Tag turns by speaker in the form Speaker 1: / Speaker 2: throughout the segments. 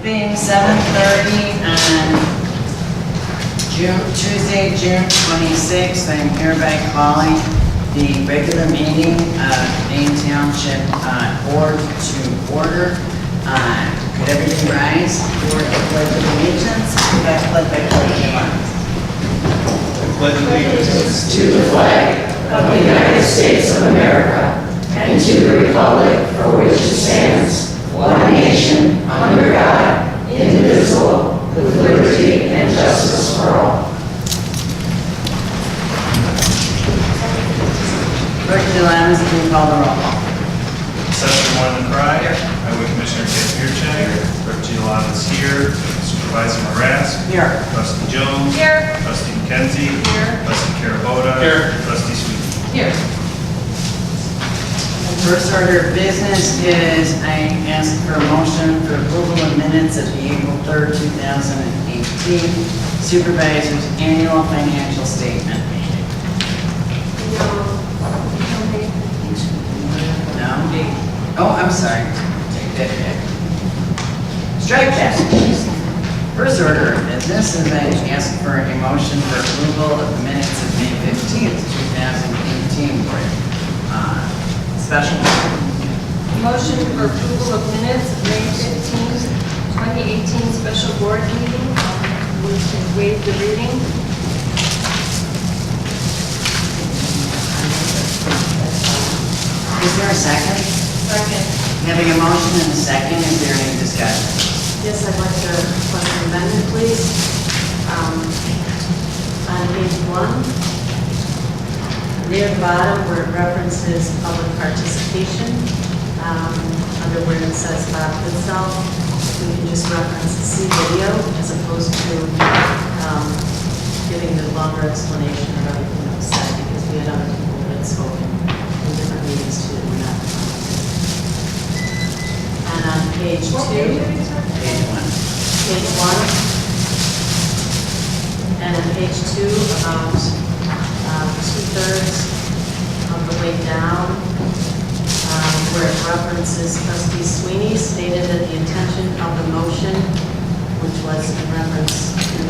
Speaker 1: Being 7:30 on Tuesday, June 26th, I'm hereby calling the regular meeting of Maine Township Board to order. Could everybody rise for the pledge of allegiance? Led by Clerk Martin.
Speaker 2: Pledge allegiance
Speaker 3: to the flag of the United States of America and to the republic for which it stands, one nation, under God, indivisible, with liberty and justice for all.
Speaker 1: Clerk Delamas, can you call the roll?
Speaker 2: Assessor Moreland Cry. Highway Commissioner Kazmierczak. Clerk Giovanni's here. Supervisor Marask.
Speaker 1: Here.
Speaker 2: Trustee Jones.
Speaker 4: Here.
Speaker 2: Trustee McKenzie.
Speaker 4: Here.
Speaker 2: Trustee Carabota.
Speaker 4: Here.
Speaker 2: Trustee Sweet.
Speaker 4: Here.
Speaker 1: First order of business is I ask for a motion for approval of minutes of the April 3rd, 2018 Supervisor's Annual Financial Statement meeting. No? Oh, I'm sorry. Take that back. Strike that. First order of business is I ask for a motion for approval of the minutes of May 15th, 2018 board. Special.
Speaker 4: Motion for approval of minutes of May 15th, 2018 special board meeting. We can waive the reading.
Speaker 1: Is there a second?
Speaker 4: Second.
Speaker 1: Having a motion and a second, is there any discussion?
Speaker 5: Yes, I'd like to request an amendment, please. On page 1, near the bottom where it references public participation, under where it says Bob Pitzel, we can just reference see video as opposed to giving the longer explanation of everything that was said, because we had other people that had spoken in different meetings too. We're not. And on page 2,
Speaker 1: Page 1.
Speaker 5: page 1, and on page 2, about 2/3 of the way down, where it references Trustee Sweeney stated that the intention of the motion, which was in reference to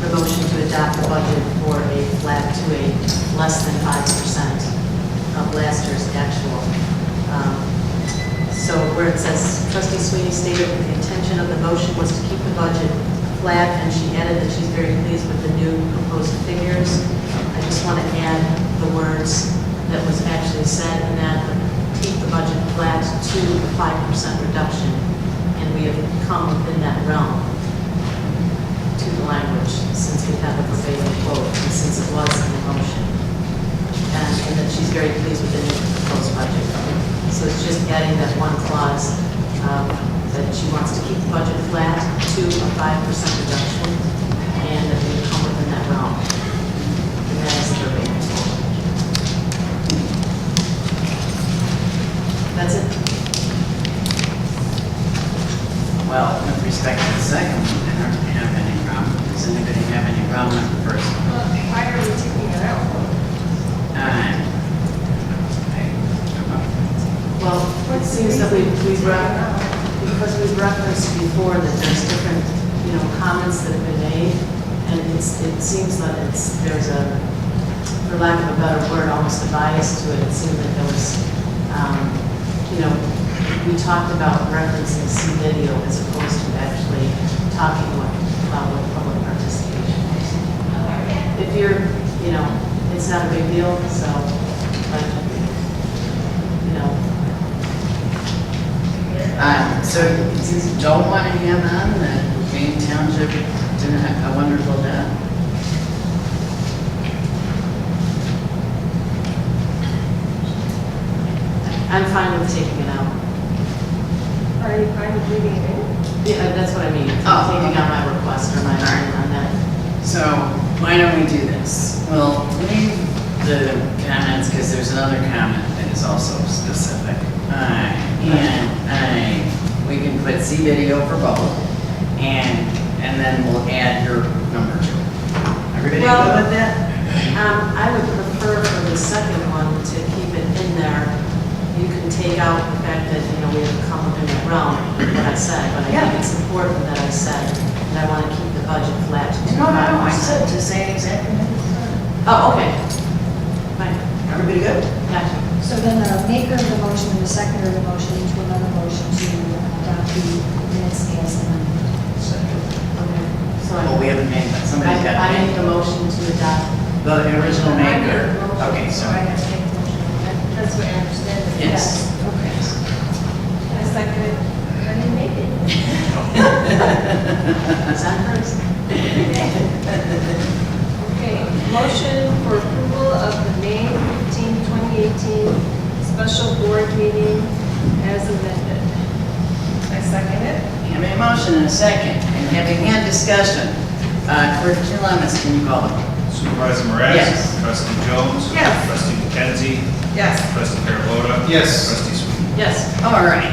Speaker 5: the motion to adopt the budget for a flat to a less than 5% of last year's actual. So where it says Trustee Sweeney stated that the intention of the motion was to keep the budget flat, and she added that she's very pleased with the new proposed figures. I just want to add the words that was actually said, and that keep the budget flat to a 5% reduction, and we have come within that realm to the language since we have a verbatim quote, and since it was in the motion, and that she's very pleased with the new proposed budget. So it's just adding that one clause that she wants to keep the budget flat to a 5% reduction, and that we come within that realm. And that is the verbatim. That's it.
Speaker 1: Well, with respect to the second one, I don't have any problem. Does anybody have any problem with the first one?
Speaker 4: Why are we taking it out?
Speaker 5: Well, it seems that because we've referenced before that there's different, comments that have been made, and it seems that there's a, for lack of a better word, almost a bias to it. It seemed that there was, we talked about referencing C video as opposed to actually talking about what public participation is. If you're, it's not a big deal, so, but,
Speaker 1: So you don't want to have on that Maine Township didn't have a wonderful death?
Speaker 5: I'm fine with taking it out.
Speaker 4: Are you fine with leaving it in?
Speaker 5: Yeah, that's what I mean.
Speaker 1: Oh,
Speaker 5: Taking
Speaker 1: okay.
Speaker 5: out my request or my argument on that.
Speaker 1: So why don't we do this? We'll leave the comments because there's another comment that is also specific. We can put C video for both, and then we'll add your number to it. Everybody
Speaker 5: Well,
Speaker 1: good with that?
Speaker 5: I would prefer for the second one to keep it in there. You can take out the fact that, we have come within that realm, what I said, but I think
Speaker 1: Yeah.
Speaker 5: it's important that I said that I want to keep the budget flat to 2.5%.
Speaker 1: No, I said to say exactly.
Speaker 5: Oh, okay. Fine,
Speaker 1: Everybody good?
Speaker 5: gotcha.
Speaker 3: So then the maker of the motion and the seconder of the motion need to amend the motion to adopt the minutes as amended.
Speaker 5: Okay, so
Speaker 1: Well, we haven't made that, somebody's got
Speaker 5: I
Speaker 1: to
Speaker 5: make
Speaker 1: make
Speaker 5: the motion to adopt.
Speaker 1: the original maker. Okay,
Speaker 3: So
Speaker 1: so,
Speaker 3: I have to make the motion.
Speaker 4: That's what I understand.
Speaker 1: yes.
Speaker 3: Okay.
Speaker 4: I second it. I didn't make it.
Speaker 5: Is that first?
Speaker 4: Okay, motion for approval of the May 15, 2018 special board meeting as amended. I second it.
Speaker 1: Having a motion and a second, and having had discussion, Clerk Lemus, can you call it?
Speaker 2: Supervisor Moran?
Speaker 1: Yes.
Speaker 2: Trustee Jones?
Speaker 4: Yes.
Speaker 2: Trustee McKenzie?
Speaker 4: Yes.
Speaker 2: Trustee Carabota?
Speaker 6: Yes.
Speaker 2: Trustee Sweeney?
Speaker 5: Yes.
Speaker 1: All right.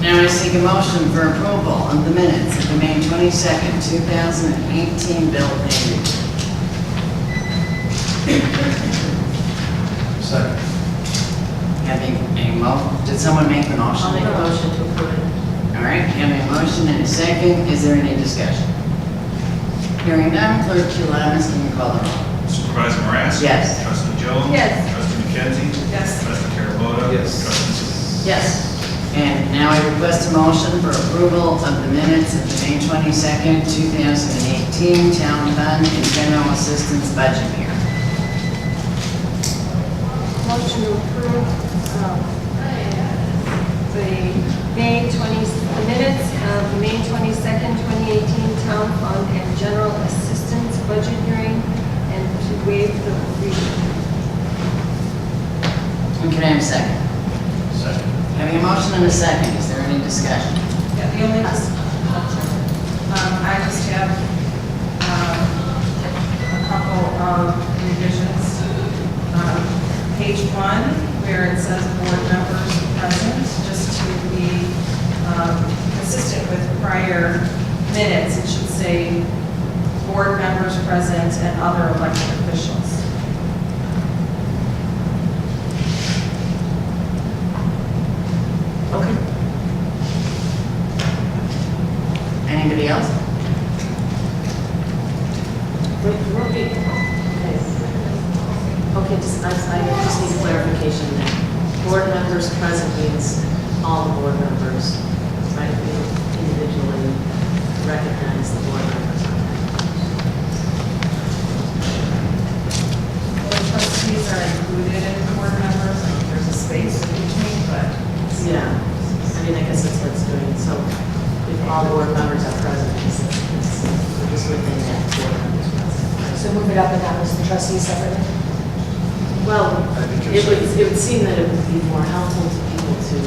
Speaker 1: Now I seek a motion for approval of the minutes of the May 22nd, 2018 bill payment.
Speaker 6: Second.
Speaker 1: Having a did someone make the motion?
Speaker 5: I'll make a motion to approve it.
Speaker 1: All right, having a motion and a second, is there any discussion? Hearing none, Clerk Lemus, can you call the roll?
Speaker 2: Supervisor Moran?
Speaker 1: Yes.
Speaker 2: Trustee Jones?
Speaker 4: Yes.
Speaker 2: Trustee McKenzie?
Speaker 4: Yes.
Speaker 2: Trustee Carabota?
Speaker 6: Yes.
Speaker 2: Trustee Sweeney?
Speaker 5: Yes.
Speaker 1: And now I request a motion for approval of the minutes of the May 22nd, 2018 Town Fund and General Assistance Budget Hearing.
Speaker 4: Motion to approve the minutes of May 22nd, 2018 Town Fund and General Assistance Budget Hearing and to waive the reading.
Speaker 1: And can I have a second?
Speaker 2: Second.
Speaker 1: Having a motion and a second, is there any discussion?
Speaker 7: Yeah, the only, I just have a couple of revisions. Page 1, where it says board members present, just to be consistent with prior minutes, it should say board members present and other elected officials.
Speaker 5: Okay.
Speaker 1: Anybody else?
Speaker 5: Wait, repeat. Okay, I just need clarification there. Board members present means all the board members, right? We don't individually recognize the board members.
Speaker 7: The trustees are included in the board members, like there's a space in between, but
Speaker 5: Yeah, I guess that's what it's doing. So if all board members are present, it's just within that board members present.
Speaker 3: So move it up and down as the trustees separately?
Speaker 5: Well, it would seem that it would be more helpful to people to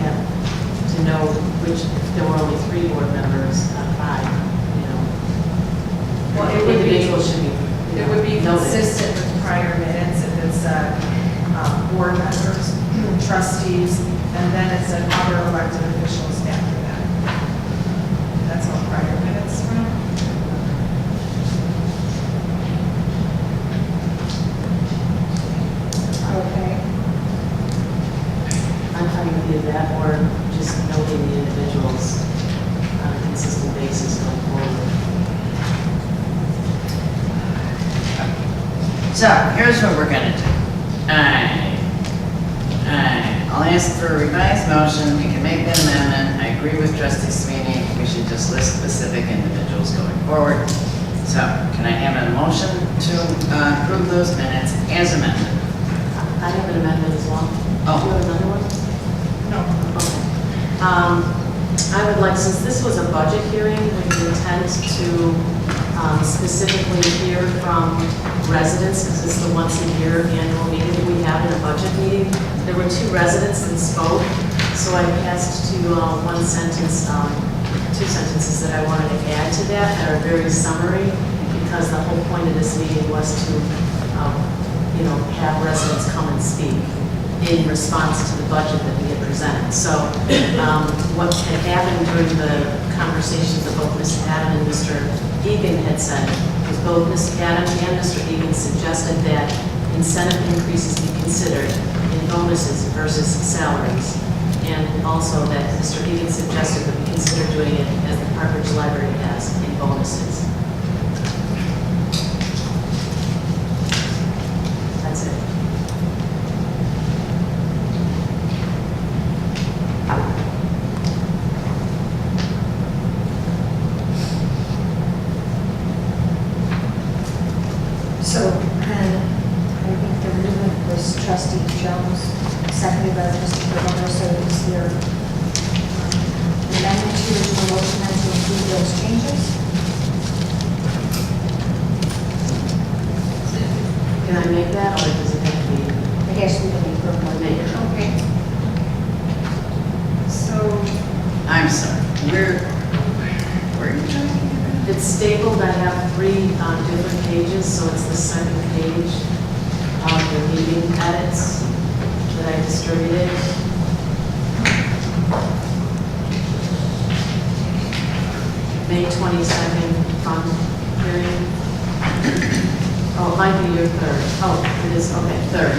Speaker 5: have, to know which, there were only 3 board members, not 5,
Speaker 7: Well, it would be-
Speaker 5: Individuals should be,
Speaker 7: it would be
Speaker 5: noted.
Speaker 7: consistent with prior minutes if it said board members, trustees, and then it said other elected officials after that. That's all prior minutes from.
Speaker 3: Okay.
Speaker 5: I'm fine with either that or just noting the individuals on a consistent basis going forward.
Speaker 1: So, here's what we're gonna do. I'll ask for a revised motion, we can make that amendment, I agree with trustee Sweeney, we should just list specific individuals going forward. So, can I have a motion to approve those minutes as amended?
Speaker 5: I have an amendment as well.
Speaker 1: Oh.
Speaker 5: Do you have another one?
Speaker 7: No.
Speaker 5: Okay. I would like, since this was a budget hearing with the intent to specifically hear from residents, because this is the once-a-year annual meeting that we have in a budget meeting, there were 2 residents that spoke, so I passed to one sentence, 2 sentences that I wanted to add to that that are very summary, because the whole point of this meeting was to, have residents come and speak in response to the budget that we had presented. So what had happened during the conversations that both Ms. Adam and Mr. Egan had said was both Ms. Adam and Mr. Egan suggested that incentive increases be considered in bonuses versus salaries. also that Mr. Egan suggested that we consider doing it as the Park Ridge Library has in bonuses. That's it.
Speaker 3: So, I think the movement was trustee Jones, seconded by trustee Corona, so is there an amendment to the original motion and to include those changes?
Speaker 5: Can I make that, or does it have to be?
Speaker 3: I guess we can be for one minute.
Speaker 4: Okay. So,
Speaker 1: I'm sorry, where are you trying to get it?
Speaker 5: It's stapled, I have 3 different pages, so it's the second page of the meeting edits that I distributed. May 22nd fund hearing. Oh, it might be your 3rd. Oh, it is, okay, 3rd.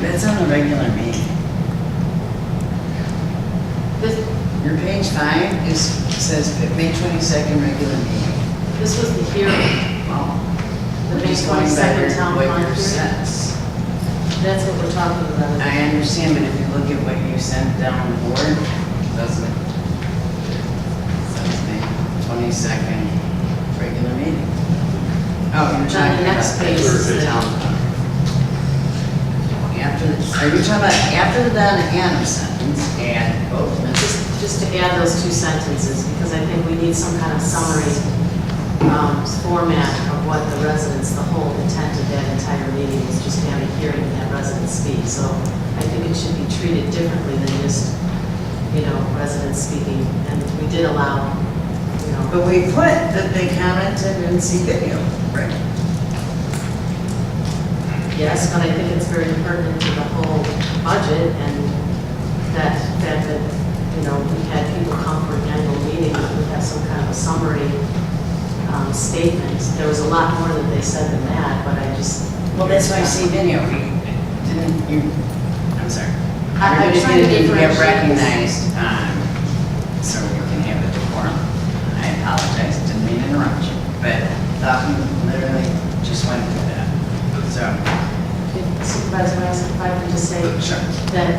Speaker 1: It's on the regular meeting. Your page 5 says May 22nd regular meeting.
Speaker 5: This was the hearing,
Speaker 1: Well,
Speaker 5: the
Speaker 1: we're
Speaker 5: May
Speaker 1: just going by
Speaker 5: 22nd town
Speaker 1: what
Speaker 5: fund
Speaker 1: yours
Speaker 5: hearing.
Speaker 1: says.
Speaker 5: That's what we're talking about.
Speaker 1: I understand, but if you look at what you sent down the board, doesn't it? Says May 22nd regular meeting. Oh, you're
Speaker 5: On
Speaker 1: talking
Speaker 5: the next
Speaker 1: about
Speaker 5: page
Speaker 1: the
Speaker 5: is the-
Speaker 1: town. Are you talking about after the Donna Hannah sentence and both minutes?
Speaker 5: Just to add those 2 sentences, because I think we need some kind of summary format of what the residents, the whole intent of that entire meeting was just to have a hearing and have residents speak. So I think it should be treated differently than just, residents speaking. And we did allow,
Speaker 1: But we put that they commented and see video, right?
Speaker 5: yes, but I think it's very pertinent to the whole budget and that, we had people come for an annual meeting, we have some kind of a summary statement. There was a lot more that they said than that, but I just.
Speaker 1: Well, that's why I see video. I'm sorry.
Speaker 5: I'm
Speaker 1: Everybody
Speaker 5: trying to
Speaker 1: didn't get
Speaker 5: differentiate
Speaker 1: recognized, so we can have the decorum. I apologize, didn't mean to interrupt you, but literally just went through that. So,
Speaker 5: Supervisor Rice, if I could just say
Speaker 1: sure.
Speaker 5: that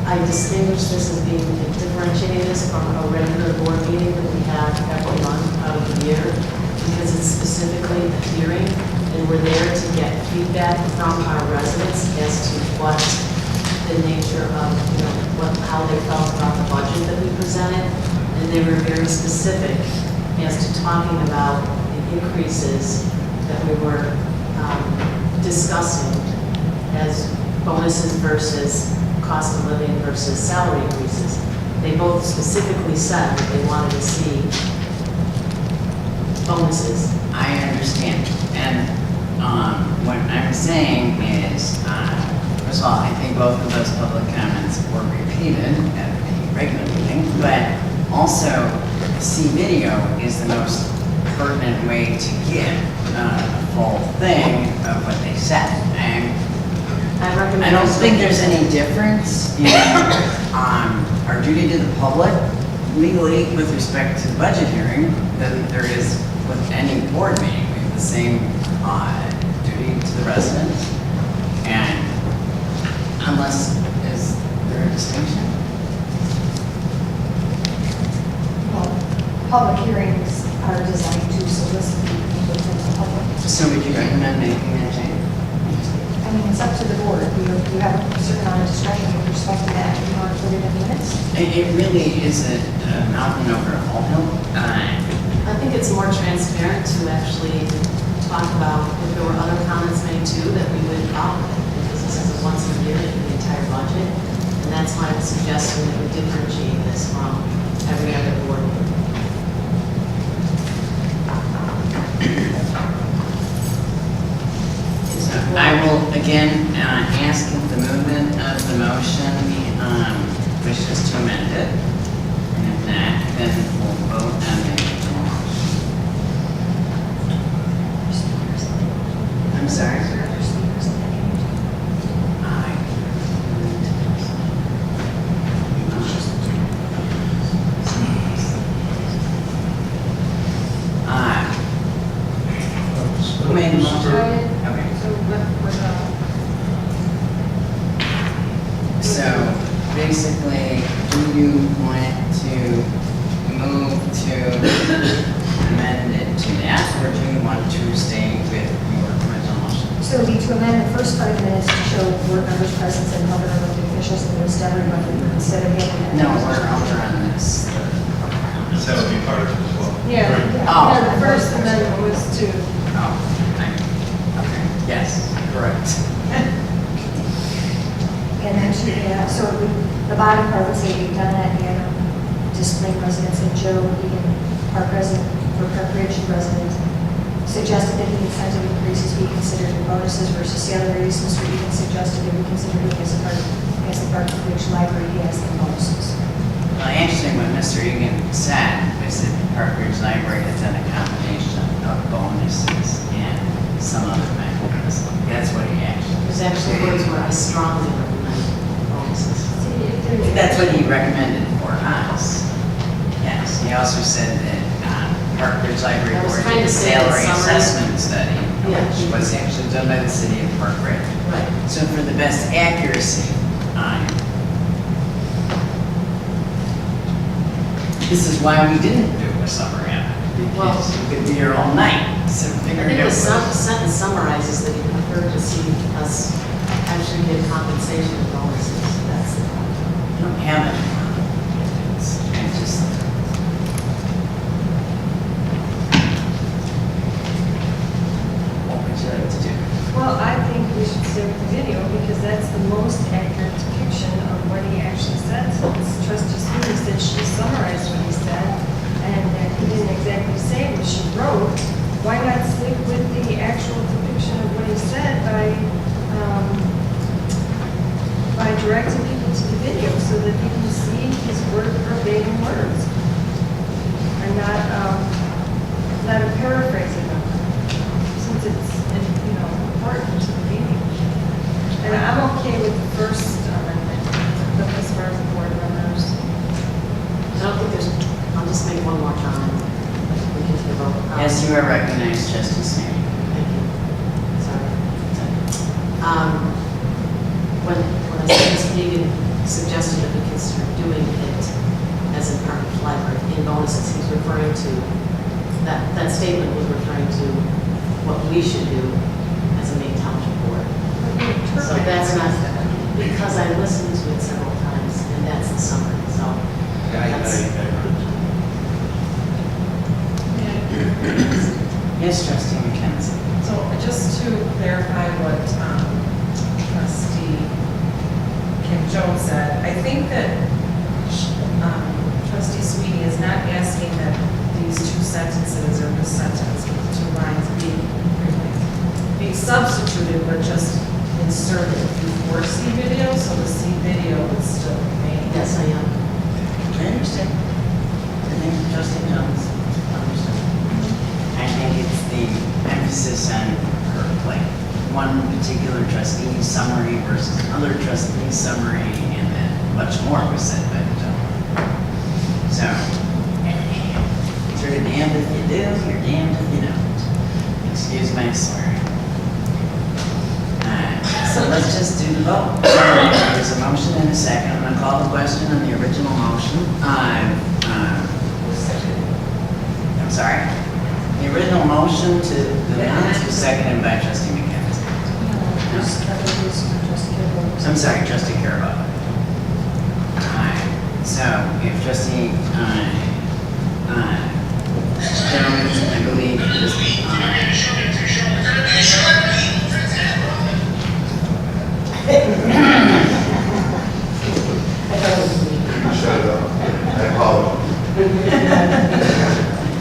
Speaker 5: I distinguish this as being, differentiating this from a regular board meeting that we have every month out of the year, because it's specifically a hearing, and we're there to get feedback from our residents as to what the nature of, how they felt about the budget that we presented, and they were very specific as to talking about the increases that we were discussing as bonuses versus cost of living versus salary increases. They both specifically said that they wanted to see bonuses.
Speaker 1: I understand. And what I'm saying is, first of all, I think both of those public comments were repeated at the regular meeting, but also see video is the most pertinent way to get the full thing of what they said.
Speaker 5: I recommend.
Speaker 1: I don't think there's any difference in our duty to the public legally with respect to the budget hearing than there is with any board meeting. We have the same duty to the residents. And unless, is there a distinction?
Speaker 3: Well, public hearings are designed to solicit input from the public.
Speaker 1: So would you recommend making that change?
Speaker 3: I mean, it's up to the board. You have a certain amount of discretion with respect to that. You want to put it in minutes?
Speaker 1: It really is a mountain over a molehill.
Speaker 5: I think it's more transparent to actually talk about if there were other comments made too, that we would follow it, because this is a once a year for the entire budget. And that's why I'm suggesting that we differentiate this from every other board meeting.
Speaker 1: I will again ask if the movement of the motion wishes to amend it. basically, do you want to move to amend it to that, or do you want to stay with your original motion?
Speaker 3: So it would be to amend the first 5 minutes to show board members' presence and other elected officials in the December instead of having.
Speaker 1: No, we're over on this.
Speaker 2: That would be part of it as well.
Speaker 4: Yeah,
Speaker 1: Oh.
Speaker 4: yeah, the first amendment was to,
Speaker 1: Oh, okay, yes, correct.
Speaker 3: And actually, yeah, so the bottom part would say we've done that, and discipline residents and Joe Egan, Park resident, for Park Ridge resident, suggested that the incentive increases be considered in bonuses versus salaries. Mr. Egan suggested that we consider it as the Park Ridge Library has the bonuses.
Speaker 1: Well, actually, what Mr. Egan said was that Park Ridge Library has done a combination of bonuses and some other mechanism. That's what he actually.
Speaker 5: There's actually words where I strongly recommend bonuses.
Speaker 1: That's what he recommended for us. Yes, he also said that Park Ridge Library
Speaker 5: I was
Speaker 1: Board
Speaker 5: trying
Speaker 1: did a
Speaker 5: to say that
Speaker 1: salary
Speaker 5: summary.
Speaker 1: assessment study,
Speaker 5: Yeah.
Speaker 1: which was actually done by the city of Park Ridge.
Speaker 5: Right.
Speaker 1: So for the best accuracy on this is why we didn't do a summary on it, because you could be here all night, so
Speaker 5: I
Speaker 1: figure
Speaker 5: think
Speaker 1: it
Speaker 5: the
Speaker 1: out.
Speaker 5: sentence summarizes that you prefer to see us actually give compensation and bonuses. That's the problem.
Speaker 1: You don't have it. It's just. What would you like to do?
Speaker 4: well, I think we should stay with the video because that's the most accurate depiction of what he actually said. Since Trustee Sweeney said she summarized what he said, and that he didn't exactly say what she wrote, why not stick with the actual depiction of what he said by directing people to the video so that you can see his word verbatim words and not a paraphrasing of them, since it's, important to the meeting. And I'm okay with the first amendment, as far as the board members.
Speaker 5: I don't think there's, I'll just make one more comment. We can take a vote.
Speaker 1: Yes, you are recognized, Justice Sammy.
Speaker 5: Thank you. Sorry. When I said Ms. Hagan suggested that we consider doing it as a part of the library in bonuses, he was referring to, that statement was referring to what we should do as a Maine Township board. So that's not, because I listened to it several times, and that's the summary, so. that's-
Speaker 1: Yes, Trustee McKenzie.
Speaker 7: So just to clarify what Trustee Kim Jones said, I think that Trustee Sweeney is not asking that these 2 sentences or this sentence with 2 lines be substituted, but just inserted before C video, so the C video would still remain.
Speaker 5: Yes, I am.
Speaker 1: I understand. I think Trustee Jones understood. I think it's the emphasis on her, like, one particular trustee's summary versus another trustee's summary, and then much more was said by the gentleman. So, you're damned if you do, you're damned if you don't. Excuse my swearing. So let's just do the vote. There's a motion and a second. I'm gonna call the question on the original motion. I'm sorry. The original motion to the minutes was seconded by Trustee McKenzie. I'm sorry, Trustee Carabao. So if Trustee Jones, I believe,
Speaker 6: Shut it up. I apologize.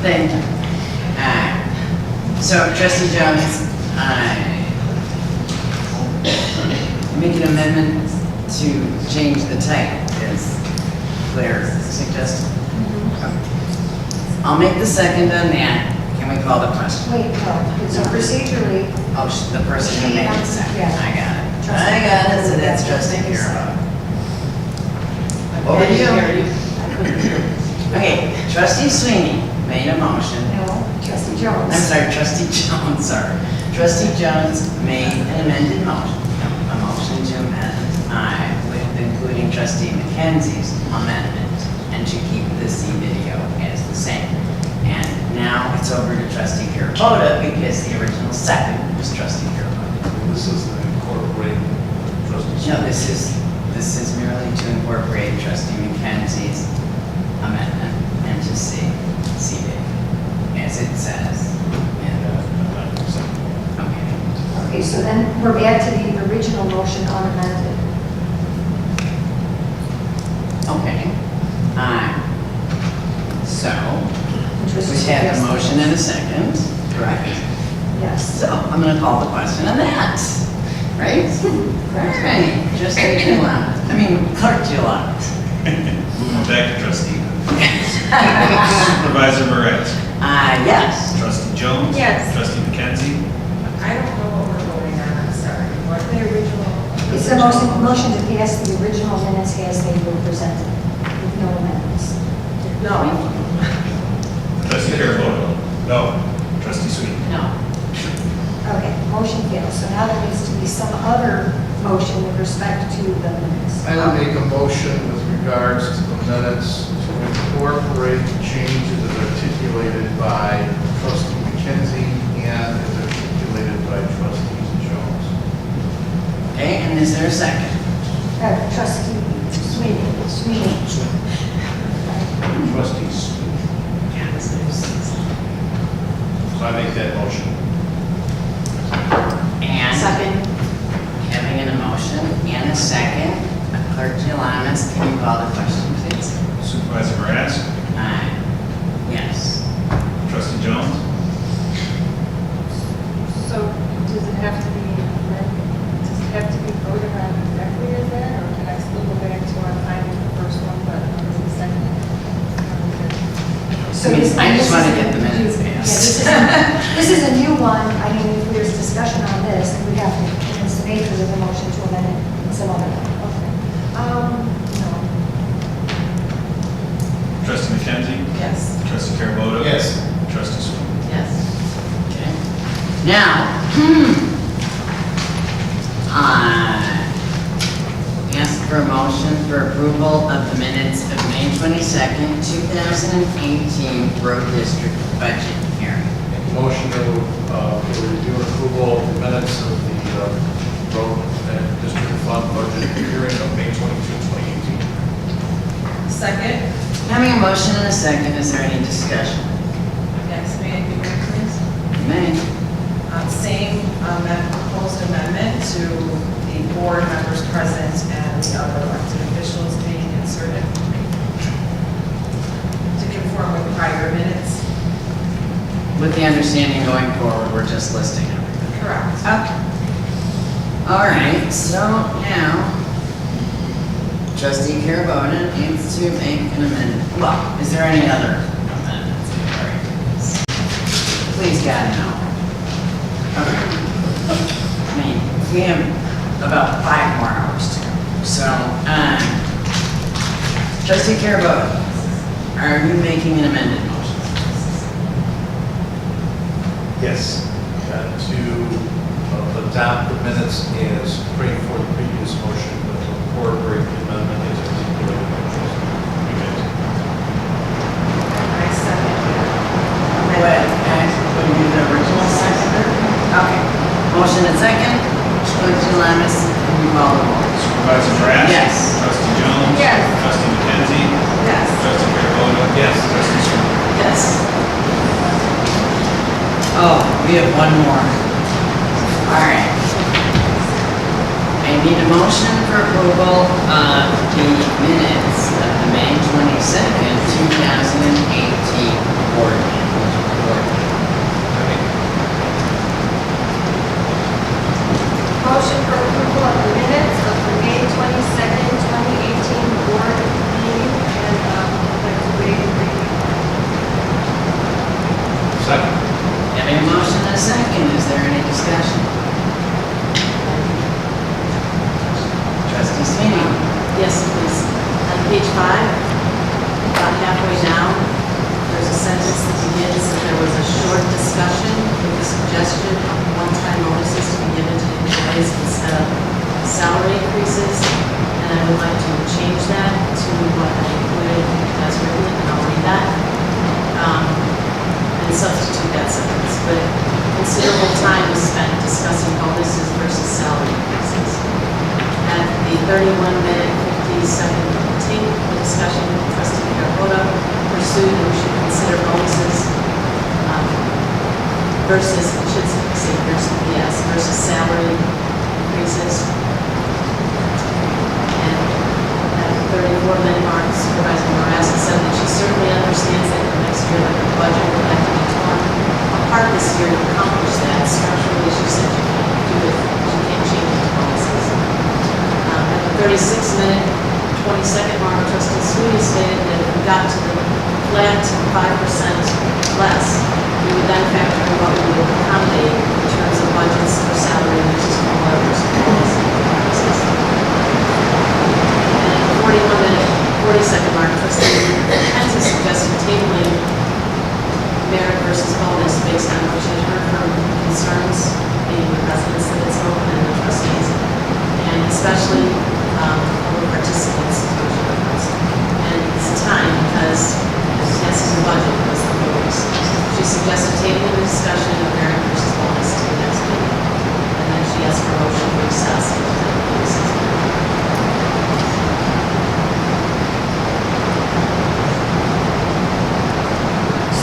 Speaker 1: Thank you. So Trustee Jones, make an amendment to change the title, as Claire suggested. I'll make the second on that. Can we call the question?
Speaker 3: Wait, no, so procedurally,
Speaker 1: Oh, the person who made the second.
Speaker 3: Yeah.
Speaker 1: I got it. I got it, so that's Trustee Carabao. Over to you.
Speaker 5: I couldn't hear.
Speaker 1: Okay, Trustee Sweeney made a motion.
Speaker 3: no, Trustee Jones.
Speaker 1: I'm sorry, Trustee Jones, sorry. Trustee Jones made an amended motion, a motion to amend, with including trustee McKenzie's amendment and to keep the C video as the same. And now it's over to trustee Carabota because the original second was trustee Carabota.
Speaker 6: This is the incorporated trustees.
Speaker 1: No, this is merely to incorporate trustee McKenzie's amendment and to see video as it says. Okay.
Speaker 3: Okay, so then we're back to the original motion unamended.
Speaker 1: Okay. So,
Speaker 3: Which was
Speaker 1: we had a motion and a second, correct?
Speaker 3: Yes.
Speaker 1: So, I'm gonna call the question on that, right?
Speaker 3: Correct.
Speaker 1: Okay, trustee Giuliano, clerk Giuliano.
Speaker 2: Back to trustee. Supervisor Moran.
Speaker 1: Yes.
Speaker 2: Trustee Jones.
Speaker 4: Yes.
Speaker 2: Trustee McKenzie.
Speaker 7: I don't know what we're voting on, I'm sorry. What
Speaker 4: The original.
Speaker 3: It's a motion to pass the original minutes as they were presented, with no amendments.
Speaker 7: No.
Speaker 2: Trustee Carabota. No. Trustee Sweet.
Speaker 1: No.
Speaker 3: Okay, motion fails. So now there needs to be some other motion with respect to the minutes.
Speaker 6: I will make a motion with regards to the minutes to incorporate the changes as articulated by trustee McKenzie and as articulated by trustees Jones.
Speaker 1: Okay, and is there a second?
Speaker 3: Trustee Sweeney.
Speaker 6: Trustees. So I make that motion.
Speaker 1: And
Speaker 5: Second.
Speaker 1: having an motion and a second, clerk Giuliano, can you call the question, please?
Speaker 2: Supervisor Moran.
Speaker 1: Yes.
Speaker 2: Trustee Jones.
Speaker 4: So does it have to be voted on exactly as that, or can I still go back to our finding the first one, but the second?
Speaker 3: So
Speaker 1: I mean,
Speaker 3: this-
Speaker 1: I just
Speaker 3: this
Speaker 1: want to
Speaker 3: is-
Speaker 1: get the minutes
Speaker 3: Yeah,
Speaker 1: passed.
Speaker 3: this is a new one. I mean, if there's discussion on this, then we have to, it's the nature of the motion to amend it in some other way.
Speaker 4: Okay. No.
Speaker 2: Trustee McKenzie.
Speaker 7: Yes.
Speaker 2: Trustee Carabota.
Speaker 6: Yes.
Speaker 2: Trustee Sweet.
Speaker 5: Yes.
Speaker 1: Okay. Now, ask for a motion for approval of the minutes of May 22nd, 2018 Road District Budget Hearing.
Speaker 6: Make a motion to review and approval of the minutes of the road and district fund budget hearing of May 22, 2018.
Speaker 7: Second.
Speaker 1: Having a motion and a second, is there any discussion?
Speaker 7: Yes, may I be heard, please?
Speaker 1: May.
Speaker 7: Same proposed amendment to the board members present and the other elected officials being inserted to conform with prior minutes.
Speaker 1: With the understanding going forward, we're just listing everything.
Speaker 7: Correct.
Speaker 1: Okay. All right, so now, trustee Carabota needs to make an amendment. Well, is there any other amendments? Please, God, no. Okay. I mean, we have about 5 more hours to go. So, trustee Carabota, are you making an amended motion?
Speaker 6: Yes. To adopt the minutes as prayed for the previous motion, but to incorporate the amendment as articulated by trustee McKenzie.
Speaker 7: I second.
Speaker 1: Wait, guys, will you do the original second? Okay. Motion and second. Clerk Giuliano, can you call the roll?
Speaker 2: Supervisor Moran.
Speaker 1: Yes.
Speaker 2: Trustee Jones.
Speaker 4: Yes.
Speaker 2: Trustee McKenzie.
Speaker 7: Yes.
Speaker 2: Trustee Carabota. Yes. Trustee Sweet.
Speaker 1: Yes. Oh, we have one more. All right. I need a motion for approval of the minutes of the May 22nd, 2018 board meeting.
Speaker 4: Motion for approval of the minutes of the May 22nd, 2018 board meeting, and I'd like to waive the reading.
Speaker 6: Second.
Speaker 1: Having a motion and a second, is there any discussion? Trustee Sweeney?
Speaker 5: Yes, please. On page 5, about halfway down, there's a sentence that begins that there was a short discussion with the suggestion of one-time bonuses to be given to employees instead of salary increases. And I would like to change that to what I included as written, and I'll read that, and substitute that sentence. But considerable time was spent discussing bonuses versus salary increases. At the 31-minute, 50-second tape, the discussion with trustee Carota pursued and we should consider bonuses versus, it should say versus salary increases. And at the 34-minute mark, Supervisor Marasca said that she certainly understands that for next year, that the budget will have to be torn apart this year to accomplish that. Structurally, she said she can't do it, she can't change the policies. At the 36-minute, 22nd mark, Trustee Sweeney stated that if we got to the flat 5% less, we would then factor in what we would accommodate in terms of budgets for salary increases from others. And at the 41-minute, 42nd mark, Trustee Mackenzie suggested tabling merit versus bonus based on what she had heard from concerns being the residents that had spoken and the trustees, and especially public participants. And it's time because passing the budget was the focus. She suggested taking the discussion of merit versus bonus to the next meeting, and then she asked for a motion to recess.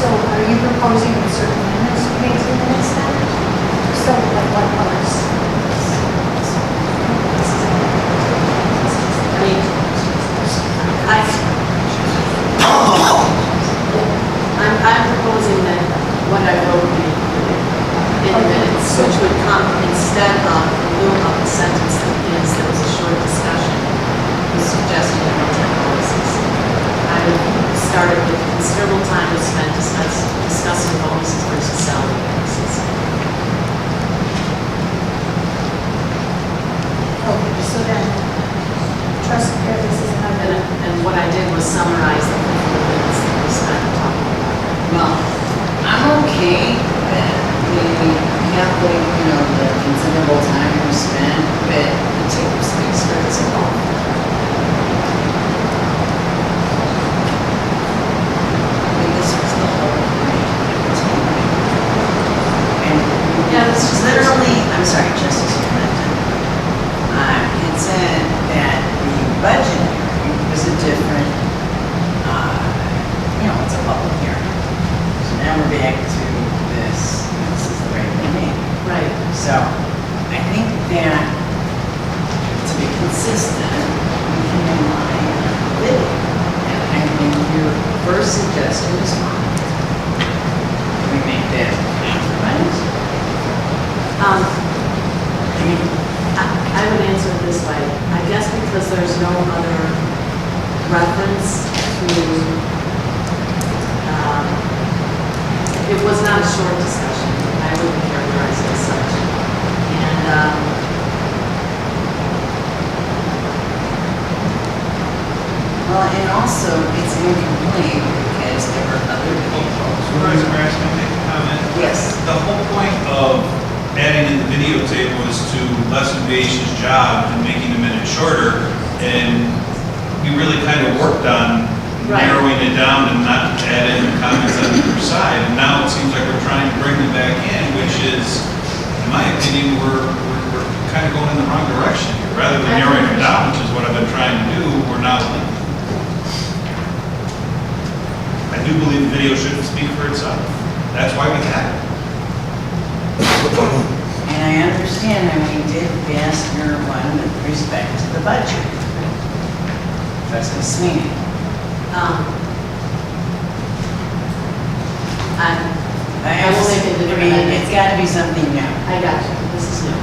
Speaker 3: So are you proposing that certain amendments be made to the minutes then? So like what colors?
Speaker 5: I mean, I'm proposing that what I wrote be included in the minutes, which would come instead of, in lieu of the sentence that begins, there was a short discussion, the suggestion of intent policies. I would start it with considerable time was spent discussing bonuses versus salary increases.
Speaker 3: Okay, so then, this is another.
Speaker 5: And what I did was summarize the 15 minutes that we spent talking about it.
Speaker 1: Well, I'm okay that we have the considerable time we spent, but the tape speaks for itself. I mean, this was the whole point. And
Speaker 5: Yeah, this is
Speaker 1: literally, I'm sorry, Justice Clinton, it said that the budget hearing was a different, it's a public hearing. So now we're back to this is the regular meeting.
Speaker 5: Right.
Speaker 1: So I think that to be consistent, we can rely on the video. And I think your first suggestion is fine. Can we make that compromise?
Speaker 5: I would answer it this way. I guess because there's no other reference to, it was not a short discussion. I wouldn't characterize it as such. And
Speaker 1: Well, and also it's incomplete because there were other people.
Speaker 8: Supervisor Marasca, can I make a comment?
Speaker 1: Yes.
Speaker 8: The whole point of adding in the videotape was to lessen Vaish's job and making the minutes shorter, and we really kind of worked on
Speaker 5: Right.
Speaker 8: narrowing it down and not add in the comments on either side. And now it seems like we're trying to bring them back in, which is, in my opinion, we're kind of going in the wrong direction here. Rather than narrowing them down, which is what I've been trying to do, we're now limiting. I do believe the video should speak for itself. That's why we have it.
Speaker 1: And I understand that we did pass your one with respect to the budget. Trustee Sweeney.
Speaker 5: I will make a different.
Speaker 1: It's got to be something new.
Speaker 5: I got you. This is new.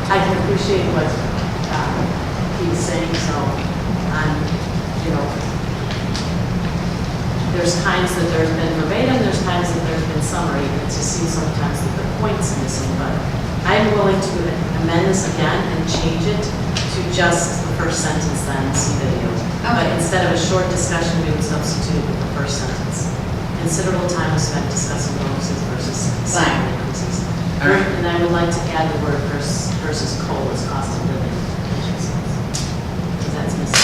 Speaker 5: I can appreciate what he's saying, so there's times that there's been verbatim, there's times that there's been summary. It just seems sometimes that the point's missing, but I'm willing to amend this again and change it to just the first sentence then, see video. But instead of a short discussion, we would substitute with the first sentence. Considerable time was spent discussing bonuses versus salary increases.
Speaker 1: All right.
Speaker 5: And I would like to add the word versus COLAs, cost of living. Because that's missing.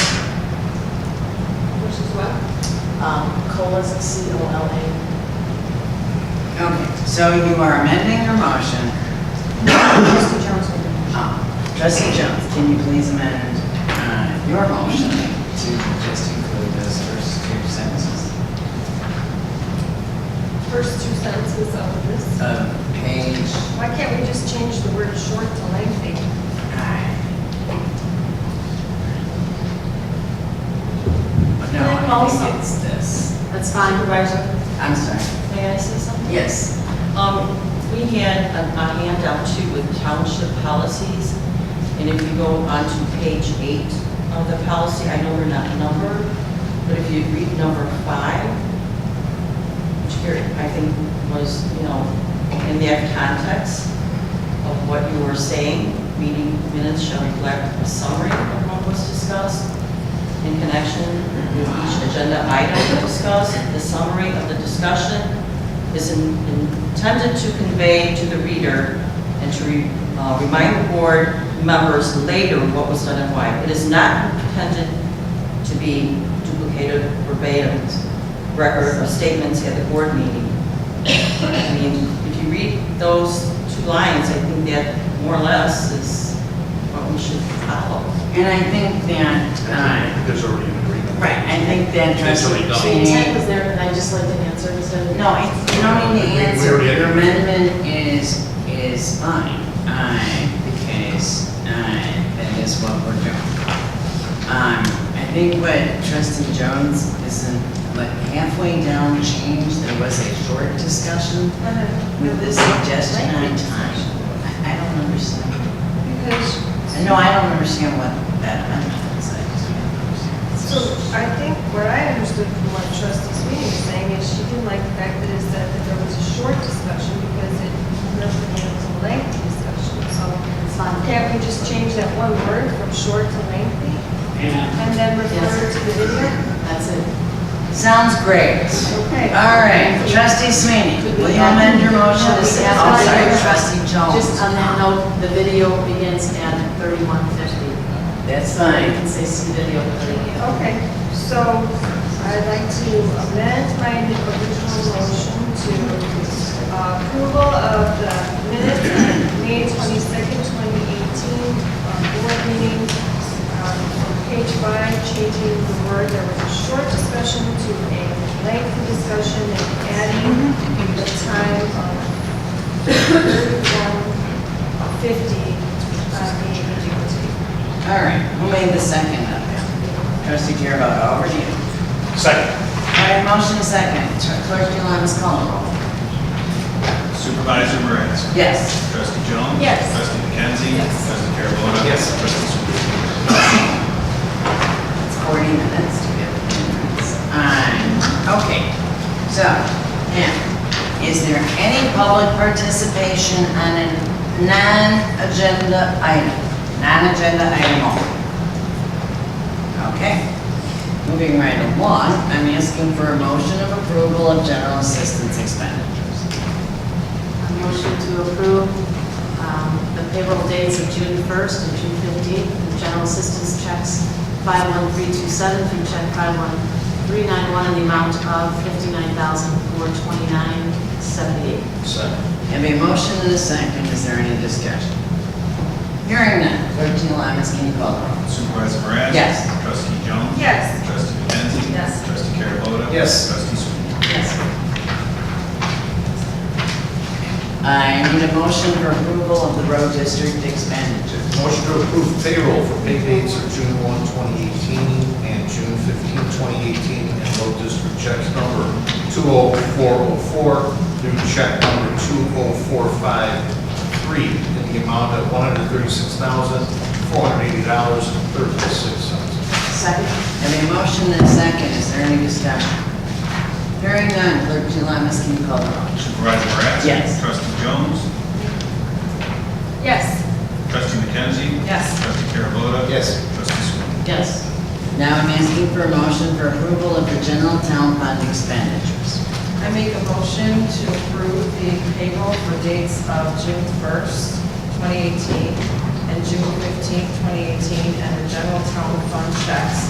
Speaker 5: COLA, C-O-L-A.
Speaker 1: Okay, so you are amending your motion.
Speaker 4: Trustee Jones will do.
Speaker 1: Trustee Jones, can you please amend your motion to just include those first two sentences
Speaker 4: First two sentences of this.
Speaker 1: of page?
Speaker 4: Why can't we just change the word short to lengthy?
Speaker 1: No,
Speaker 4: And
Speaker 1: I
Speaker 4: also-
Speaker 1: think it's this.
Speaker 5: That's fine.
Speaker 3: Supervisor,
Speaker 1: I'm sorry.
Speaker 3: may I say something?
Speaker 1: Yes.
Speaker 3: We had a handout too with township policies, and if you go onto page 8 of the policy, I know they're not numbered, but if you read number 5, which here I think was, in that context of what you were saying, meeting minutes shall reflect a summary of what was discussed in connection with each agenda item discussed. The summary of the discussion is intended to convey to the reader and to remind the board members later what was done and why. It is not intended to be duplicated verbatim record of statements at the board meeting. I mean, if you read those 2 lines, I think that more or less is what we should follow.
Speaker 1: And I think that,
Speaker 6: There's already an agreement.
Speaker 1: right, I think that
Speaker 6: It's
Speaker 1: trustee
Speaker 6: already done.
Speaker 5: The intent
Speaker 1: Sweeney.
Speaker 5: was there, and I just like to answer instead of.
Speaker 1: No, you don't need to
Speaker 6: We
Speaker 1: answer.
Speaker 6: already had-
Speaker 1: Your amendment is fine, because that is what we're doing. I think what trustee Jones is halfway down the change, there was a short discussion with the suggestion on time. I don't understand.
Speaker 4: Because,
Speaker 1: No, I don't understand what that amendment is.
Speaker 4: so I think what I understood from what trustee Sweeney was saying is she didn't like the fact that it said that there was a short discussion because it represented a lengthy discussion. So
Speaker 5: It's fine.
Speaker 4: can't we just change that one word from short to lengthy and then refer
Speaker 5: Yes.
Speaker 4: to the video?
Speaker 5: That's it.
Speaker 1: Sounds great.
Speaker 4: Okay.
Speaker 1: All right, trustee Sweeney, will you amend your motion to say, oh, sorry, trustee Jones.
Speaker 5: Just on that note, the video begins at 31:50.
Speaker 1: That's
Speaker 5: You
Speaker 1: fine.
Speaker 5: can say see video.
Speaker 4: Okay, so I'd like to amend my original motion to approval of the minutes of May 22nd, 2018, board meeting, on page 5, changing the word, there was a short discussion to a lengthy discussion and adding the time of 31:50 on the video tape.
Speaker 1: All right, who made the second of that? Trustee Giordano, over to you.
Speaker 6: Second.
Speaker 1: All right, motion second. Clerk, do you want us to call the roll?
Speaker 8: Supervisor Moran.
Speaker 1: Yes.
Speaker 8: Trustee Jones.
Speaker 4: Yes.
Speaker 8: Trustee McKenzie.
Speaker 5: Yes.
Speaker 8: Trustee Carabona.
Speaker 6: Yes.
Speaker 8: Trustee Sweeney.
Speaker 1: It's 40 minutes to get the minutes. Okay, so, now, is there any public participation on a non-agenda item? Non-agenda item only. Okay. Moving right along, I'm asking for a motion of approval of general assistance expenditures.
Speaker 5: A motion to approve the payroll dates of June 1st and June 15th, and general assistance checks 51327 through check 51391 in the amount of $59,429.78.
Speaker 6: Second.
Speaker 1: Have a motion and a second, is there any discussion? Hearing none, clerk Lamas, can you call the roll?
Speaker 8: Supervisor Moran.
Speaker 1: Yes.
Speaker 8: Trustee Jones.
Speaker 4: Yes.
Speaker 8: Trustee McKenzie.
Speaker 5: Yes.
Speaker 8: Trustee Carabona.
Speaker 6: Yes.
Speaker 8: Trustee Sweeney.
Speaker 5: Yes.
Speaker 1: I need a motion for approval of the road district expenditures.
Speaker 6: Motion to approve payroll for pay dates of June 1, 2018 and June 15, 2018, and road district checks number 20404 through check number 20453 in the amount of $136,480.36.
Speaker 5: Second.
Speaker 1: Have a motion and a second, is there any discussion? Hearing none, clerk Lamas, can you call the roll?
Speaker 8: Supervisor Moran.
Speaker 1: Yes.
Speaker 8: Trustee Jones.
Speaker 4: Yes.
Speaker 8: Trustee McKenzie.
Speaker 5: Yes.
Speaker 8: Trustee Carabona.
Speaker 6: Yes.
Speaker 8: Trustee Sweeney.
Speaker 5: Yes.
Speaker 1: Now I'm asking for a motion for approval of the general town fund expenditures.
Speaker 7: I make a motion to approve the payroll for dates of June 1st, 2018, and June 15th, 2018, and the general town fund checks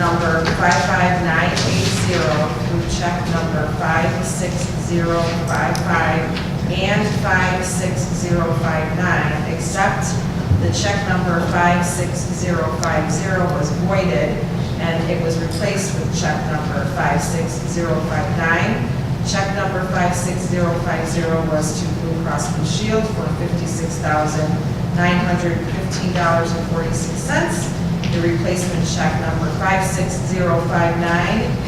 Speaker 7: number 55986 through check number 56055 and 56059, except the check number 56050 was voided and it was replaced with check number 56059. Check number 56050 was to Blue Cross Blue Shield for $56,915.46. The replacement check number 56059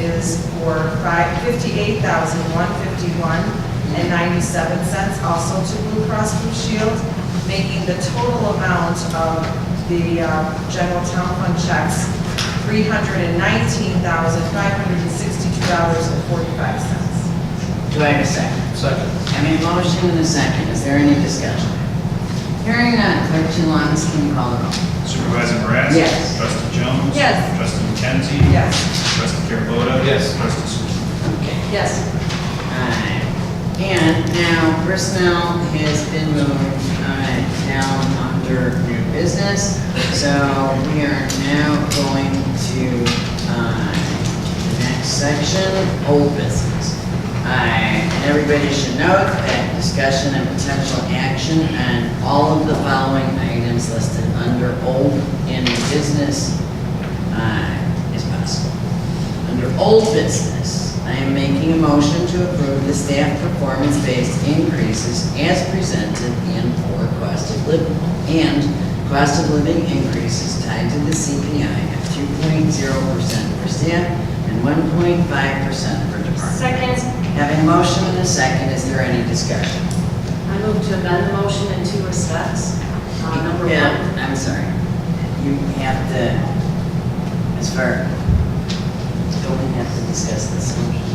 Speaker 7: is for $58,151.97, also to Blue Cross Blue Shield, making the total amount of the general town fund checks $319,562.45.
Speaker 1: Do I have a second?
Speaker 6: Second.
Speaker 1: I have a motion and a second. Is there any discussion? Hearing none, Clerk Jewons, can you call the roll?
Speaker 8: Supervisor Moran?
Speaker 1: Yes.
Speaker 8: Trustee Jones?
Speaker 7: Yes.
Speaker 8: Trustee McKenzie?
Speaker 7: Yes.
Speaker 8: Trustee Carabota?
Speaker 6: Yes.
Speaker 8: Trustee Sweet?
Speaker 1: Okay.
Speaker 5: Yes.
Speaker 1: Alright. And now personnel has been moved down under new business. So we are now going to the next section, old business. And everybody should note that discussion and potential action on all of the following items listed under old in business is possible. Under old business, I am making a motion to approve the staff performance-based increases as presented and for cost of living increases tied to the CPI of 2.0% for staff and 1.5% for department.
Speaker 4: Second.
Speaker 1: Having a motion and a second, is there any discussion?
Speaker 5: I move to amend the motion in two respects. Number
Speaker 1: Yeah,
Speaker 5: one,
Speaker 1: I'm sorry. You have to, as far, don't we have to discuss this motion?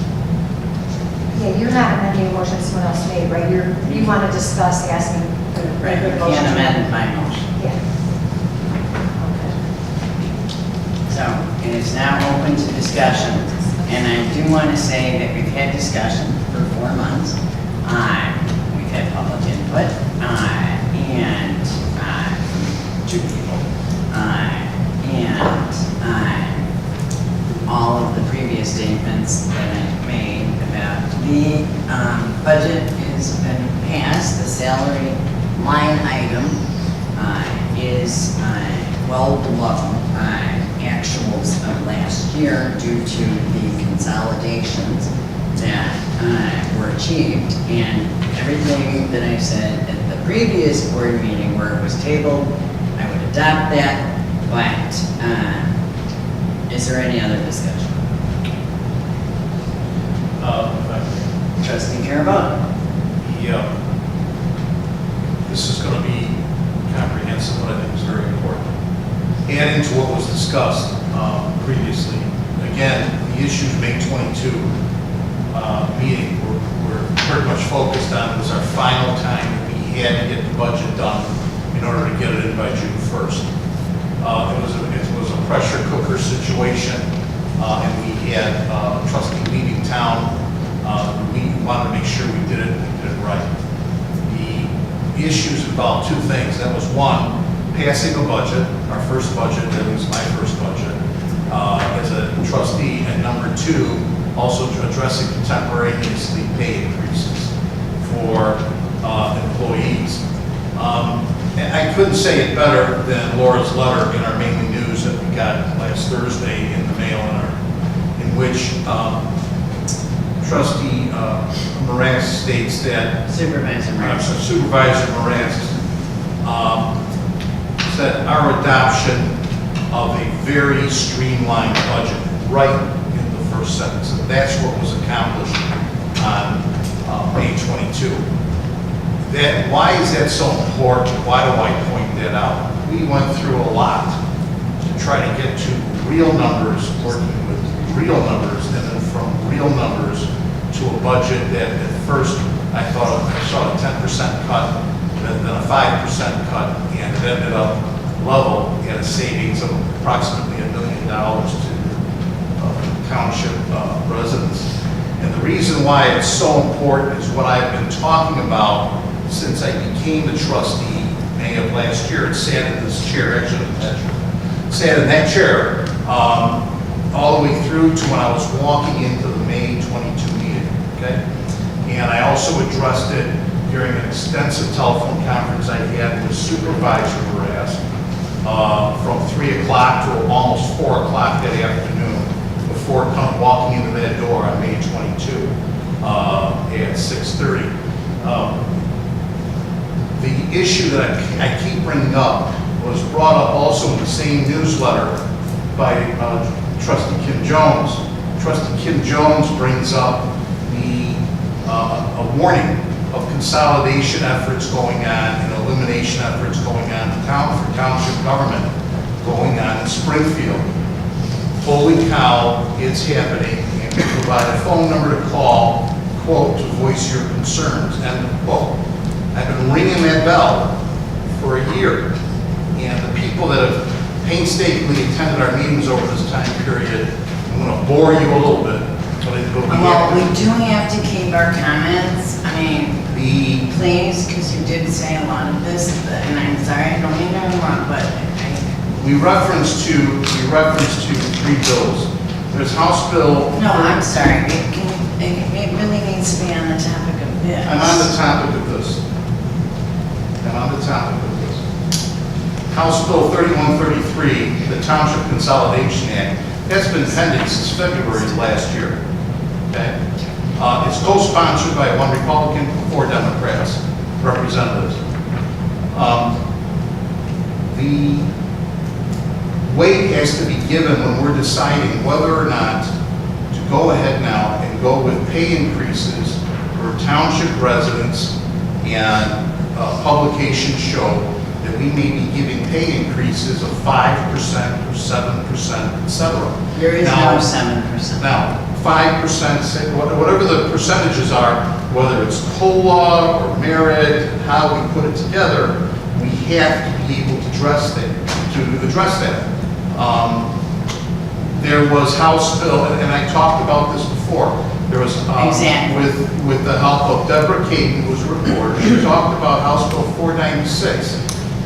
Speaker 3: Yeah, you're not amending a motion someone else made, right? You want to discuss asking for a
Speaker 1: Right,
Speaker 3: good
Speaker 1: you
Speaker 3: motion.
Speaker 1: can't amend my motion.
Speaker 3: Yeah.
Speaker 1: So, it is now open to discussion, and I do want to say that we've had discussion for 4 months. We've had public input, and two people, and all of the previous statements that I've made about the budget has been passed. The salary line item is well below actuals of last year due to the consolidations that were achieved. And everything that I said at the previous board meeting where it was tabled, I would adopt that, but is there any other discussion? Trustee Carabota?
Speaker 6: Yeah. This is going to be comprehensive, but I think it's very important. Adding to what was discussed previously, again, the issues May 22 meeting were pretty much focused on was our final time that we had to get the budget done in order to get it in by June 1st. It was a pressure cooker situation, and we had a trustee leaving town. We wanted to make sure we did it right. The issues involved two things. That was one, passing a budget, our first budget, that was my first budget, as a trustee, and number two, also addressing contemporaneously pay increases for employees. And I couldn't say it better than Laura's letter in our Maine News that we got last Thursday in the mail, in which Trustee Moran states that Supervisor Moran said our adoption of a very streamlined budget, right in the first sentence. And that's what was accomplished on May 22. Why is that so important? Why do I point that out? We went through a lot to try to get to real numbers, working with real numbers, and then from real numbers to a budget that at first I thought I saw a 10% cut, then a 5% cut, and it ended up level at a savings of approximately $1 million to township residents. And the reason why it's so important is what I've been talking about since I became the trustee May of last year. It sat in this chair, actually, sat in that chair all the way through to when I was walking into the May 22 meeting, okay? And I also addressed it during an extensive telephone conference I had with Supervisor Moraz from 3 o'clock to almost 4 o'clock that afternoon before walking into that door on May 22 at 6:30. The issue that I keep bringing up was brought up also in the same newsletter by Trustee Kim Jones. Trustee Kim Jones brings up a warning of consolidation efforts going on and elimination efforts going on in township government going on in Springfield. Holy cow, it's happening, and we provide a phone number to call, quote, to voice your concerns, end of quote. I've been ringing that bell for a year, and the people that have painstakingly attended our meetings over this time period, I'm going to bore you a little bit.
Speaker 1: Well, we do have to keep our comments, I mean, please, because you did say a lot of this, and I'm sorry, I don't mean to interrupt, but
Speaker 6: We reference to 3 bills. There's House Bill.
Speaker 1: no, I'm sorry, it really needs to be on the topic of this.
Speaker 6: I'm on the topic of this. House Bill 3133, the Township Consolidation Act, that's been pending since February of last year. Okay? It's co-sponsored by 1 Republican, 4 Democrats, representatives. The weight has to be given when we're deciding whether or not to go ahead now and go with pay increases for township residents, and publications show that we may be giving pay increases of 5% or 7%, etc.
Speaker 1: There is
Speaker 6: Now-
Speaker 1: no 7%.
Speaker 6: Now, 5%, say, whatever the percentages are, whether it's COLA or merit, how we put it together, we have to be able to address that. There was House Bill, and I talked about this before. There was
Speaker 1: Exactly.
Speaker 6: with the help of Deborah Caton, who was a reporter. She talked about House Bill 496,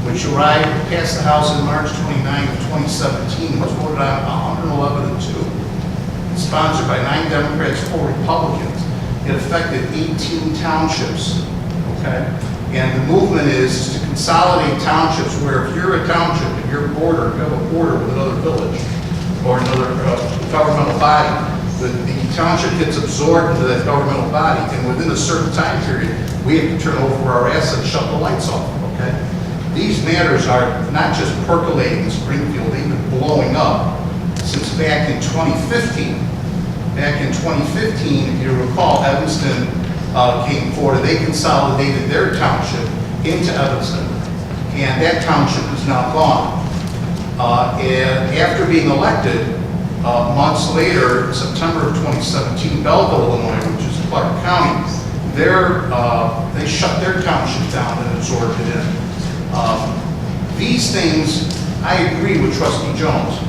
Speaker 6: which arrived passed the House in March 29 of 2017, was voted on 111-2. Sponsored by 9 Democrats, 4 Republicans. It affected 18 townships, okay? And the movement is to consolidate townships where if you're a township and you're you have a border with another village or another governmental body, the township gets absorbed into that governmental body, and within a certain time period, we have to turn over our assets, shut the lights off, okay? These matters are not just percolating in Springfield, they've been blowing up since back in 2015. Back in 2015, if you recall, Evanston came forward and they consolidated their township into Evanston, and that township is now gone. And after being elected, months later, September of 2017, Belleville, Illinois, which is Clark County, they shut their township down and absorbed it in. These things, I agree with Trustee Jones.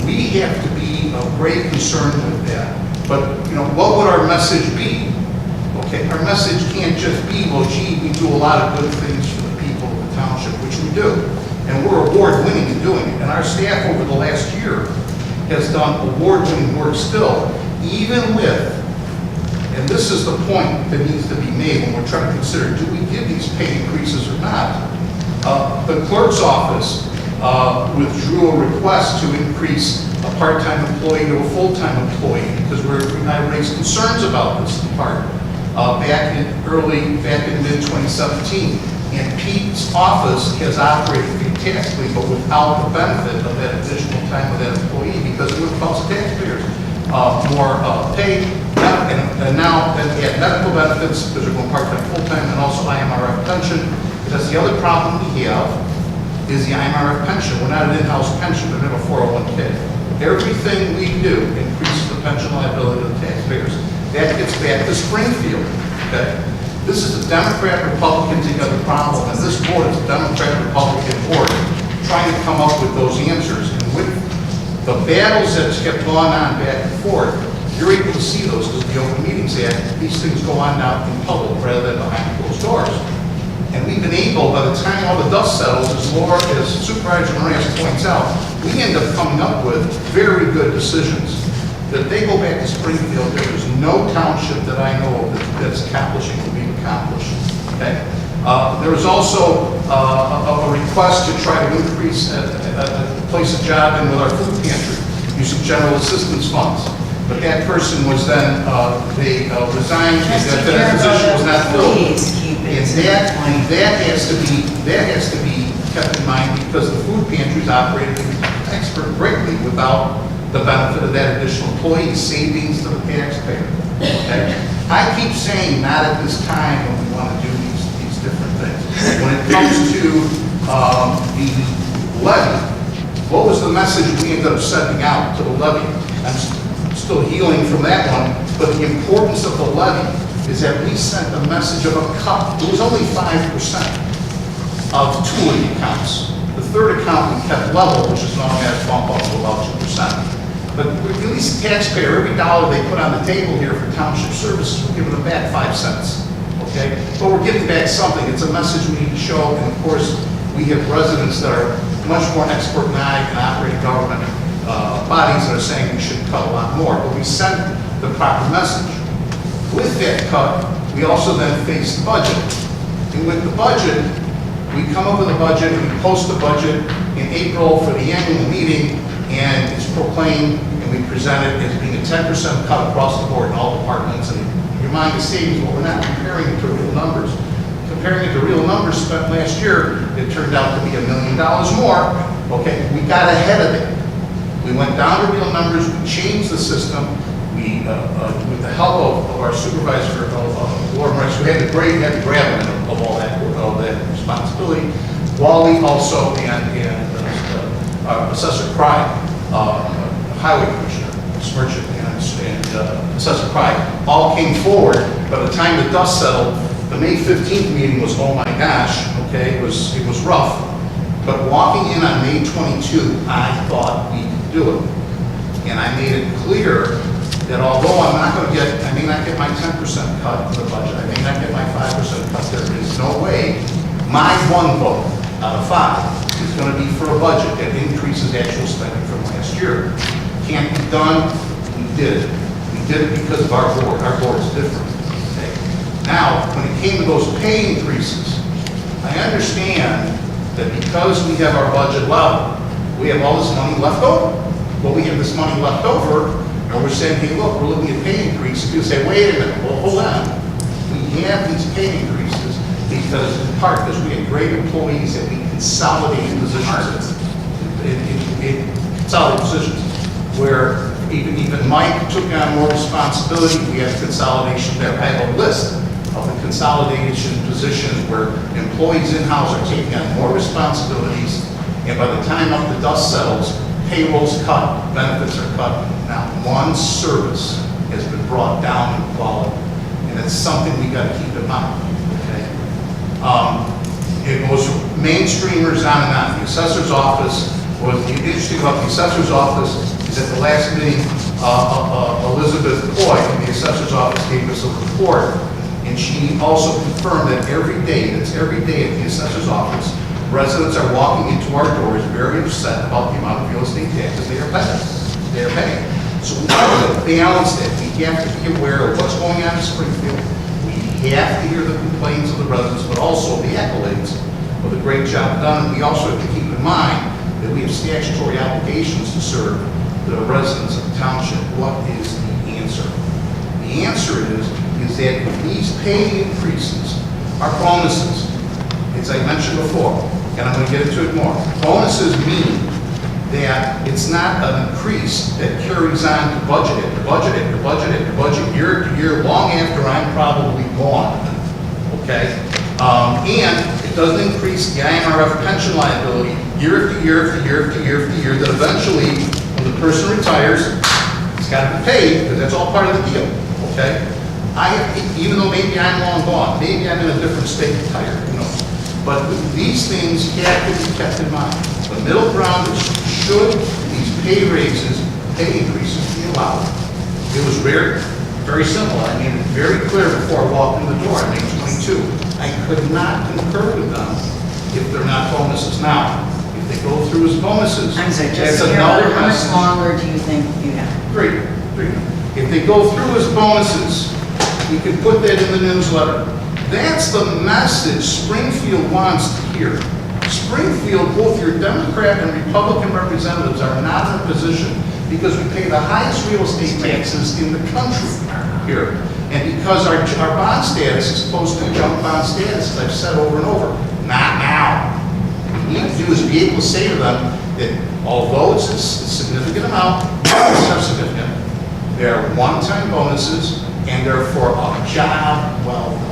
Speaker 6: We have to be of great concern with that. But, you know, what would our message be? Okay, our message can't just be, well, gee, we do a lot of good things for the people of the township, which we do. And we're award-winning in doing it. And our staff over the last year has done award-winning work still, even with, and this is the point that needs to be made when we're trying to consider, do we give these pay increases or not? The clerk's office withdrew a request to increase a part-time employee to a full-time employee because I raised concerns about this part back in mid-2017. And Pete's office has operated fantastically, but without the benefit of that additional time with that employee because it would cost taxpayers more pay. And now that they have medical benefits because they're going part-time, full-time, and also IMRF pension. Because the other problem we have is the IMRF pension. We're not an in-house pension, but we have a 401k. Everything we do increases the pension liability of the taxpayers. That gets back to Springfield, okay? This is a Democrat-Republican together problem, and this board is a Democrat-Republican board trying to come up with those answers. And with the battles that have gone on back and forth, you're able to see those because the Open Meetings Act, these things go on now in public rather than behind closed doors. And we've been able, by the time all the dust settles, as Supervisor Moraz points out, we end up coming up with very good decisions. that if they go back to Springfield, there is no township that I know of that's accomplishing what we've accomplished, okay? There was also a request to try to increase, place a job in with our food pantry using general assistance funds. But that person was then, they resigned, and that position was not filled.
Speaker 1: Please keep it to the
Speaker 6: And
Speaker 1: point.
Speaker 6: that has to be kept in mind because the food pantries operated expert greatly without the benefit of that additional employee, savings to the taxpayer. Okay? I keep saying not at this time when we want to do these different things. When it comes to the levy, what was the message we ended up sending out to the levy? I'm still healing from that one, but the importance of the levy is that we sent a message of a cut. It was only 5% of 2 of the accounts. The third account we kept level, which is now going to bump up to about 2%. But at least the taxpayer, every dollar they put on the table here for township services, we're giving them back 5 cents. Okay? But we're giving back something. It's a message we need to show. And of course, we have residents that are much more expert than I in operating government bodies that are saying we should cut a lot more. But we sent the proper message. With that cut, we also then face the budget. And with the budget, we come up with a budget, we post the budget in April for the annual meeting, and it's proclaimed, and we present it as being a 10% cut across the board in all departments. And your mind is savings, but we're not comparing it to real numbers. Comparing it to real numbers spent last year, it turned out to be $1 million more. Okay, we got ahead of it. We went down to real numbers, we changed the system. We, with the help of our supervisor, Laura Rice, who had the great heavy grabbing of all that responsibility. Wally also and Assessor Pride, Highway Commissioner, Smirchik, and Assessor Pride all came forward. By the time the dust settled, the May 15th meeting was, oh my gosh, okay, it was rough. But walking in on May 22, I thought we could do it. And I made it clear that although I may not get my 10% cut to the budget, I may not get my 5% cut, there is no way my 1 vote out of 5 is going to be for a budget that increases actual spending from last year. Can't be done, we did it. We did it because of our board. Our board is different. Okay? Now, when it came to those pay increases, I understand that because we have our budget level, we have all this money left over. Well, we have this money left over, and we're saying, hey, look, we're looking at pay increases. You say, wait a minute, well, hold on. We have these pay increases because, in part, because we have great employees that we consolidated positions. Consolidated positions, where even Mike took on more responsibility. We have consolidation there. I have a list of the consolidation positions where employees in-house are taking on more responsibilities, and by the time up the dust settles, payroll's cut, benefits are cut. Now, one service has been brought down in quality, and it's something we got to keep in mind. Okay? It goes mainstreamers on and on. The assessor's office was the interesting about the assessor's office is at the last meeting, Elizabeth Coy from the assessor's office gave us a report, and she also confirmed that every day at the assessor's office, residents are walking into our doors very upset about the amount of real estate taxes they are paying. So we have to balance that. We have to be aware of what's going on in Springfield. We have to hear the complaints of the residents, but also the accolades of the great job done. And we also have to keep in mind that we have statutory obligations to serve the residents of the township. What is the answer? The answer is that these pay increases are bonuses. As I mentioned before, and I'm going to get into it more. Bonuses mean that it's not an increase that carries on to budget after budget after budget after budget, year after year, long after I'm probably gone. Okay? And it doesn't increase the INRF pension liability year after year after year after year after year, that eventually, when the person retires, it's got to be paid, because that's all part of the deal. Okay? Even though maybe I'm long gone, maybe I'm in a different state retired, who knows. But these things have to be kept in mind. The middle ground is, should these pay raises, pay increases be allowed? It was very, very simple. I made it very clear before I walked in the door on May 22. I could not concur with them if they're not bonuses. Now, if they go through as bonuses,
Speaker 1: I'm sorry,
Speaker 6: that's
Speaker 1: just
Speaker 6: another
Speaker 1: how much
Speaker 6: message.
Speaker 1: longer do you think you have?
Speaker 6: 3 If they go through his bonuses, we can put that in the newsletter. That's the message Springfield wants to hear. Springfield, both your Democrat and Republican representatives are not in a position because we pay the highest real estate taxes in the country here. And because our bond status is supposed to be junk bond status, as I've said over and over, not now. What we need to do is be able to say to them that although it's a significant amount, it's not significant, they're one-time bonuses and they're for a job well done.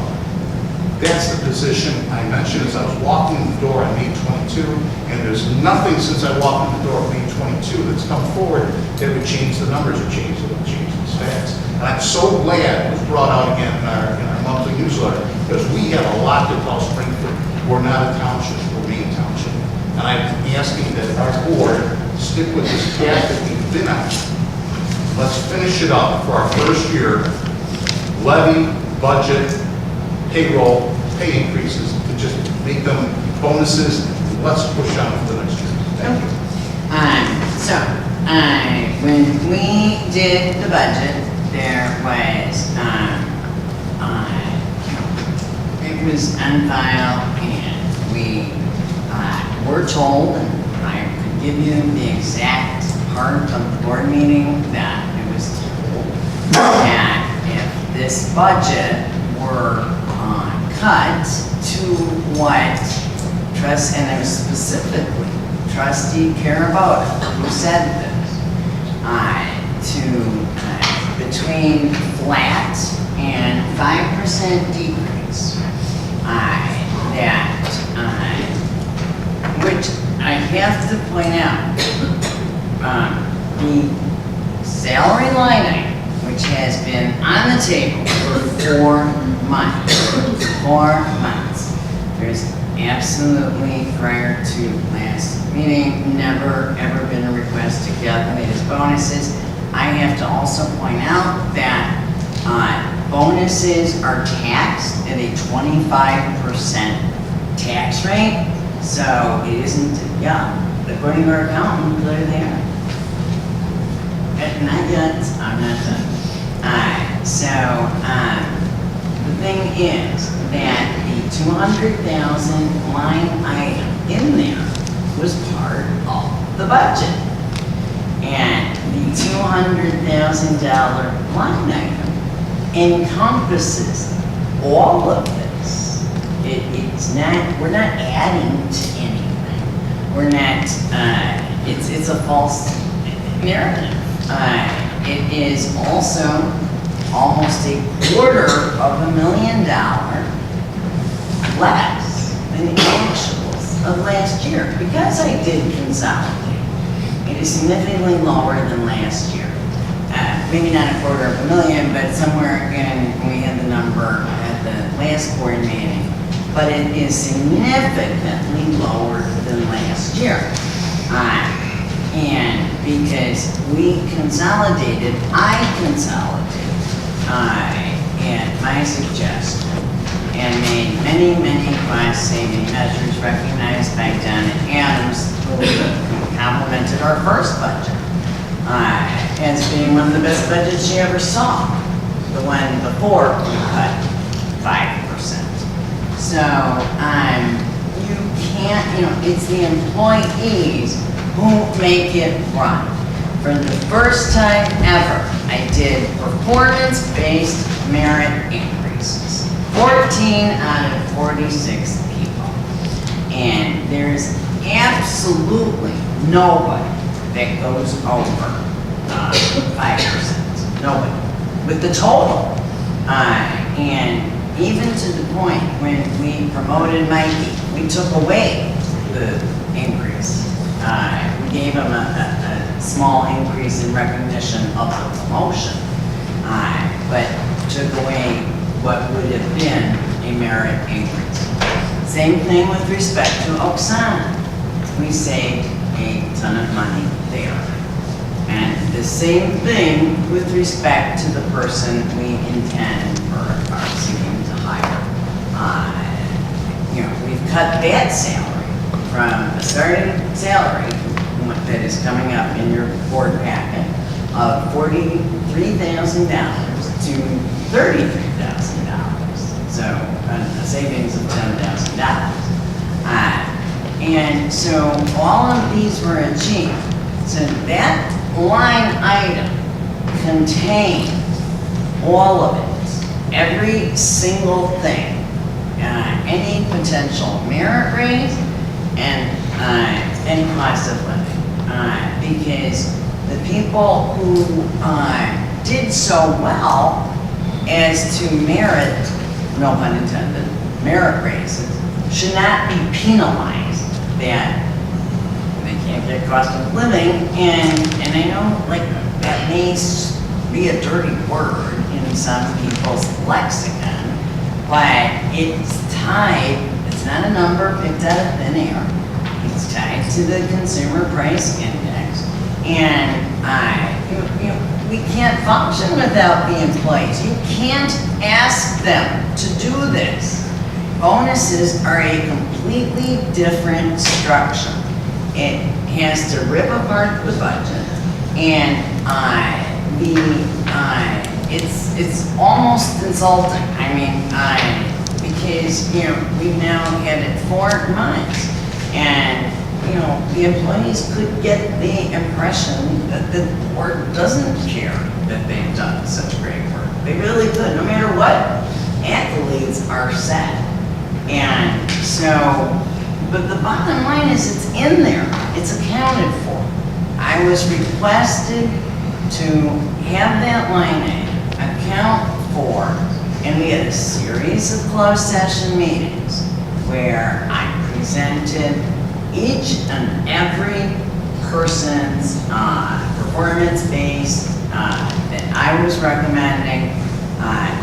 Speaker 6: That's the position I mentioned as I was walking in the door on May 22, and there's nothing since I walked in the door on May 22 that's come forward that would change the numbers or change these facts. And I'm so glad it was brought out again in our monthly newsletter, because we have a lot to tell Springfield. We're not a township, we're Maine Township. And I'm asking that our board stick with this path that we've been on. Let's finish it up for our first year. Levy, budget, payroll, pay increases, to just make them bonuses. Let's push on for the next year. Thank you.
Speaker 1: When we did the budget, there was, it was on file, and we were told, and I could give you the exact part of the board meeting that it was told, that if this budget were cut to what trust, and it was specifically trustee Carabota who said this, between flat and 5% decrease, which I have to point out, the salary line item, which has been on the table for 4 months. 4 months. There's absolutely, prior to last meeting, never ever been a request to calculate his bonuses. I have to also point out that bonuses are taxed at a 25% tax rate, so it isn't, according to our accountant, there they are. Not yet, I'm not done. The thing is that the 200,000 line item in there was part of the budget. And the $200,000 line item encompasses all of this. It's not, we're not adding to anything. We're not, it's a false narrative. It is also almost $250,000 less than the actuals of last year. Because I did consolidate, it is significantly lower than last year. Maybe not $250,000, but somewhere in, we had the number at the last board meeting, but it is significantly lower than last year. And because we consolidated, I consolidated, at my suggestion, and made many, many cost-saving measures recognized by Donna Adams, who complimented our first budget as being one of the best budgets she ever saw. The one before we cut 5%. So you can't, it's the employees who make it run. For the first time ever, I did performance-based merit increases. 14 out of 46 people. And there's absolutely nobody that goes over 5%. Nobody. With the total. And even to the point when we promoted Mikey, we took away the increase. We gave him a small increase in recognition of the promotion, but took away what would have been a merit increase. Same thing with respect to Oksana. We saved a ton of money there. And the same thing with respect to the person we intend or are seeking to hire. We've cut that salary from a starting salary that is coming up in your board packet of $43,500 $3,000 to $33,000. So a savings of $10,000. And so all of these were achieved. So that line item contained all of it, every single thing, any potential merit raise and any cost of living. Because the people who did so well as to merit, no pun intended, merit raises, should not be penalized that they can't get cost of living. And I know, like, that may be a dirty word in some people's lexicon, but it's tied, it's not a number picked out of thin air. It's tied to the consumer price index. And we can't function without the employees. You can't ask them to do this. Bonuses are a completely different structure. It has to rip apart the budget, and it's almost insulting. I mean, because we've now had it 4 months, and the employees could get the impression that the board doesn't care that they've done such great work. They really could, no matter what accolades are set. And so, but the bottom line is it's in there, it's accounted for. I was requested to have that line item account for, and we had a series of closed session meetings where I presented each and every person's performance-based that I was recommending,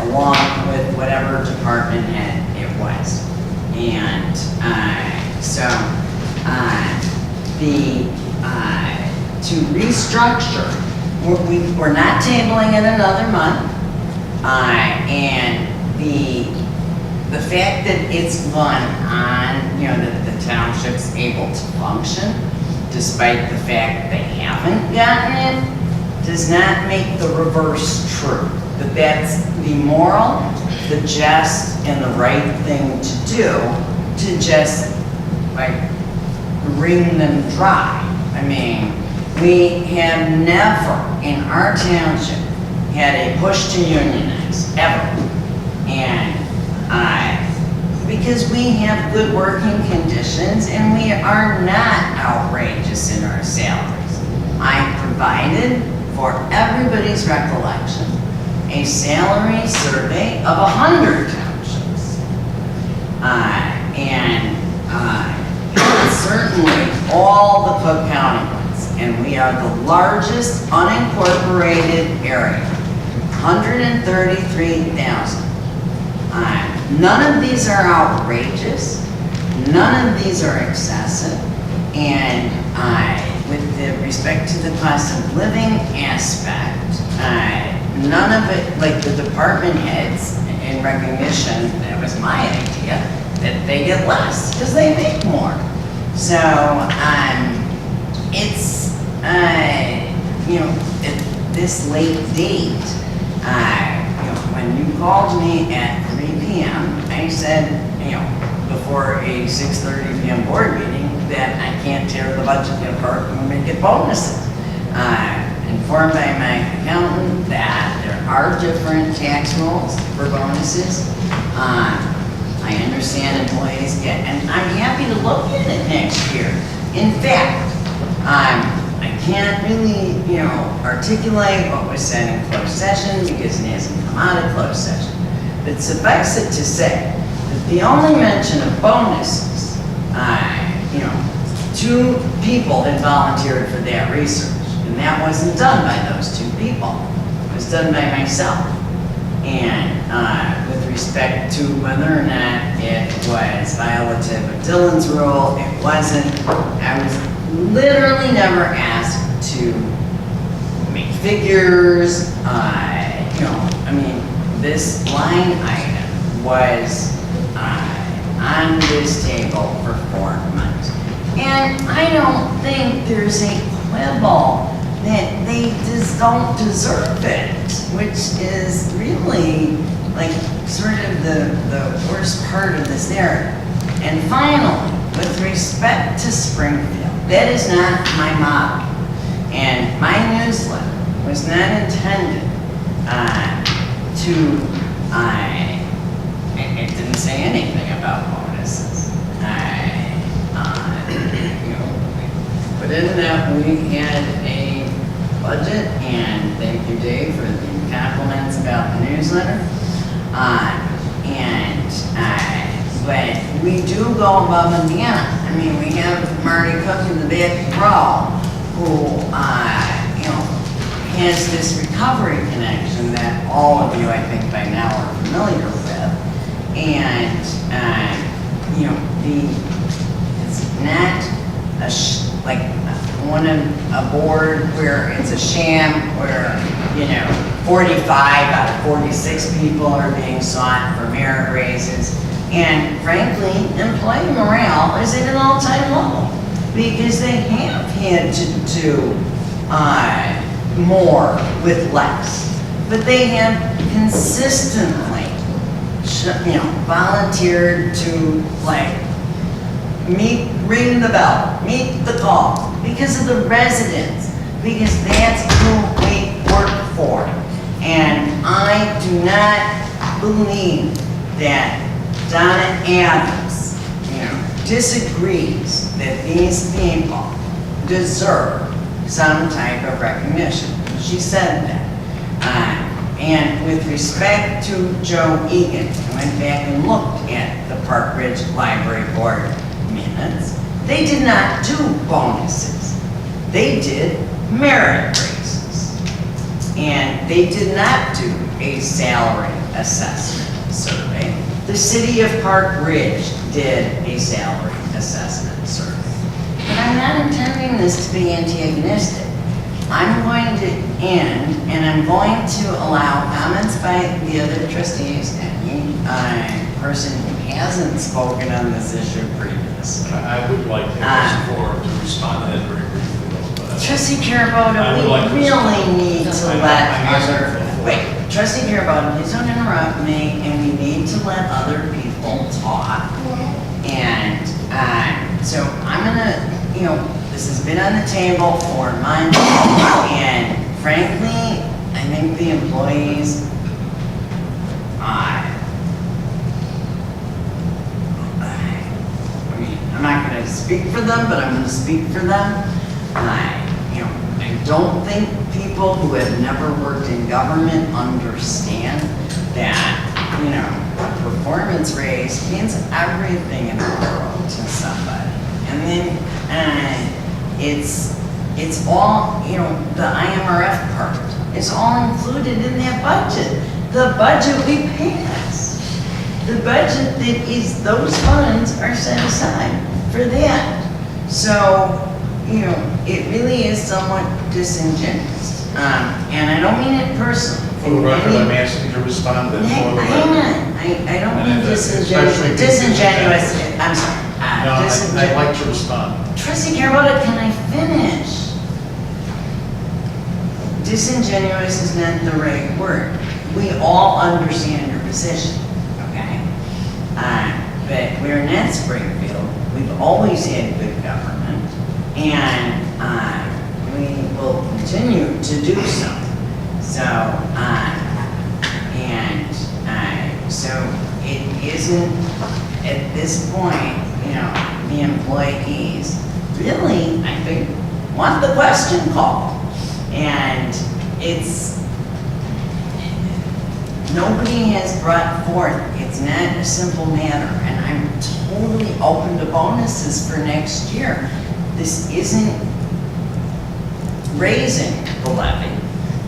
Speaker 1: along with whatever department head it was. And so to restructure, we're not tabling it another month, and the fact that it's gone on, that the township's able to function, despite the fact they haven't gotten it, does not make the reverse true. That's the moral, the just, and the right thing to do, to just, wring them dry. I mean, we have never in our township had a push to unionize, ever. And because we have good working conditions and we are not outrageous in our salaries. I provided, for everybody's recollection, a salary survey of 100 townships. Certainly all the Cook County ones, and we are the largest unincorporated area, 133,000. None of these are outrageous, none of these are excessive, and with the respect to the cost of living aspect, none of it, like the department heads in recognition, that was my idea, that they get less because they make more. So it's, at this late date, when you called me at 3 p.m., I said, before a 6:30 p.m. board meeting, that I can't tear the budget apart and make it bonuses. Informed by my accountant that there are different tax rules for bonuses. I understand employees get, and I'm happy to look at it next year. In fact, I can't really, articulate what was said in closed session because it hasn't come out of closed session. But suffice it to say that the only mention of bonuses, 2 people had volunteered for that research, and that wasn't done by those 2 people. It was done by myself. And with respect to whether or not it was violative of Dillon's rule, it wasn't. I was literally never asked to make figures. This line item was on this table for 4 months. And I don't think there's a quibble that they just don't deserve it, which is really like sort of the worst part of this narrative. And finally, with respect to Springfield, that is not my motto. And my newsletter was not intended it didn't say anything about bonuses. Put in that we had a budget, and thank you, Dave, for the compliments about the newsletter. But we do go above and beyond. I mean, we have Marty Cook in the back row, who, has this recovery connection that all of you, I think, by now are familiar with. And, it's not a board where it's a sham, where, 45 out of 46 people are being sought for merit raises. And frankly, employee morale is at an all-time low because they have had to do more with less. But they have consistently, volunteered to ring the bell, meet the call, because of the residents, because that's who we work for. And I do not believe that Donna Adams, disagrees that these people deserve some type of recognition. She said that. And with respect to Joe Egan, I went back and looked at the Park Ridge Library Board minutes. They did not do bonuses. They did merit raises. And they did not do a salary assessment survey. The city of Park Ridge did a salary assessment survey. But I'm not intending this to be antagonistic. I'm going to end, and I'm going to allow comments by the other trustees, any person who hasn't spoken on this issue previously.
Speaker 9: I would like to ask to respond to that very briefly.
Speaker 1: Trustee Carabota, we really need to let other, wait, Trustee Carabota, please don't interrupt me, and we need to let other people talk. And so I'm gonna, this has been on the table for months, and frankly, I think the employees, I'm not going to speak for them, but I'm going to speak for them. I don't think people who have never worked in government understand that, a performance raise means everything in the world to somebody. And then it's all, the IMRF part, it's all included in that budget. The budget we passed. The budget that is, those funds are set aside for that. So, it really is somewhat disingenuous. And I don't mean it personally.
Speaker 6: For the record, I'm asking to respond to
Speaker 1: Hang on, I don't mean disingenuous, I'm sorry.
Speaker 6: No, I'd like to respond.
Speaker 1: Trustee Carabota, can I finish? Disingenuous is not the right word. We all understand your position, okay? But we're not Springfield. We've always had good government, and we will continue to do so. So it isn't, at this point, the employees really, I think, want the question called. And nobody has brought forth, it's not a simple matter, and I'm totally open to bonuses for next year. This isn't raising the levy.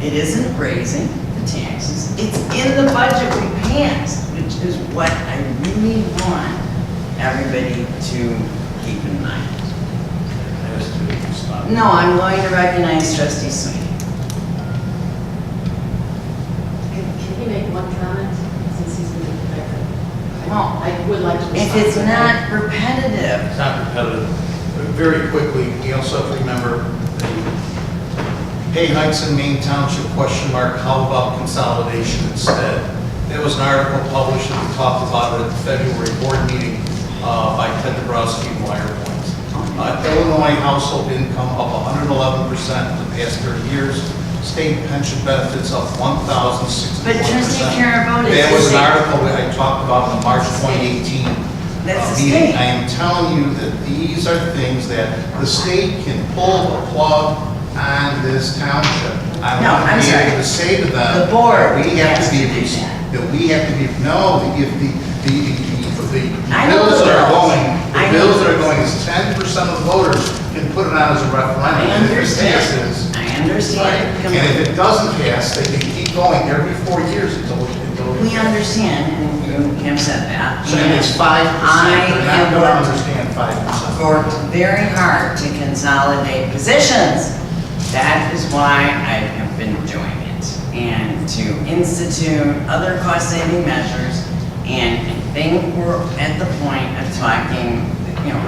Speaker 1: It isn't raising the taxes. It's in the budget we passed, which is what I really want everybody to keep in mind. No, I'm going to recognize Trustee Sweeney.
Speaker 5: Can he make one comment, since he's been affected?
Speaker 1: Well,
Speaker 5: I would like to respond.
Speaker 1: if it's not repetitive,
Speaker 6: It's not repetitive. Very quickly, we also have to remember the Pay hikes in Maine Township, question mark, how about consolidation instead? There was an article published that we talked about it at the February board meeting by Ted Dabrowski and Wirepoint. Illinois household income up 111% in the past 30 years. State pension benefits up 1,064%.
Speaker 1: But trustee Carabone,
Speaker 6: That
Speaker 1: it's
Speaker 6: was
Speaker 1: the
Speaker 6: an
Speaker 1: same.
Speaker 6: article that I talked about in the March 2018
Speaker 1: That's the
Speaker 6: meeting.
Speaker 1: state.
Speaker 6: I am telling you that these are things that the state can pull the plug on this township. I
Speaker 1: No,
Speaker 6: want
Speaker 1: I'm
Speaker 6: to be
Speaker 1: sorry.
Speaker 6: able to say to them.
Speaker 1: The board
Speaker 6: that we have
Speaker 1: has
Speaker 6: to be,
Speaker 1: to do that.
Speaker 6: that we have to be, no, if the
Speaker 1: I know
Speaker 6: bills
Speaker 1: the
Speaker 6: that are
Speaker 1: bills.
Speaker 6: going,
Speaker 1: I
Speaker 6: the
Speaker 1: know
Speaker 6: bills
Speaker 1: the
Speaker 6: that are
Speaker 1: bills.
Speaker 6: going is 10% of voters can put it on as a referendum.
Speaker 1: I
Speaker 6: And if it
Speaker 1: understand.
Speaker 6: passes,
Speaker 1: I
Speaker 6: right,
Speaker 1: understand.
Speaker 6: and if it doesn't pass, they can keep going every 4 years until it
Speaker 1: We understand, and you have said that.
Speaker 6: saying it's 5%,
Speaker 1: I
Speaker 6: they're not
Speaker 1: have
Speaker 6: going to
Speaker 1: worked
Speaker 6: understand 5%.
Speaker 1: worked very hard to consolidate positions. That is why I have been doing it, and to institute other cost-saving measures. And I think we're at the point of talking,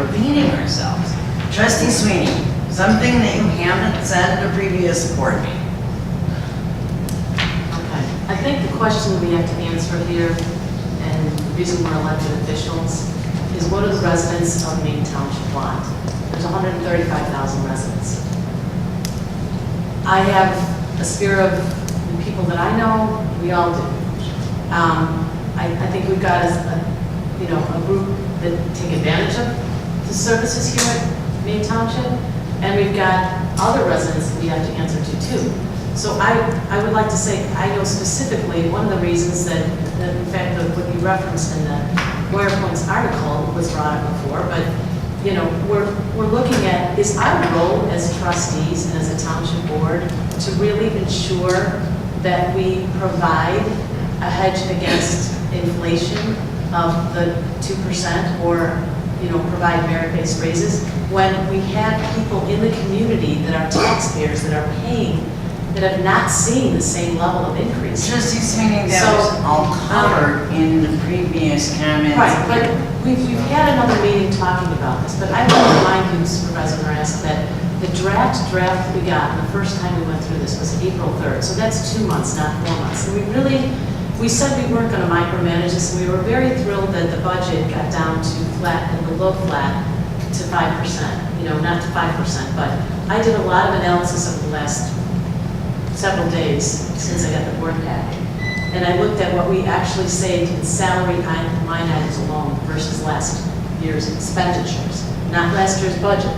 Speaker 1: repeating ourselves. Trustee Sweeney, something that you haven't said at a previous board meeting.
Speaker 5: Okay. I think the question we have to answer here, and the reason we're elected officials, is what do the residents of Maine Township want? There's 135,000 residents. I have a sphere of the people that I know, we all do. I think we've got a group that take advantage of the services here at Maine Township, and we've got other residents that we have to answer to too. So I would like to say, I know specifically, one of the reasons that in fact, what you referenced in the Wirepoint's article was brought up before, but we're looking at, is our role as trustees and as a township board to really ensure that we provide a hedge against inflation of the 2% or, provide merit-based raises when we have people in the community that are taxpayers that are paying, that have not seen the same level of increase.
Speaker 1: Trustee Sweeney, that
Speaker 5: So,
Speaker 1: was all covered in the previous comments.
Speaker 5: Right, but we've had another meeting talking about this, but I want to remind you, Supervisor Morask, that the draft we got, the first time we went through this was April 3rd, so that's 2 months, not 4 months. And we said we weren't going to micromanage this, and we were very thrilled that the budget got down to flat and below flat to 5%, not to 5%, but I did a lot of analysis over the last several days since I got the board packet. And I looked at what we actually saved in salary line items alone versus last year's expenditures, not last year's budget.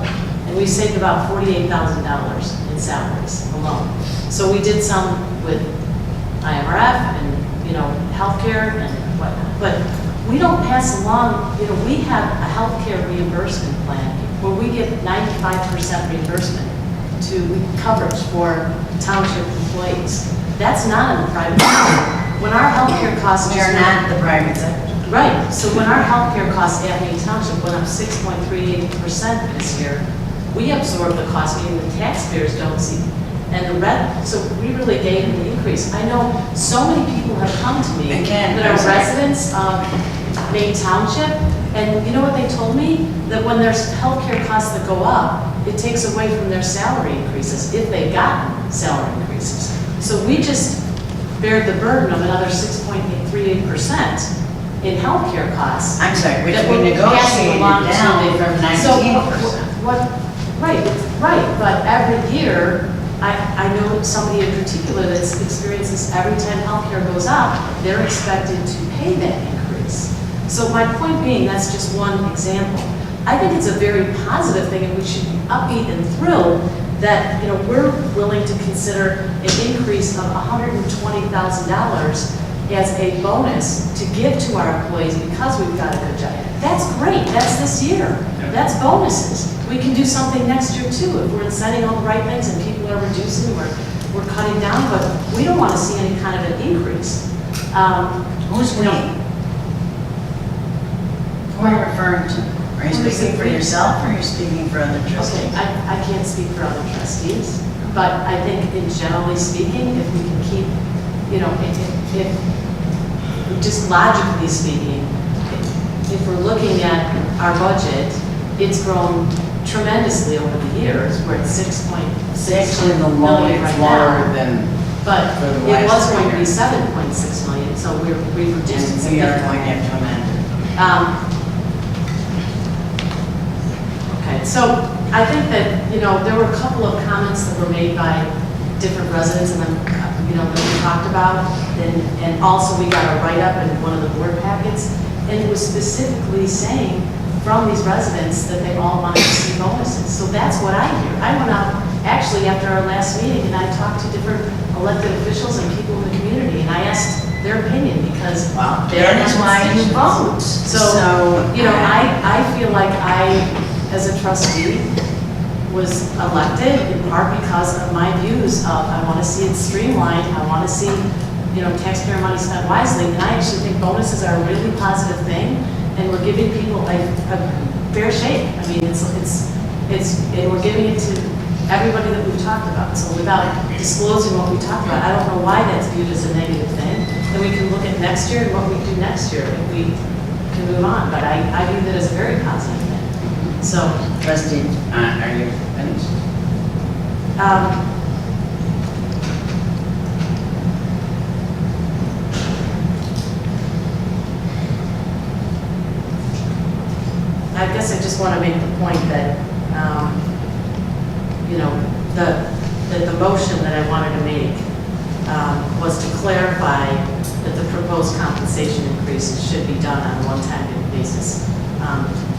Speaker 5: And we saved about $48,000 in salaries alone. So we did some with IMRF and, healthcare and whatnot. But we don't pass along, we have a healthcare reimbursement plan where we give 95% reimbursement to coverage for township employees. That's not in the private sector. When our healthcare costs
Speaker 1: We are not the private sector.
Speaker 5: Right, so when our healthcare costs at Maine Township went up 6.38% this year, we absorb the cost, meaning the taxpayers don't see. And so we really gave an increase. I know so many people have come to me
Speaker 1: Again,
Speaker 5: that
Speaker 1: I'm
Speaker 5: are
Speaker 1: sorry.
Speaker 5: residents of Maine Township, and you know what they told me? That when there's healthcare costs that go up, it takes away from their salary increases, if they've gotten salary increases. So we just bared the burden of another 6.38% in healthcare costs.
Speaker 1: I'm sorry, which
Speaker 5: that
Speaker 1: we
Speaker 5: we're passing
Speaker 1: negotiated
Speaker 5: along to
Speaker 1: down
Speaker 5: the-
Speaker 1: from
Speaker 5: So
Speaker 1: 19%.
Speaker 5: right, but every year, I know somebody in particular that's experienced this every time healthcare goes up, they're expected to pay that increase. So my point being, that's just one example. I think it's a very positive thing, and we should be upbeat and thrilled that, we're willing to consider an increase of $120,000 as a bonus to give to our employees because we've got a good job. That's great, that's this year. That's bonuses. We can do something next year too, if we're incenting all the right things and people are reducing, we're cutting down, but we don't want to see any kind of an increase.
Speaker 1: Who's we? Who are you referring to? Are you speaking for yourself, or are you speaking for other
Speaker 5: Okay,
Speaker 1: trustees?
Speaker 5: I can't speak for other trustees, but I think in generally speaking, if we can keep, if just logically speaking, if we're looking at our budget, it's grown tremendously over the years. We're at 6.6
Speaker 1: It's actually the low,
Speaker 5: million
Speaker 1: it's
Speaker 5: right
Speaker 1: lower
Speaker 5: now.
Speaker 1: than,
Speaker 5: But
Speaker 1: for the
Speaker 5: it was
Speaker 1: last
Speaker 5: going to be
Speaker 1: 3 years.
Speaker 5: 7.6 million, so we reduced it
Speaker 1: and we are going to
Speaker 5: significantly.
Speaker 1: have to amend it.
Speaker 5: Okay, so I think that, there were a couple of comments that were made by different residents and then, that we talked about. And also we got a write-up in one of the board packets, and it was specifically saying from these residents that they all wanted to see bonuses. So that's what I hear. I went out, actually, after our last meeting, and I talked to different elected officials and people in the community, and I asked their opinion because
Speaker 1: Well,
Speaker 5: they're
Speaker 1: that is
Speaker 5: in
Speaker 1: why you
Speaker 5: positions.
Speaker 1: vote.
Speaker 5: So, I feel like I, as a trustee, was elected in part because of my views of, I want to see it streamlined, I want to see, taxpayer money spent wisely, and I actually think bonuses are a really positive thing, and we're giving people a fair shake. I mean, and we're giving it to everybody that we've talked about. So without disclosing what we talked about, I don't know why that's viewed as a negative thing. Then we can look at next year and what we do next year if we can move on. But I view that as a very positive thing. So,
Speaker 1: Trustee, are you finished?
Speaker 5: I guess I just want to make the point that, that the motion that I wanted to make was to clarify that the proposed compensation increase should be done on a one-time basis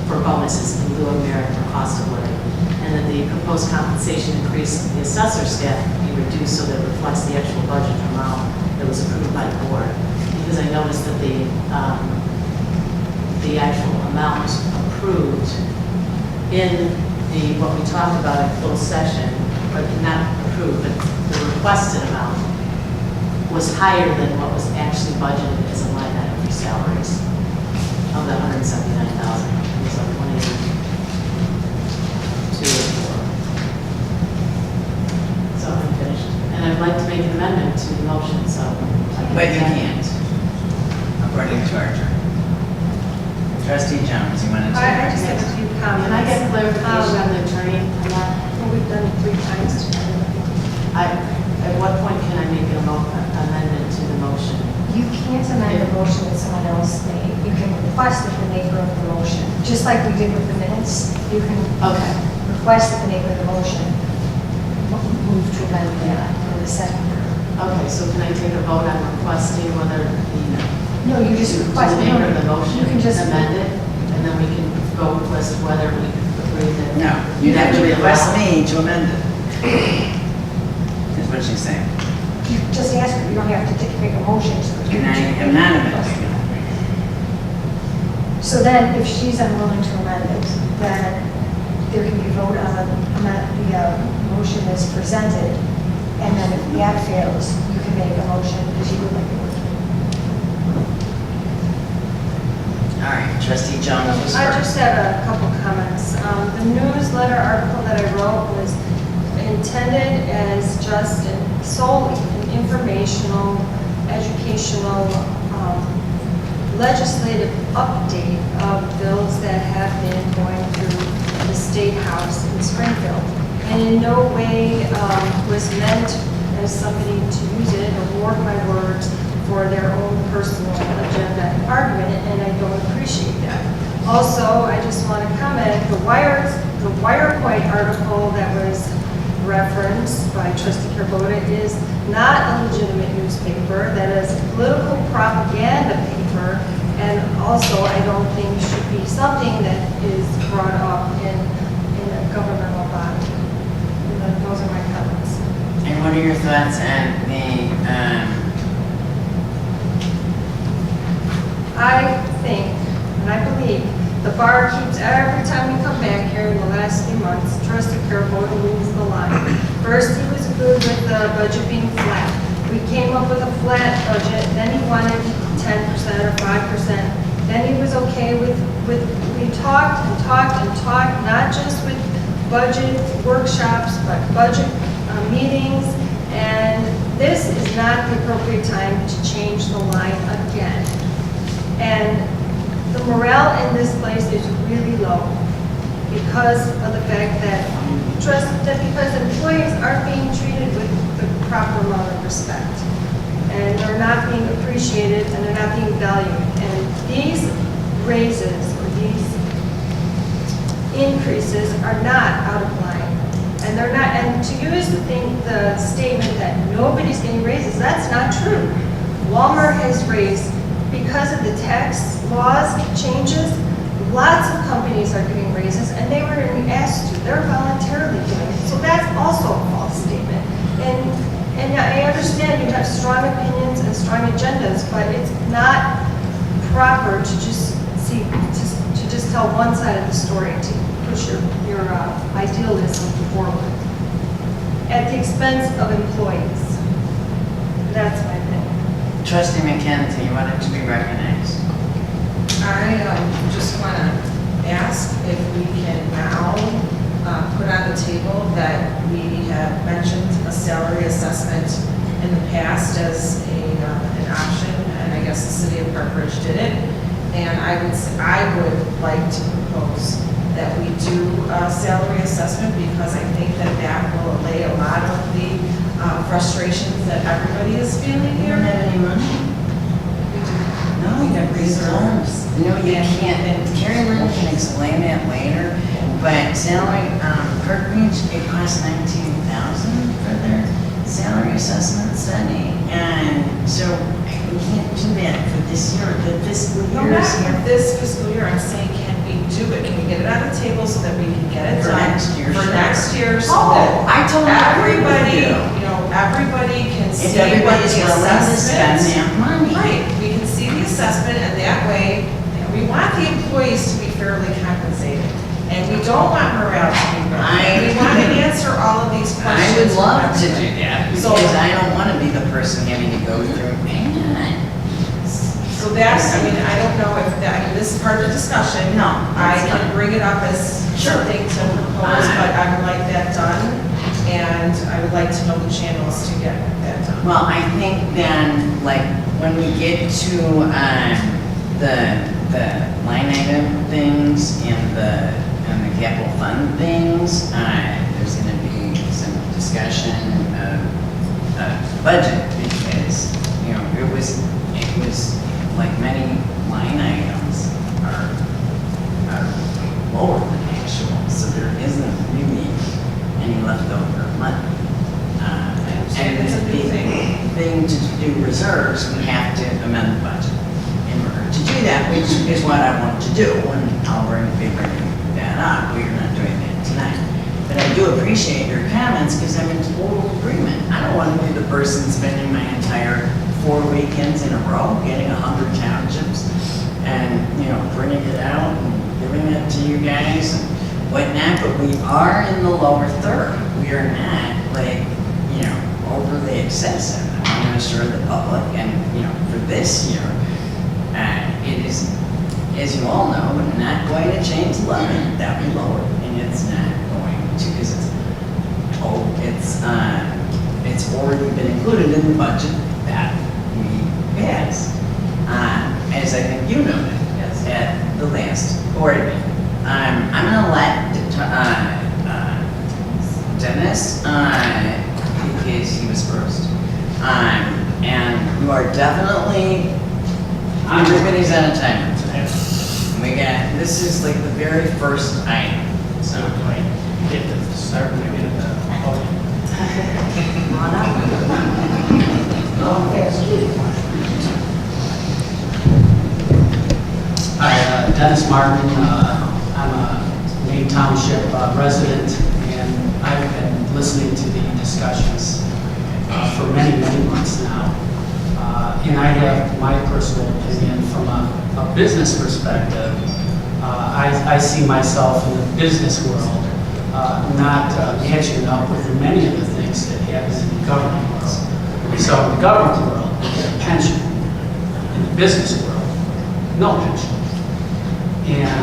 Speaker 5: for bonuses in lieu of merit or cost of living, and that the proposed compensation increase of the assessor staff be reduced so that it reflects the actual budget amount that was approved by the board. Because I noticed that the actual amount approved in what we talked about in closed session, or not approved, but the requested amount was higher than what was actually budgeted as a line item for salaries of the $179,000. It was like 182 or 4. So I'm finished. And I'd like to make an amendment to the motion, so.
Speaker 1: But you can't, according to our attorney. Trustee Jones, you want to
Speaker 4: I
Speaker 1: take
Speaker 4: just have a few comments.
Speaker 5: Can I get clarification on the attorney on that?
Speaker 4: Well, we've done it 3 times tonight.
Speaker 5: At what point can I make an amendment to the motion?
Speaker 10: You can't amend the motion that someone else made. You can request that the maker of the motion, just like we did with the minutes, you can
Speaker 5: Okay.
Speaker 10: request that the maker of the motion move to amend that in the second.
Speaker 5: Okay, so can I take a vote on requesting whether
Speaker 10: No, you just
Speaker 5: to
Speaker 10: request.
Speaker 5: the maker of the motion
Speaker 10: You can just
Speaker 5: amend it, and then we can vote as to whether we agree that.
Speaker 1: No, you'd have to request me to amend it. Is what she's saying.
Speaker 10: You just ask her, you don't have to make a motion.
Speaker 1: And I am not amending it.
Speaker 10: So then, if she's unwilling to amend it, then there can be a vote on the motion that's presented, and then if that fails, you can make a motion because you would like it.
Speaker 1: All right, Trustee Jones was
Speaker 4: I
Speaker 1: first.
Speaker 4: just had a couple comments. The newsletter article that I wrote was intended as just solely an informational, educational, legislative update of bills that have been going through the State House in Springfield. And in no way was meant as somebody to use it or word my words for their own personal agenda and argument, and I don't appreciate that. Also, I just want to comment, the Wirepoint article that was referenced by Trustee Carbota is not a legitimate newspaper. That is a political propaganda paper, and also I don't think should be something that is brought up in a governmental body. And those are my comments.
Speaker 1: And what are your thoughts on the,
Speaker 4: I think, and I believe, the bar keeps, every time we come back here in the last few months, Trustee Carbota moves the line. First, he was good with the budget being flat. We came up with a flat budget, then he wanted 10% or 5%. Then he was okay with, we talked and talked and talked, not just with budget workshops, but budget meetings. And this is not the appropriate time to change the line again. And the morale in this place is really low. because of the fact that because employees aren't being treated with the proper amount of respect, and they're not being appreciated, and they're not being valued. And these raises or these increases are not out of line. And they're not, and to use the statement that nobody's getting raises, that's not true. Walmart has raised, because of the tax laws changes, lots of companies are getting raises, and they were asked to, they're voluntarily doing it. So that's also a false statement. And I understand you have strong opinions and strong agendas, but it's not proper to just tell one side of the story to push your idealism forward at the expense of employees. That's my opinion.
Speaker 1: Trustee McKenzie, you wanted to be recognized.
Speaker 7: I just want to ask if we can now put on the table that we have mentioned a salary assessment in the past as an option, and I guess the city of Park Ridge did it. And I would like to propose that we do a salary assessment, because I think that will allay a lot of the frustrations that everybody is feeling
Speaker 1: You
Speaker 7: here.
Speaker 1: don't have any money?
Speaker 7: We do.
Speaker 1: No,
Speaker 7: We have reserves.
Speaker 1: No, you can't, and Carrie Lynn can explain that later, but salary, Park Ridge, it costs $19,000 for their salary assessment study, and so we can't do that for this year, the fiscal
Speaker 7: No,
Speaker 1: year
Speaker 7: not
Speaker 1: is here.
Speaker 7: for this fiscal year, I'm saying, can we do it, can we get it on the table so that we can get it
Speaker 1: For
Speaker 7: done?
Speaker 1: next year,
Speaker 7: For
Speaker 1: sure.
Speaker 7: next year, so
Speaker 1: Oh,
Speaker 7: that
Speaker 1: I totally agree with
Speaker 7: everybody,
Speaker 1: you.
Speaker 7: everybody can
Speaker 1: If
Speaker 7: see what
Speaker 1: everybody's
Speaker 7: the
Speaker 1: willing to spend
Speaker 7: assessment.
Speaker 1: that money.
Speaker 7: Right, we can see the assessment, and that way, we want the employees to be fairly compensated. And we don't want morale to be broken. We want to answer all of these
Speaker 1: I
Speaker 7: questions.
Speaker 1: would love to do that,
Speaker 7: So-
Speaker 1: because I don't want to be the person having to go through, hang on.
Speaker 7: So that's, I mean, I don't know if that, I mean, this is part of the discussion.
Speaker 1: No,
Speaker 7: I
Speaker 1: that's
Speaker 7: can
Speaker 1: fine.
Speaker 7: bring it up as something to propose, but I would like that done, and I would like to know the channels to get that done.
Speaker 1: Well, I think then, like, when we get to, the line item things and the capital fund things, there's gonna be some discussion of budget, because, it was like many line items are lower than actual, so there isn't really any leftover money. And
Speaker 7: It's a
Speaker 1: the
Speaker 7: good thing.
Speaker 1: thing to do reserves, we have to amend the budget in order to do that, which is what I want to do, and I'll be bringing that up. We are not doing that tonight. But I do appreciate your comments, because I'm in total agreement. I don't want to be the person spending my entire 4 weekends in a row, getting 100 townships, and, bringing it out and giving it to you guys and whatnot, but we are in the lower third. We are not, overly excessive. I want to assure the public, and, for this year, it is, as you all know, not going to change the levy. That we lowered, and it's not going to, because it's already been included in the budget that we passed, as I think you noted, at the last board meeting. I'm gonna let Dennis, because he was first. And you are definitely, everybody's on a timer today. This is like the very first item, so.
Speaker 9: Do I get to start maybe at the podium? Hi, Dennis Martin. I'm a Maine Township resident, and I've been listening to the discussions for many, many months now. And I have my personal opinion from a business perspective. I see myself in the business world not catching up with many of the things that happen in the government world. So in the government world, we get a pension. In the business world, no pension. And,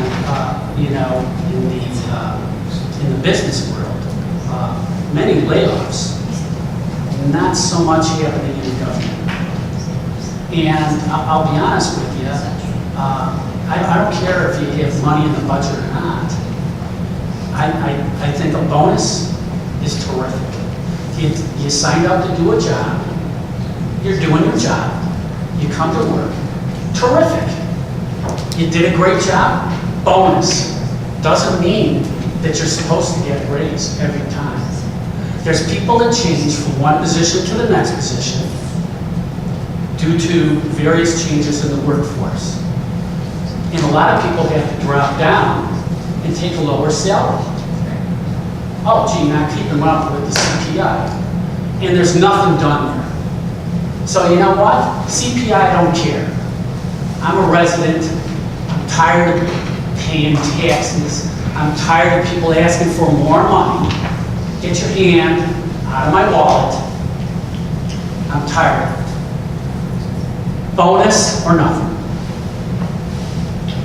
Speaker 9: in the business world, many layoffs, not so much happening in government. And I'll be honest with you, I don't care if you have money in the budget or not. I think a bonus is terrific. You signed up to do a job, you're doing your job, you come to work, terrific. You did a great job, bonus. Doesn't mean that you're supposed to get a raise every time. There's people that change from one position to the next position due to various changes in the workforce. And a lot of people have to drop down and take a lower salary. Oh, gee, not keeping up with the CPI. And there's nothing done there. So you know what? CPI, I don't care. I'm a resident. I'm tired of paying taxes. I'm tired of people asking for more money. Get your hand out of my wallet. I'm tired of it. Bonus or nothing.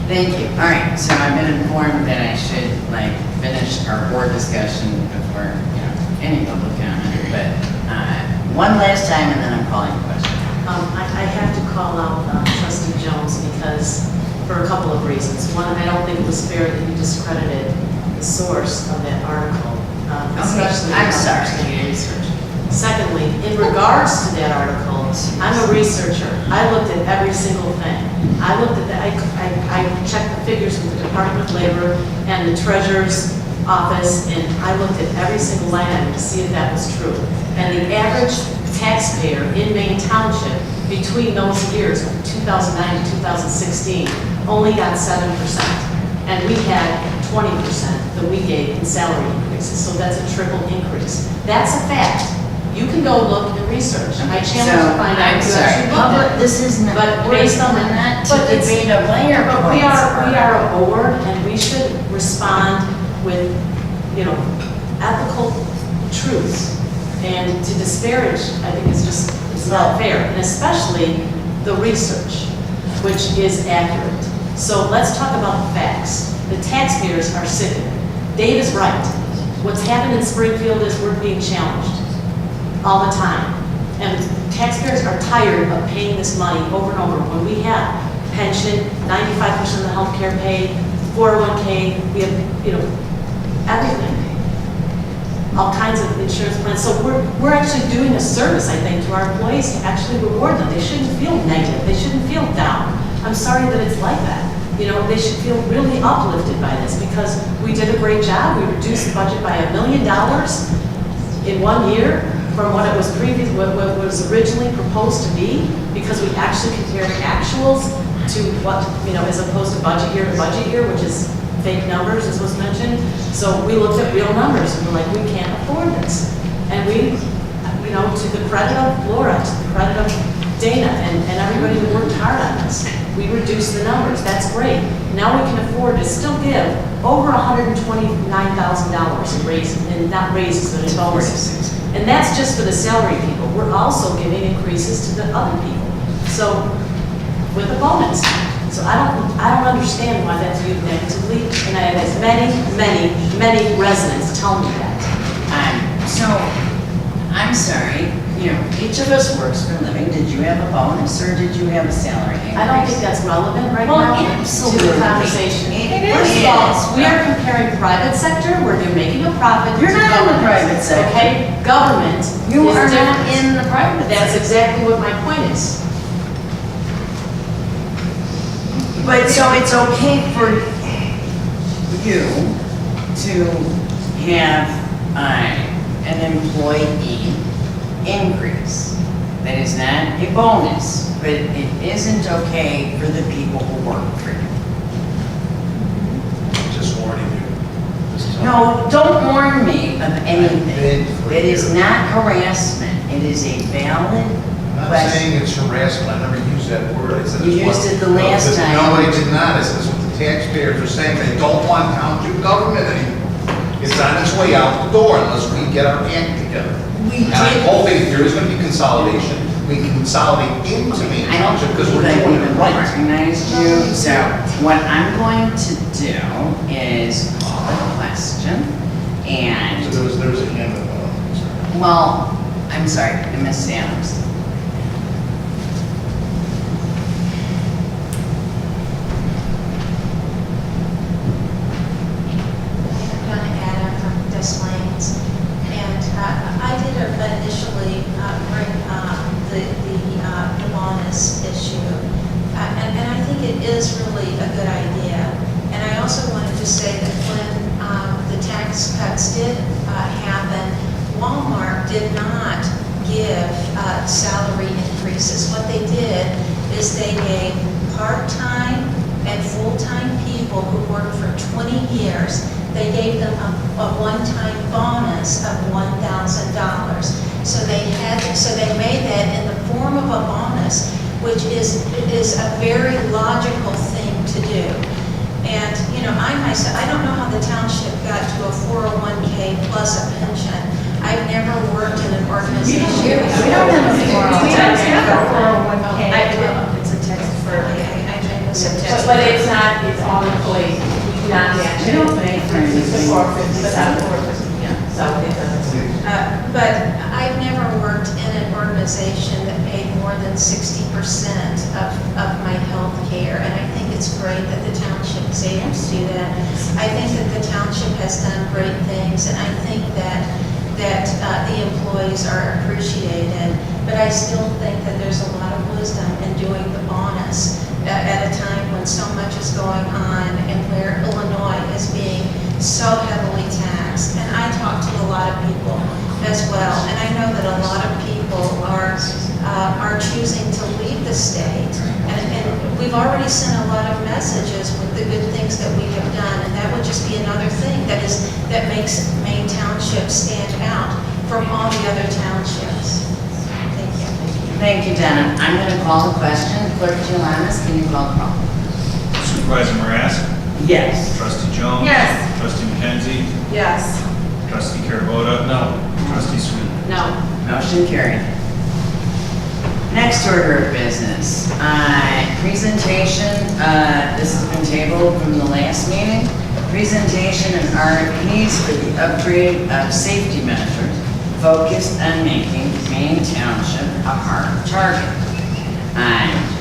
Speaker 1: Thank you. All right, so I've been informed that I should finish our board discussion before, any public comment, but one last time and then I'm calling a question.
Speaker 5: I have to call out Trustee Jones because, for a couple of reasons. One, I don't think it was fair that you discredited the source of that article, especially
Speaker 1: I'm
Speaker 5: about
Speaker 1: sorry.
Speaker 5: understanding research. Secondly, in regards to that article, I'm a researcher. I looked at every single thing. I looked at I checked the figures with the Department of Labor and the Treasurer's Office, and I looked at every single line item to see if that was true. And the average taxpayer in Maine Township between those years, 2009 to 2016, only got 7%. And we had 20% that we gave in salary increases, so that's a triple increase. That's a fact. You can go look and research. I challenge you to find out if you actually looked at it.
Speaker 1: This isn't,
Speaker 5: But based on
Speaker 1: we're
Speaker 5: that,
Speaker 1: not to debate a layer.
Speaker 5: but we are a board, and we should respond with, ethical truths. And to disparage, I think it's not fair, and especially the research, which is accurate. So let's talk about the facts. The taxpayers are sick of it. Dave is right. What's happened in Springfield is we're being challenged all the time. And taxpayers are tired of paying this money over and over. When we have pension, 95% of the health care paid, 401k, we have, everything. All kinds of insurance plans. So we're actually doing a service, I think, to our employees to actually reward them. They shouldn't feel negative. They shouldn't feel down. I'm sorry that it's like that. They should feel really uplifted by this because we did a great job. We reduced the budget by $1 million in 1 year from what it was what was originally proposed to be, because we actually compared actuals to what, as opposed to budget year, which is fake numbers, as was mentioned. So we looked at real numbers and we're like, we can't afford this. And we, to the credit of Laura, to the credit of Dana and everybody who worked hard on this, we reduced the numbers. That's great. Now we can afford to still give over $129,000 in raises, and not raises, but in bonuses. And that's just for the salary people. We're also giving increases to the other people. So, with a bonus. So I don't understand why that's viewed negatively, and I have as many residents tell me that.
Speaker 1: So, I'm sorry, each of us works for a living. Did you have a bonus or did you have a salary increase?
Speaker 5: I don't think that's relevant right
Speaker 1: Well,
Speaker 5: now to
Speaker 1: absolutely.
Speaker 5: the conversation.
Speaker 1: It
Speaker 5: First
Speaker 1: is.
Speaker 5: of all, we are comparing private sector where they're making a profit.
Speaker 1: You're
Speaker 5: to
Speaker 1: not in the
Speaker 5: government,
Speaker 1: private sector.
Speaker 5: Okay, government
Speaker 1: You
Speaker 5: is
Speaker 1: are not
Speaker 5: different.
Speaker 1: in the private
Speaker 5: That's
Speaker 1: sector.
Speaker 5: exactly what my point is.
Speaker 1: But so it's okay for you to have an employee increase. That is not a bonus, but it isn't okay for the people who work for you.
Speaker 6: Just warning you. This time.
Speaker 1: No, don't warn me of anything.
Speaker 6: been for
Speaker 1: It is
Speaker 6: years.
Speaker 1: not harassment. It is a valid
Speaker 6: I'm not
Speaker 1: question.
Speaker 6: saying it's harassment, I never used that word. I said
Speaker 1: You
Speaker 6: it's
Speaker 1: used
Speaker 6: what-
Speaker 1: it the last
Speaker 6: No,
Speaker 1: time.
Speaker 6: No, I did not. I said it's what the taxpayers are saying. They don't want township government anymore. It's on its way out the door unless we get our act together.
Speaker 1: We
Speaker 6: And I'm
Speaker 1: did.
Speaker 6: hoping there is going to be consolidation. We can consolidate into Maine
Speaker 1: I don't
Speaker 6: Township because we're
Speaker 1: think I've
Speaker 6: doing it
Speaker 1: even
Speaker 6: right.
Speaker 1: recognized you. So what I'm going to do is call a question
Speaker 6: So
Speaker 1: and,
Speaker 6: there was a hand up.
Speaker 1: well, I'm sorry, Ms. Adams.
Speaker 3: I'm going to
Speaker 11: it is really a good idea. And I also wanted to say that when the tax cuts did happen, Walmart did not give salary increases. What they did is they gave part-time and full-time people who worked for 20 years, they gave them a one-time bonus of $1,000. So they made that in the form of a bonus, which is a very logical thing to do. And, I myself, I don't know how the township got to a 401k plus a pension. I've never worked in an organization.
Speaker 10: We don't have a 401k.
Speaker 12: It's a text for,
Speaker 11: But
Speaker 12: it's not, it's all employees, not the actual.
Speaker 10: We don't pay for it.
Speaker 12: It's before 57. Yeah, so it doesn't.
Speaker 11: But I've never worked in an organization that paid more than 60% of my health care, and I think it's great that the township is able to do that. I think that the township has done great things, and I think that the employees are appreciated, but I still think that there's a lot of wisdom in doing the bonus at a time when so much is going on and where Illinois is being so heavily taxed. And I talk to a lot of people as well, and I know that a lot of people are choosing to leave the state. And we've already sent a lot of messages with the good things that we have done, and that would just be another thing that makes Maine Township stand out from all the other townships. Thank you.
Speaker 1: Thank you, Donna. I'm going to call the question. Clerk Giuliana, can you call the roll?
Speaker 8: Supervisor Marasco?
Speaker 1: Yes.
Speaker 8: Trustee Jones?
Speaker 7: Yes.
Speaker 8: Trustee McKenzie?
Speaker 7: Yes.
Speaker 8: Trustee Carabota? No. Trustee Sweet?
Speaker 5: No.
Speaker 1: Motion carried. Next order of business, presentation, this has been tabled from the last meeting. Presentation and RFPs for the upgrade of safety measures focused on making Maine Township a hard target.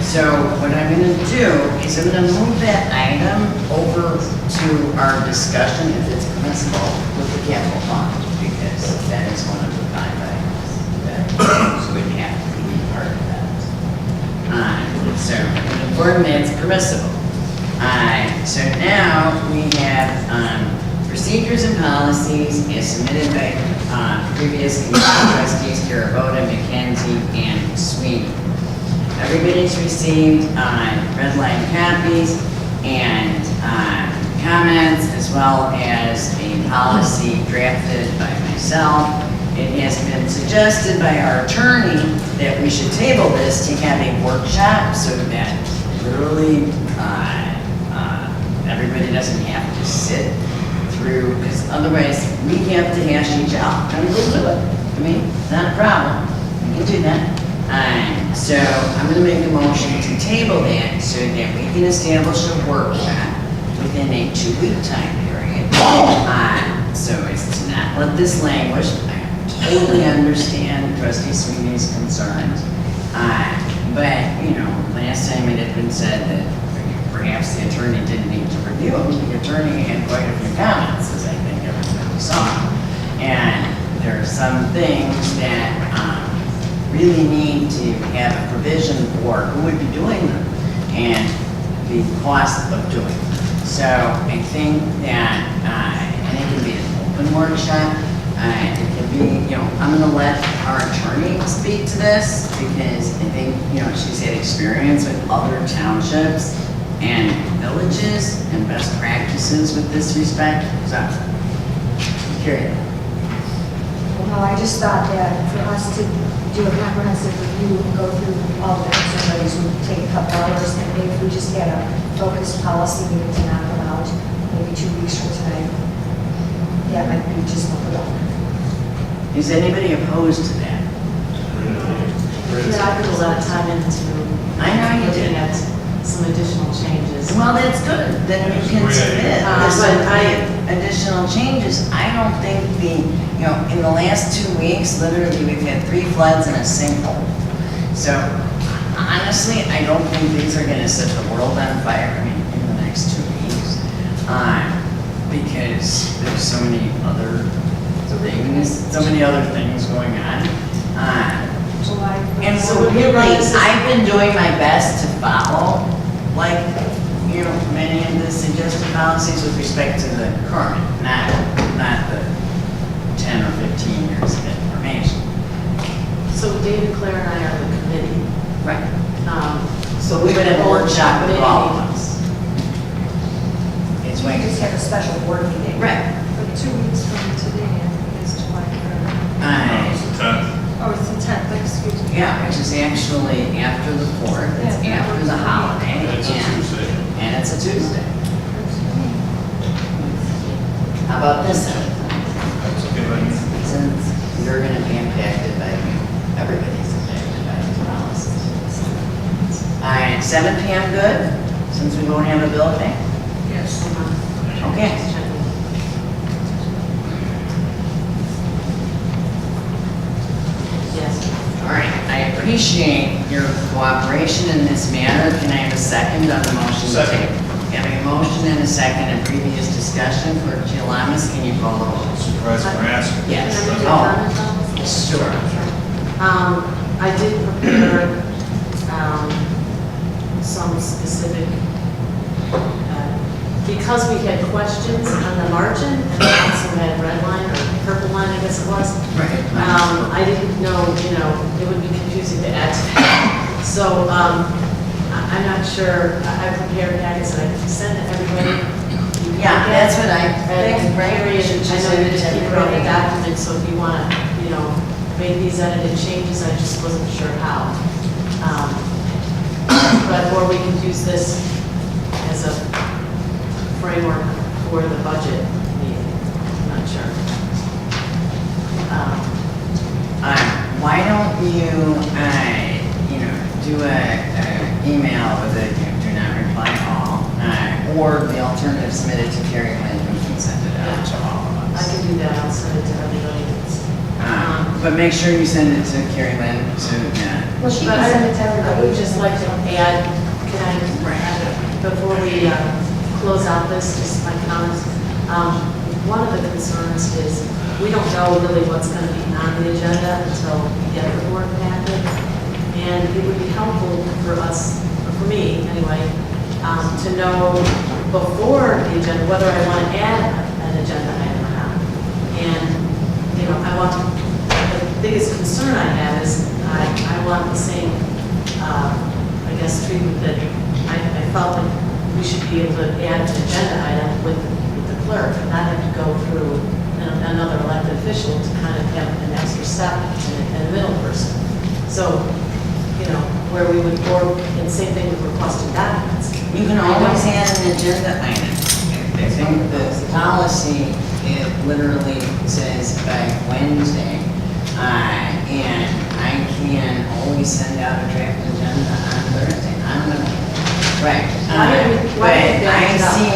Speaker 1: So what I'm going to do is I'm going to move that item over to our discussion, if it's permissible, with the capital fund, because that is one of the 5 items that would have to be part of that. So important that it's permissible. So now we have procedures and policies as submitted by previous committee trustees Carabota, McKenzie, and Sweeney. Everybody's received red line copies and comments, as well as a policy drafted by myself. It has been suggested by our attorney that we should table this to have a workshop so that literally everybody doesn't have to sit through, because otherwise we have to hash each out and we'll do it. I mean, it's not a problem. We can do that. So I'm going to make a motion to table that so that we can establish a workshop within a 2-week time period. So as to not let this languish. I totally understand Trustee Sweeney's concerns. But, last time it had been said that perhaps the attorney didn't need to review them. The attorney had quite a few comments, as I think everybody saw. And there are some things that really need to have a provision for who would be doing them and the cost of doing them. So I think that, and it can be an open workshop. It could be, I'm going to let our attorney speak to this because I think, she's had experience with other townships and villages and best practices with this respect. So, carry it.
Speaker 10: Well, I just thought that for us to do a comprehensive review and go through all the facilities would take a couple hours, and maybe if we just had a focused policy meeting to knock them out, maybe 2 weeks from tonight, that might be just more productive.
Speaker 1: Is anybody opposed to that?
Speaker 5: Yeah, I put a lot of time into
Speaker 1: I know you
Speaker 5: looking
Speaker 1: did.
Speaker 5: at some additional changes.
Speaker 1: Well, that's good. Then you can submit additional changes. I don't think in the last 2 weeks, literally, we've had 3 floods and a sinkhole. So honestly, I don't think these are going to set the world on fire, in the next 2 weeks. Because there's so many other things going on. And so really, I've been doing my best to follow, suggested policies with respect to the current, not the 10 or 15 years of information.
Speaker 5: So David, Claire, and I are the committee.
Speaker 1: Right.
Speaker 5: So
Speaker 1: We would have a
Speaker 5: hold
Speaker 1: workshop with all of
Speaker 5: committee
Speaker 1: us. It's
Speaker 10: We
Speaker 1: way.
Speaker 10: just have a special board meeting.
Speaker 1: Right.
Speaker 4: For 2 weeks from today, I think it's July 3rd.
Speaker 2: It's the 10th.
Speaker 4: Oh, it's the 10th, excuse me.
Speaker 1: Yeah, which is actually after the 4th, it's
Speaker 4: Yeah.
Speaker 1: after the holiday.
Speaker 8: It's a
Speaker 1: and-
Speaker 8: Tuesday.
Speaker 1: And it's a Tuesday. How about this?
Speaker 2: That's okay by me.
Speaker 1: Since you're gonna be impacted by, everybody's impacted by these policies. All right, 7 PM good, since we won't have a bill pay?
Speaker 4: Yes.
Speaker 1: Okay.
Speaker 5: Yes.
Speaker 1: All right, I appreciate your cooperation in this matter. Can I have a second on the motion? to
Speaker 2: Second.
Speaker 1: table? Having a motion and a second in previous discussion, Clerk Gialamas, can you call the roll?
Speaker 2: Supervisor Marasco.
Speaker 1: Yes.
Speaker 5: Can I make a
Speaker 1: Oh,
Speaker 5: comment on this?
Speaker 1: sure.
Speaker 5: I did prepare some specific, because we had questions on the margin, and we also had red line or purple line, I guess it was.
Speaker 1: Right.
Speaker 5: I didn't know, it would be confusing to add to that. So, I'm not sure, I prepared packets and I sent to everybody.
Speaker 1: Yeah, that's what I think,
Speaker 5: And
Speaker 1: right?
Speaker 5: Mary,
Speaker 1: We should
Speaker 5: I
Speaker 1: just
Speaker 5: know
Speaker 1: send
Speaker 5: you
Speaker 1: it to
Speaker 5: keep around the
Speaker 1: everybody.
Speaker 5: document, so if you want to, make these edited changes, I just wasn't sure how. But, or we could use this as a framework for the budget meeting, I'm not sure.
Speaker 1: Why don't you, do a email with a do not reply all, or the alternative submitted to Carrie Lynn, who can send it out to all of
Speaker 5: I
Speaker 1: us.
Speaker 5: can do that, I'll send it to everybody.
Speaker 1: But make sure you send it to Carrie Lynn, to,
Speaker 10: Well, she
Speaker 5: But
Speaker 10: can send it to
Speaker 5: I
Speaker 10: everybody.
Speaker 5: would just like to add, before we close out this, just my comments. One of the concerns is, we don't know really what's going to be on the agenda until we get the board packet. And it would be helpful for us, or for me anyway, to know before the agenda, whether I want to add an agenda item or not. And, the biggest concern I have is I want the same, treatment that I felt that we should be able to add an agenda item with the clerk and not have to go through another elected official to kind of have an extra step and a middle person. So, where we would, or, and same thing with requesting documents.
Speaker 1: You can always add an agenda item. I think the policy, it literally says by Wednesday, and I can always send out a draft agenda on Thursday. I don't know. Right. But I see,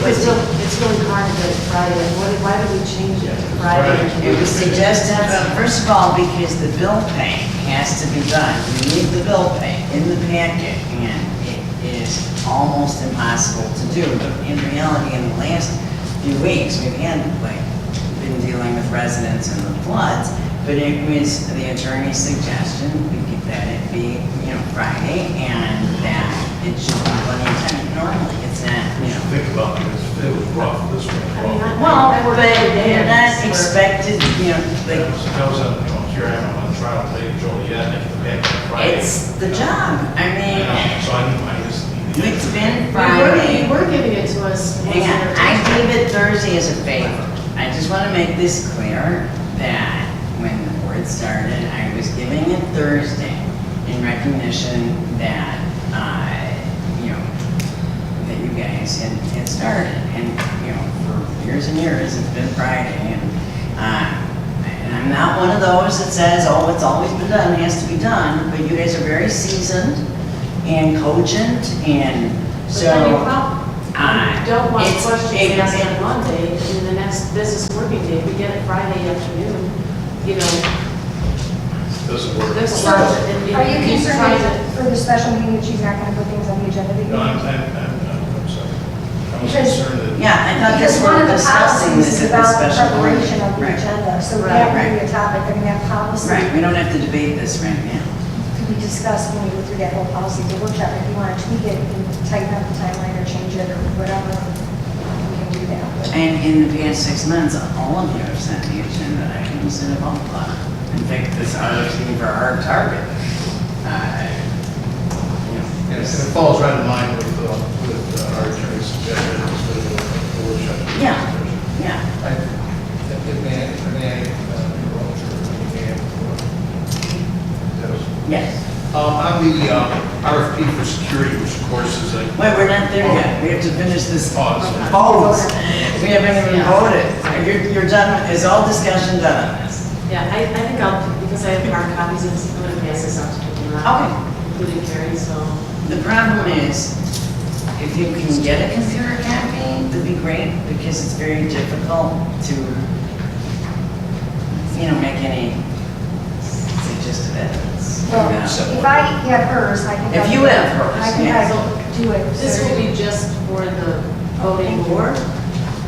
Speaker 5: It's really hard to get it Friday. Why did we change it to Friday?
Speaker 1: it was suggested, first of all, because the bill pay has to be done. You need the bill pay in the packet, and it is almost impossible to do. But in reality, in the last few weeks, we've had, been dealing with residents and the floods, but it was the attorney's suggestion that it be, Friday, and that it should be plenty of time. Normally, it's not,
Speaker 6: Think about it, it was rough, this one was rough.
Speaker 1: Well, but you're not expected,
Speaker 6: That was on, here I am on trial, Lady Joliet, and the back on Friday.
Speaker 1: it's the job. I mean,
Speaker 6: So I just need to.
Speaker 1: it's been Friday.
Speaker 5: You were giving it to us.
Speaker 1: Hang on, I gave it Thursday as a favor. I just want to make this clear that when the board started, I was giving it Thursday in recognition that, that you guys had started. And, for years and years, it's been Friday. And I'm not one of those that says, oh, it's always been done, it has to be done. But you guys are very seasoned and cogent, and so.
Speaker 5: You don't want
Speaker 1: It's-
Speaker 5: questions asked on Monday, and then the next business working day, we get it Friday afternoon,
Speaker 6: Doesn't work.
Speaker 5: there's a
Speaker 10: So,
Speaker 5: lot.
Speaker 10: are you concerned that for the special meeting that she's not going to put things on the agenda? that you-
Speaker 6: No, I'm sorry. I was
Speaker 10: Because-
Speaker 6: concerned that.
Speaker 1: Yeah, I thought
Speaker 10: Because
Speaker 1: this
Speaker 10: one
Speaker 1: we're
Speaker 10: of the
Speaker 1: discussing
Speaker 10: policies
Speaker 1: this
Speaker 10: is
Speaker 1: at the
Speaker 10: about the
Speaker 1: special board.
Speaker 10: preparation of the
Speaker 1: Right.
Speaker 10: agenda, so
Speaker 1: Right,
Speaker 10: that would
Speaker 1: right.
Speaker 10: be a topic, that policy
Speaker 1: Right, we don't have to debate this right now.
Speaker 10: could be discussed when we go through that whole policy, the workshop, if you want to tweak it and tighten up the timeline or change it,
Speaker 1: And in the past 6 months, all of you have sent the agenda items in a bulk. In fact, this RFP for our target.
Speaker 6: And it falls right in line with our attorney's suggestion.
Speaker 1: Yeah, yeah. Yes.
Speaker 6: On the RFP for security, which of course is like.
Speaker 1: Wait, we're not there yet. We have to finish this
Speaker 6: Oh,
Speaker 1: vote. We haven't even voted. You're done, is all discussion done on this?
Speaker 5: Yeah, I think I'll, because I have hard copies of this, I'm going to pass this out to people now.
Speaker 1: Okay.
Speaker 5: Including Carrie, so.
Speaker 1: The problem is, if you can get a computer copy, that'd be great, because it's very difficult to, make any suggested evidence.
Speaker 10: Well, if I have hers, I can.
Speaker 1: If you have hers,
Speaker 10: I can
Speaker 1: yes.
Speaker 10: do it.
Speaker 5: This will be just for the voting board,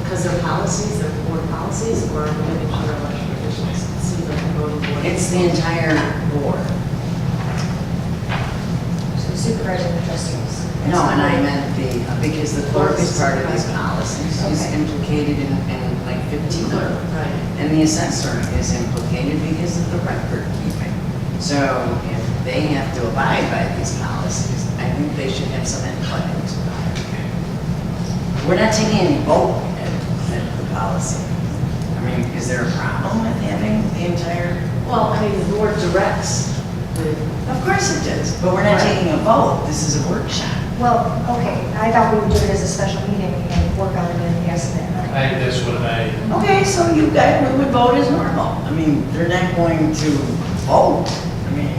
Speaker 5: because they're policies, they're board policies, or maybe other elected officials. It seems like a voting board.
Speaker 1: It's the entire board.
Speaker 10: So supervisor and trustees.
Speaker 1: No, and I meant because the clerk is part of these policies, he's
Speaker 10: Okay.
Speaker 1: implicated in like 15 of them.
Speaker 5: Right.
Speaker 1: And the assessor is implicated because of the record keeping. So if they have to abide by these policies, I think they should have some input into that. We're not taking any vote at the policy. I mean, is there a problem with having the entire?
Speaker 5: Well, I mean, the board directs the.
Speaker 1: Of course it does, but we're not taking a vote. This is a workshop.
Speaker 10: Well, okay, I thought we would do it as a special meeting and work on it and yes and then.
Speaker 6: That's what I.
Speaker 1: Okay, so you guys would vote as normal. I mean, they're not going to vote. I mean,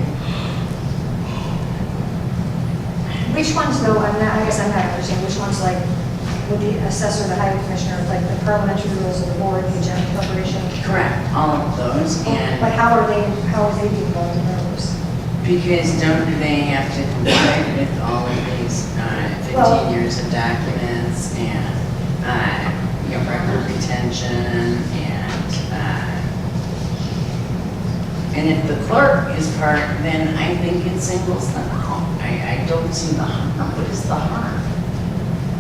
Speaker 10: Which ones though, I guess I'm not understanding, which ones like, with the assessor, the highway commissioner, like the parliamentary rules of the board, the agenda preparation?
Speaker 1: correct, all of those,
Speaker 10: But
Speaker 1: and
Speaker 10: how are they being involved in those?
Speaker 1: because don't they have to comply with all of these 15
Speaker 10: Well-
Speaker 1: years of documents and, record retention and if the clerk is part, then I think it singles them out. I don't see the harm. What is the harm?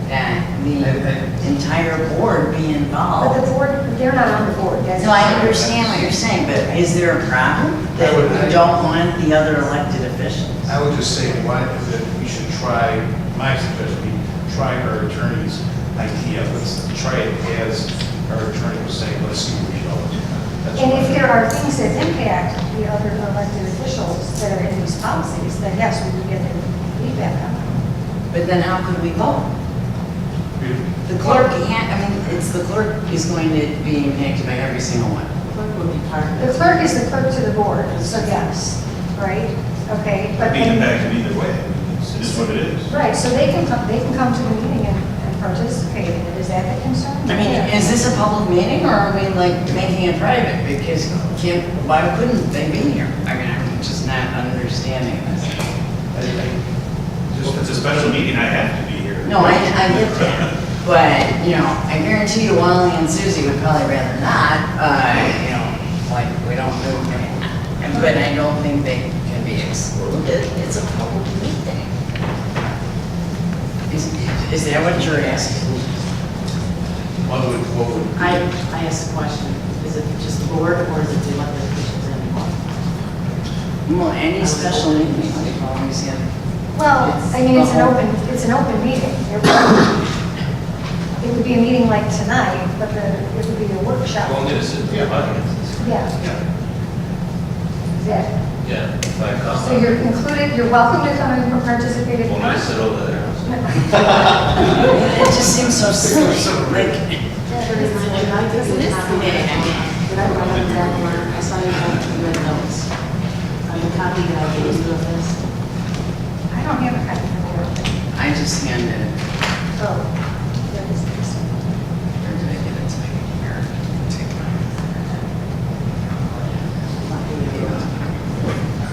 Speaker 1: That the entire board be
Speaker 10: But
Speaker 1: involved.
Speaker 10: the board, they're not on the board, that's.
Speaker 1: No, I understand what you're saying, but is there a problem that you don't want the other elected officials?
Speaker 6: I would just say, that we should try, my suggestion would be, try our attorney's idea. Let's try it as our attorney was saying, let's see what we know. That's
Speaker 10: And
Speaker 6: what
Speaker 10: if
Speaker 6: I-
Speaker 10: there are things that impact the other elected officials that are in these policies, then yes, we would get their feedback on them.
Speaker 1: But then how could we vote? The clerk can't, it's the clerk is going to be impacted by every single one.
Speaker 5: Clerk would be part of
Speaker 10: The
Speaker 5: it.
Speaker 10: clerk is the clerk to the board, so yes, right? Okay, but.
Speaker 8: Being impacted either way, it is what it is.
Speaker 10: Right, so they can come to the meeting and participate in it, is that the concern?
Speaker 1: I mean, is this a public meeting or are we like making it private? Because why couldn't they be here? I mean, I'm just not understanding this.
Speaker 8: Well, if it's a special meeting, I have to be here.
Speaker 1: No, I get that. But, I guarantee you Wally and Susie would probably rather not, like, we don't do, but I don't think they can be excluded. It's a public meeting. Is that what you're asking?
Speaker 6: What would?
Speaker 5: I asked the question, is it just the board or is it the elected officials anymore?
Speaker 1: Well, any special meeting, we've always had.
Speaker 10: Well, I mean, it's an open meeting. It would be a meeting like tonight, but it would be a workshop.
Speaker 13: Well, I'm sit in the audience.
Speaker 10: Yeah. Yeah.
Speaker 13: Yeah, if I come.
Speaker 10: So you're included, you're welcome to come and participate if you
Speaker 13: Well, I
Speaker 10: want.
Speaker 13: sit over there.
Speaker 1: It just seems so silly, like,
Speaker 5: Did I give you a copy? Did I write up that word? I saw you have the notes. The copy that I gave you of this.
Speaker 10: I don't have a copy of it.
Speaker 1: I just handed it,
Speaker 10: Oh, that is this.
Speaker 1: or did I give it to me? Here, take mine.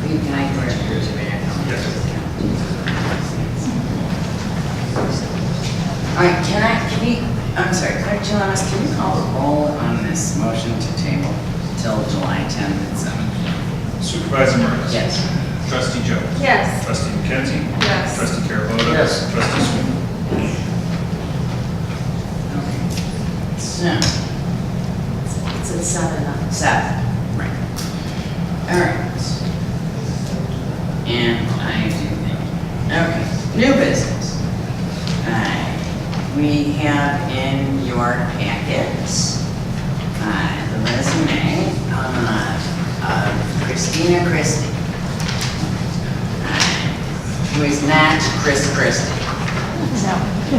Speaker 1: You can, I can give it to me. All right, I'm sorry, Clerk Gilanis, can you call the roll on this motion to table till July 10th at 7?
Speaker 2: Supervisor Morris?
Speaker 1: Yes.
Speaker 2: Trustee Jones?
Speaker 7: Yes.
Speaker 2: Trustee McKenzie?
Speaker 7: Yes.
Speaker 2: Trustee Carabota?
Speaker 6: Yes.
Speaker 2: Trustee Sweeney?
Speaker 1: Okay. So, we have in your packets the resume of Christina Christie, who is not Chris Christie.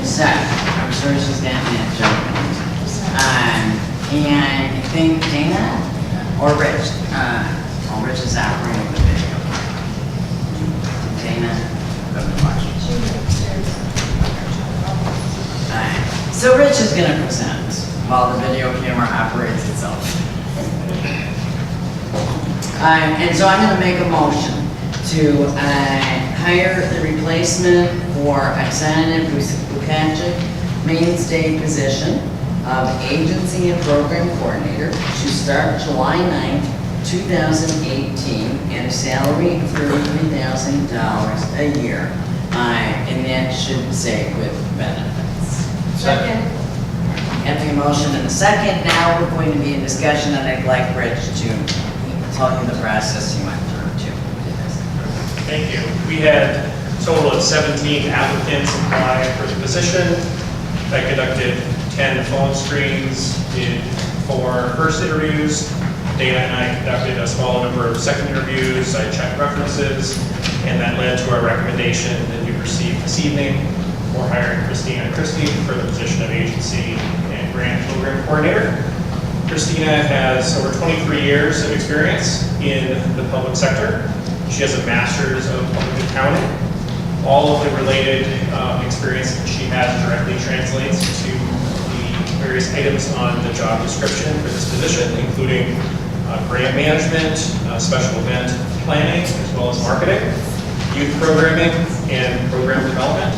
Speaker 1: So, I'm sure she's down that joke. And I think Dana or Rich, Rich is operating the video. Dana, go to watch. So Rich is going to present while the video camera operates itself. And so I'm going to make a motion to hire the replacement for Oksana Bukacic, mainstay position of agency and program coordinator to start July 9th, 2018, at a salary of $33,000 a year. And that should say with benefits.
Speaker 4: Second.
Speaker 1: Having a motion and a second, now we're going to be in discussion, and I'd like Rich to tell you the process you went through too.
Speaker 14: Thank you. We had a total of 17 applicants apply for the position. I conducted 10 phone screens, did 4 first interviews. Dana and I conducted a small number of second interviews. I checked references, and that led to our recommendation that you received this evening for hiring Christina Christie for the position of agency and grant program coordinator. Christina has over 23 years of experience in the public sector. She has a master's of public accounting. All of the related experience that she has directly translates to the various items on the job description for this position, including grant management, special event planning, as well as marketing, youth programming, and program development.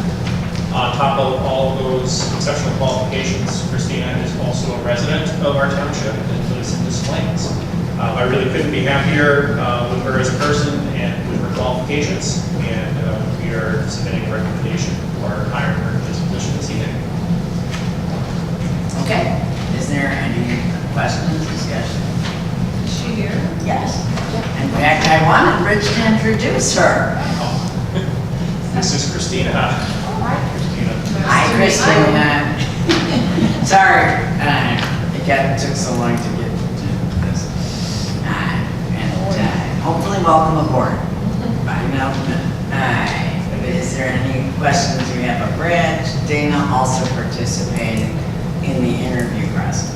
Speaker 14: On top of all of those exceptional qualifications, Christina is also a resident of our township and lives in Des Plaines. I really couldn't be happier with her as a person and with her qualifications, and we are submitting a recommendation for hiring her for this position this evening.
Speaker 1: Okay. Is there any questions, discussion?
Speaker 7: Is she here?
Speaker 1: Yes. In fact, I wanted Rich to introduce her.
Speaker 14: This is Christina.
Speaker 1: Hi, Christina. Sorry, it took so long to get to this. And hopefully welcome aboard. Bye now. Is there any questions you have of Rich? Dana also participated in the interview process.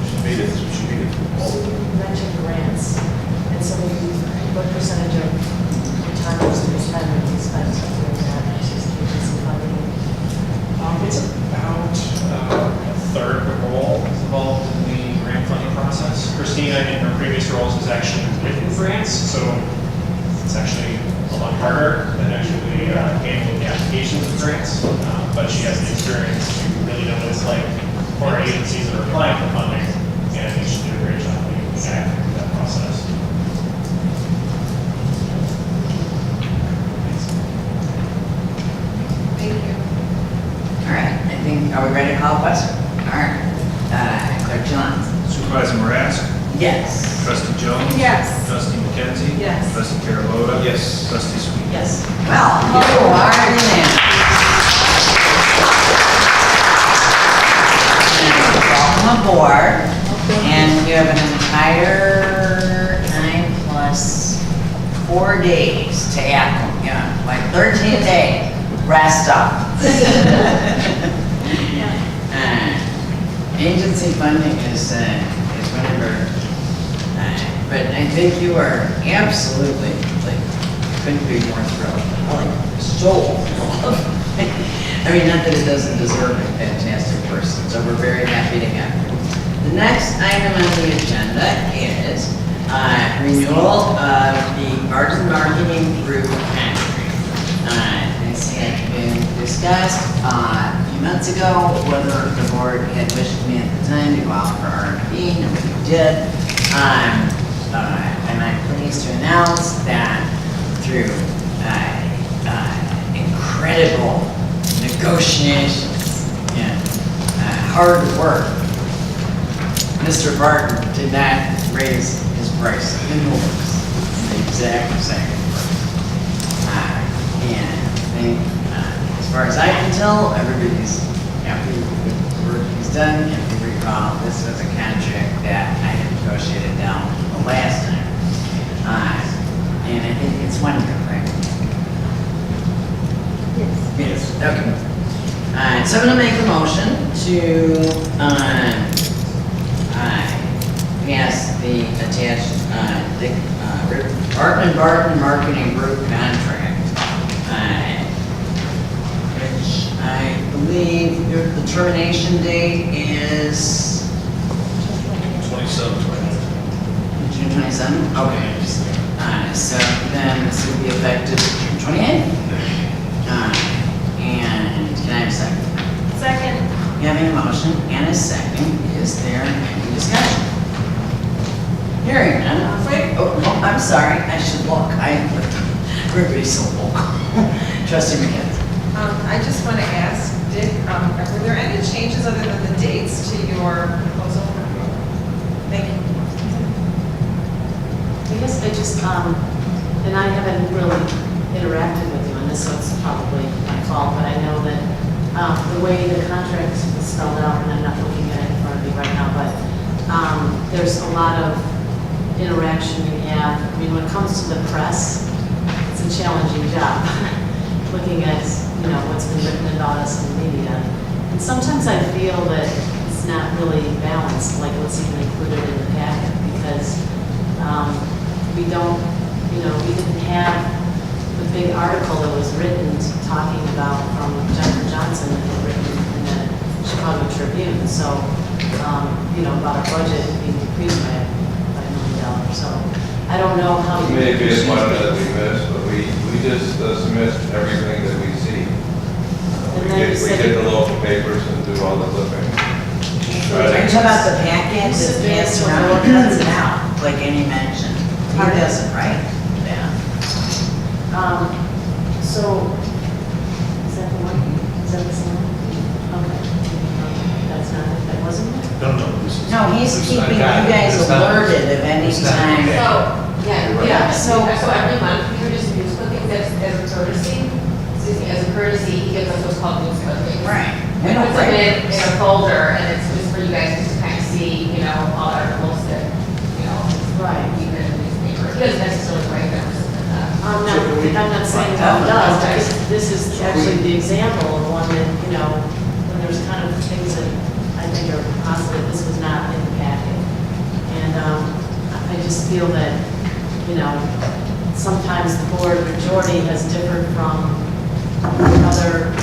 Speaker 6: She made it.
Speaker 12: You mentioned grants, and so what percentage of your time was to be spent on these kinds of doing that? Agency funding?
Speaker 14: It's about a third of the role is involved in the grant funding process. Christina, in her previous roles, has actually written grants, so it's actually a lot harder than actually handling the applications of grants. But she has the experience to really know what it's like for our agencies that are applying for funding, and I think she did a great job being active in that process.
Speaker 7: Thank you.
Speaker 1: All right, are we ready to call a question? All right, Clerk Johnson.
Speaker 8: Supervisor Marasco?
Speaker 1: Yes.
Speaker 8: Trustee Jones?
Speaker 7: Yes.
Speaker 8: Trustee McKenzie?
Speaker 7: Yes.
Speaker 8: Trustee Carabota?
Speaker 6: Yes.
Speaker 8: Trustee Sweet?
Speaker 5: Yes.
Speaker 1: Well, you are unanimous. Welcome aboard, and you have an entire 9 plus 4 days to acclimate, yeah, like 13 days, rest up. Agency funding is whatever, but I think you are absolutely, couldn't be more thrilled. So thrilled. I mean, not that it doesn't deserve a fantastic person, so we're very happy to have you. The next item on the agenda is renewal of the Garden Marketing Group contract. This had been discussed a few months ago, whether the board had wished me at the time to go out for RFP, and we did. And I'm pleased to announce that through incredible negotiations and hard work, Mr. Barton did not raise his price in the works. It's the exact same price. And I think, as far as I can tell, everybody's happy with the work he's done. If you recall, this was a contract that I had negotiated down the last time. And I think it's 1 year, right? Yes. Okay. So I'm gonna make a motion to, pass the attached, Barton Marketing Group contract. Which I believe the termination date is
Speaker 13: 27.
Speaker 1: June 27th? Okay. So then this will be effective June 28th. And can I have a second?
Speaker 4: Second.
Speaker 1: Having a motion and a second, is there any discussion? Hearing none, wait, oh, no, I'm sorry, I should look, everybody's so vocal. Trustee McKenzie.
Speaker 7: I just want to ask, Dick, were there any changes other than the dates to your proposal? Thank you.
Speaker 5: I guess I just, and I haven't really interacted with you on this, so it's probably my fault, but I know that the way the contract is spelled out, and I'm not looking at it in front of me right now, but there's a lot of interaction we have. I mean, when it comes to the press, it's a challenging job, looking at, you know, what's been written about us in the media. And sometimes I feel that it's not really balanced, like what's even included in the packet, because we don't, you know, we didn't have the big article that was written talking about from Jennifer Johnson that had written in the Chicago Tribune. So, you know, about our budget being decreased by $1 million. So I don't know how you.
Speaker 15: Maybe it's one that we missed, but we just submit everything that we see. We get the local papers and do all the flipping.
Speaker 1: Are you talking about the packet that's passed around, or cuts it out, like any mention? He doesn't, right? Yeah.
Speaker 5: So, is that the one? Is that the same one? Okay. That's not it, that wasn't it?
Speaker 13: No, this is.
Speaker 1: No, he's
Speaker 13: this is
Speaker 1: keeping you
Speaker 13: not-
Speaker 1: guys
Speaker 13: it's not-
Speaker 1: alerted of any
Speaker 13: it's not-
Speaker 1: time.
Speaker 13: okay.
Speaker 16: So every month, we produce news clippings as a courtesy, as a courtesy, he gives us what's called news clippings.
Speaker 1: Right. We
Speaker 16: And
Speaker 1: don't
Speaker 16: puts them
Speaker 1: break
Speaker 16: in a folder, and it's just for you guys to kind of see, you know, all the articles that, you know,
Speaker 5: Right.
Speaker 16: you can in the newspaper. He doesn't necessarily write them or something like that.
Speaker 5: I'm not saying that it does, but this is actually the example of one that, you know, when there's kind of things that I think are positive, this was not in the packet. And I just feel that, you know, sometimes the board majority has differed from other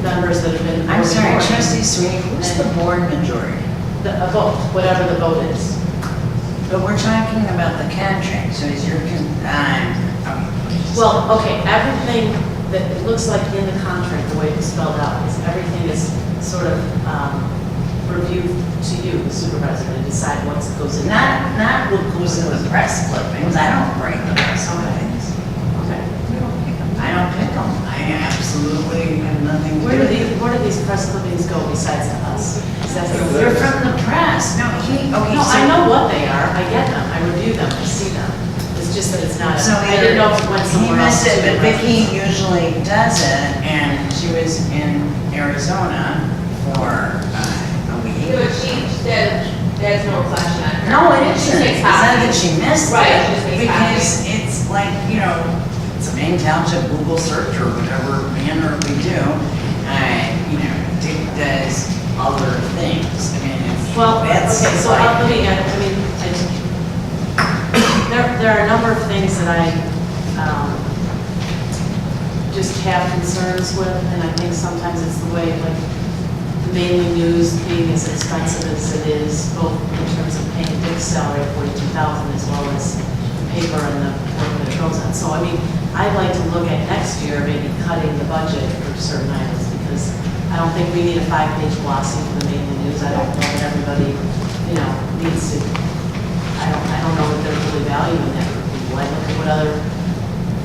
Speaker 5: members that have been.
Speaker 1: I'm sorry,
Speaker 5: board.
Speaker 1: Trustee Sweeney, who's the board majority?
Speaker 5: A vote, whatever the vote is.
Speaker 1: But we're talking about the contract, so is your,
Speaker 5: Well, okay, everything that it looks like in the contract, the way it's spelled out, is everything is sort of reviewed to you, the supervisor, to decide what goes in.
Speaker 1: not what goes in the press clippings, I don't write the press clippings.
Speaker 5: Okay.
Speaker 1: I don't pick them, I absolutely have nothing to
Speaker 5: Where
Speaker 1: do
Speaker 5: do
Speaker 1: with it.
Speaker 5: these press clippings go besides to us? Is that the-
Speaker 1: They're from the press, no, okay,
Speaker 5: No,
Speaker 1: so.
Speaker 5: I know what they are, I get them, I review them, I see them. It's just that it's not,
Speaker 1: So
Speaker 5: I didn't know if it went
Speaker 1: he
Speaker 5: somewhere else.
Speaker 1: missed it,
Speaker 5: to
Speaker 1: but
Speaker 5: the
Speaker 1: Vicki
Speaker 5: residents.
Speaker 1: usually does it, and she was in Arizona for a week.
Speaker 16: Yeah, but there's no reflection on her.
Speaker 1: No, it
Speaker 16: She
Speaker 1: isn't.
Speaker 16: makes
Speaker 1: It's not that
Speaker 16: copies.
Speaker 1: she missed
Speaker 16: Right,
Speaker 1: it.
Speaker 16: she just makes
Speaker 1: Because
Speaker 16: copies.
Speaker 1: it's like, you know, it's a Maine Township Google search or whatever manner we do. You know, Dick does other things. I mean,
Speaker 5: Well,
Speaker 1: that's
Speaker 5: okay, so
Speaker 1: like.
Speaker 5: let me, there are a number of things that I just have concerns with, and I think sometimes it's the way, like, mainly news being as expensive as it is, both in terms of paying Dick's salary of $42,000 as well as the paper and the work that it goes on. So, I mean, I'd like to look at next year, maybe cutting the budget for certain items, because I don't think we need a 5-page glossy for the mainly news. I don't know that everybody, you know, needs to, I don't know that there's really value in that for people. I look at what other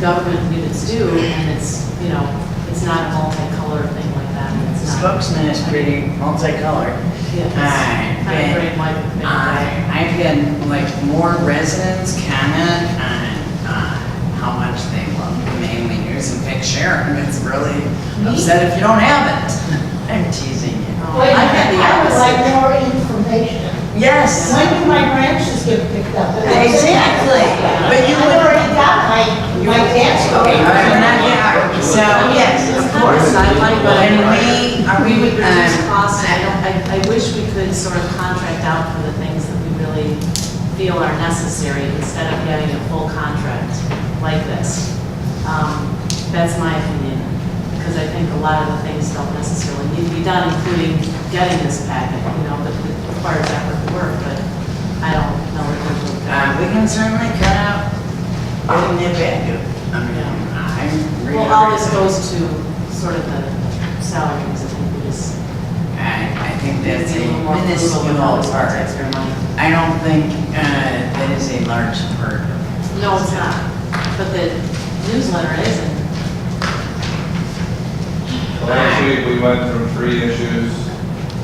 Speaker 5: government units do, and it's, you know, it's not a multicolored thing like that. and It's not.
Speaker 1: Spokesman is pretty multicolored.
Speaker 5: Yeah, it's kind of gray and white.
Speaker 1: I've had like more residents comment on how much they love the mainly news and pick Sharon, it's really upset if you don't have it. I'm teasing you.
Speaker 3: Wait a
Speaker 5: I had
Speaker 3: minute,
Speaker 5: the
Speaker 3: I would
Speaker 5: opposite.
Speaker 3: like more information.
Speaker 1: Yes,
Speaker 3: When do my branches get picked up?
Speaker 1: exactly, but you
Speaker 3: I've
Speaker 1: would.
Speaker 3: already got my tax.
Speaker 1: Okay, all right, we're not getting, so, yes, of course.
Speaker 5: Sideline, but
Speaker 1: And we
Speaker 5: would reduce
Speaker 1: um,
Speaker 5: costs. I wish we could sort of contract out for the things that we really feel are necessary instead of getting a full contract like this. That's my opinion, because I think a lot of the things don't necessarily need to be done, including getting this packet, that requires effort to work, but I don't know what we're doing.
Speaker 1: we can certainly cut out getting that back. I mean, I'm really.
Speaker 5: Well, all this goes to sort of the salaries, I think we just.
Speaker 1: I think that's a
Speaker 5: Be more frugal with
Speaker 1: minuscule
Speaker 5: all this
Speaker 1: part.
Speaker 5: taxpayer money.
Speaker 1: I don't think that is a large part.
Speaker 5: No, it's not, but the newsletter isn't.
Speaker 15: Well, actually, we went from 3 issues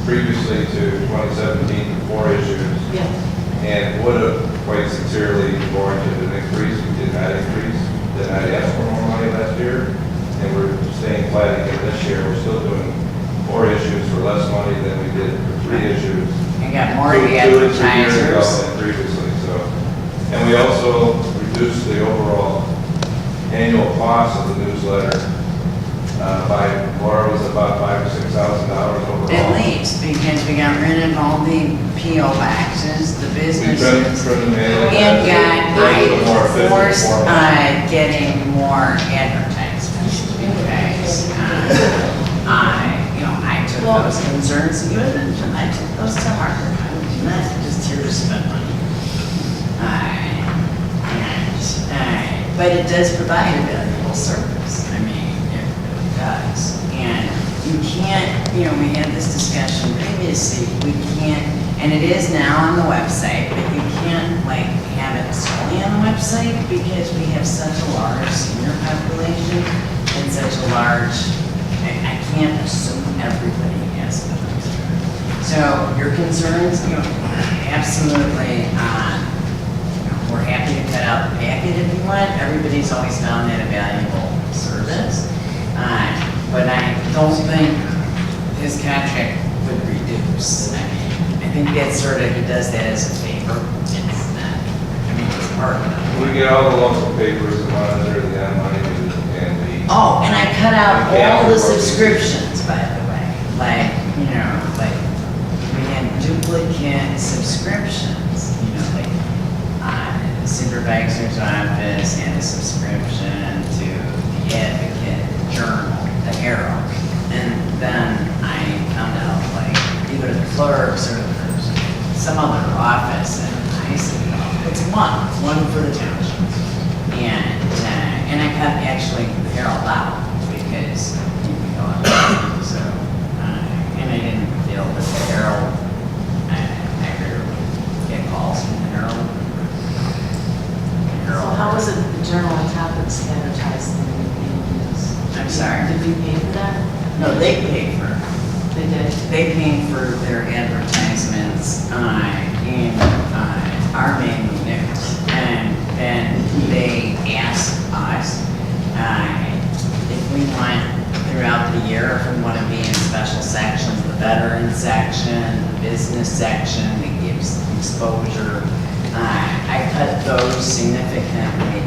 Speaker 15: previously to 2017 to 4 issues.
Speaker 5: Yeah.
Speaker 15: And would have quite sincerely warranted an increase. We did not increase, did not ask for more money last year. And we're staying flat again this year. We're still doing 4 issues for less money than we did for 3 issues.
Speaker 1: You got more
Speaker 15: 2 years ago
Speaker 1: advertisers.
Speaker 15: than previously, so. And we also reduced the overall annual cost of the newsletter by, Laura, was about $5,000 to $6,000 overall.
Speaker 1: At least, because we got rid of all the PO boxes, the
Speaker 15: We
Speaker 1: businesses.
Speaker 15: trimmed the mailing.
Speaker 1: And
Speaker 15: More
Speaker 1: got
Speaker 15: efficient
Speaker 1: forced
Speaker 15: format.
Speaker 1: getting more advertisements. Because, I took those concerns that you had mentioned, I took those to heart. I'm not just here to spend money. But it does provide a valuable service. I mean, it really does. And you can't, we had this discussion previously, we can't, and it is now on the website, but you can't have it solely on the website because we have such a large senior population and such a large, I can't assume everybody has them. So your concerns, absolutely, we're happy to cut out the packet if you want. Everybody's always found that a valuable service. But I don't think his contract would reduce. I mean, I think that's sort of, he does that as a favor. It's not, it's part of it.
Speaker 15: We get all the local papers and monitor the online news and the.
Speaker 1: Oh, and I cut out all the subscriptions, by the way. We had duplicate subscriptions, Supervisor's office and a subscription to the Advocate Journal, the Herald. And then I found out either the clerks or some other office, and I said, it's one for the township. And I cut actually the Herald out because, so, and I didn't feel that the Herald, I rarely get calls from the Herald.
Speaker 5: So how was it the Journal and Topics advertised in the news?
Speaker 1: I'm sorry?
Speaker 5: Did we pay for that?
Speaker 1: No, they paid for it.
Speaker 5: They did.
Speaker 1: They paid for their advertisements in our Maine news. And then they asked us if we want throughout the year, if we want to be in special sections, the veteran section, the business section, that gives exposure. I cut those significantly.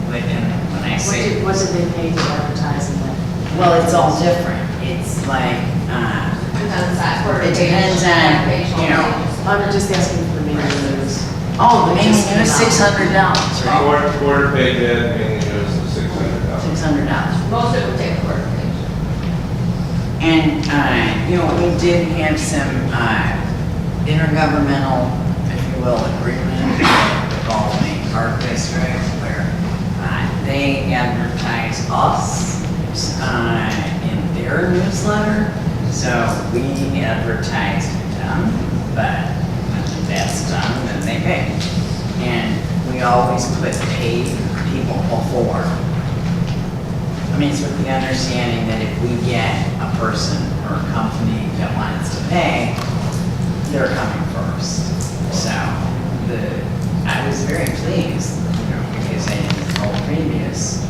Speaker 1: When I say.
Speaker 5: What did they pay to advertise in that?
Speaker 1: Well, it's all different. It's it depends on,
Speaker 5: I'm just asking for the Maine news.
Speaker 1: Oh, the Maine news, $600, right?
Speaker 15: Quarter page ad, mainly news is $600.
Speaker 1: $600.
Speaker 16: Most of them take a quarter page.
Speaker 1: And, we did have some intergovernmental, if you will, agreement with all the Maine Park District where they advertise us in their newsletter. So we advertise them, but when that's done, then they pay. And we always put paid people before. It's with the understanding that if we get a person or a company that wants to pay, they're coming first. So I was very pleased, because I didn't know previous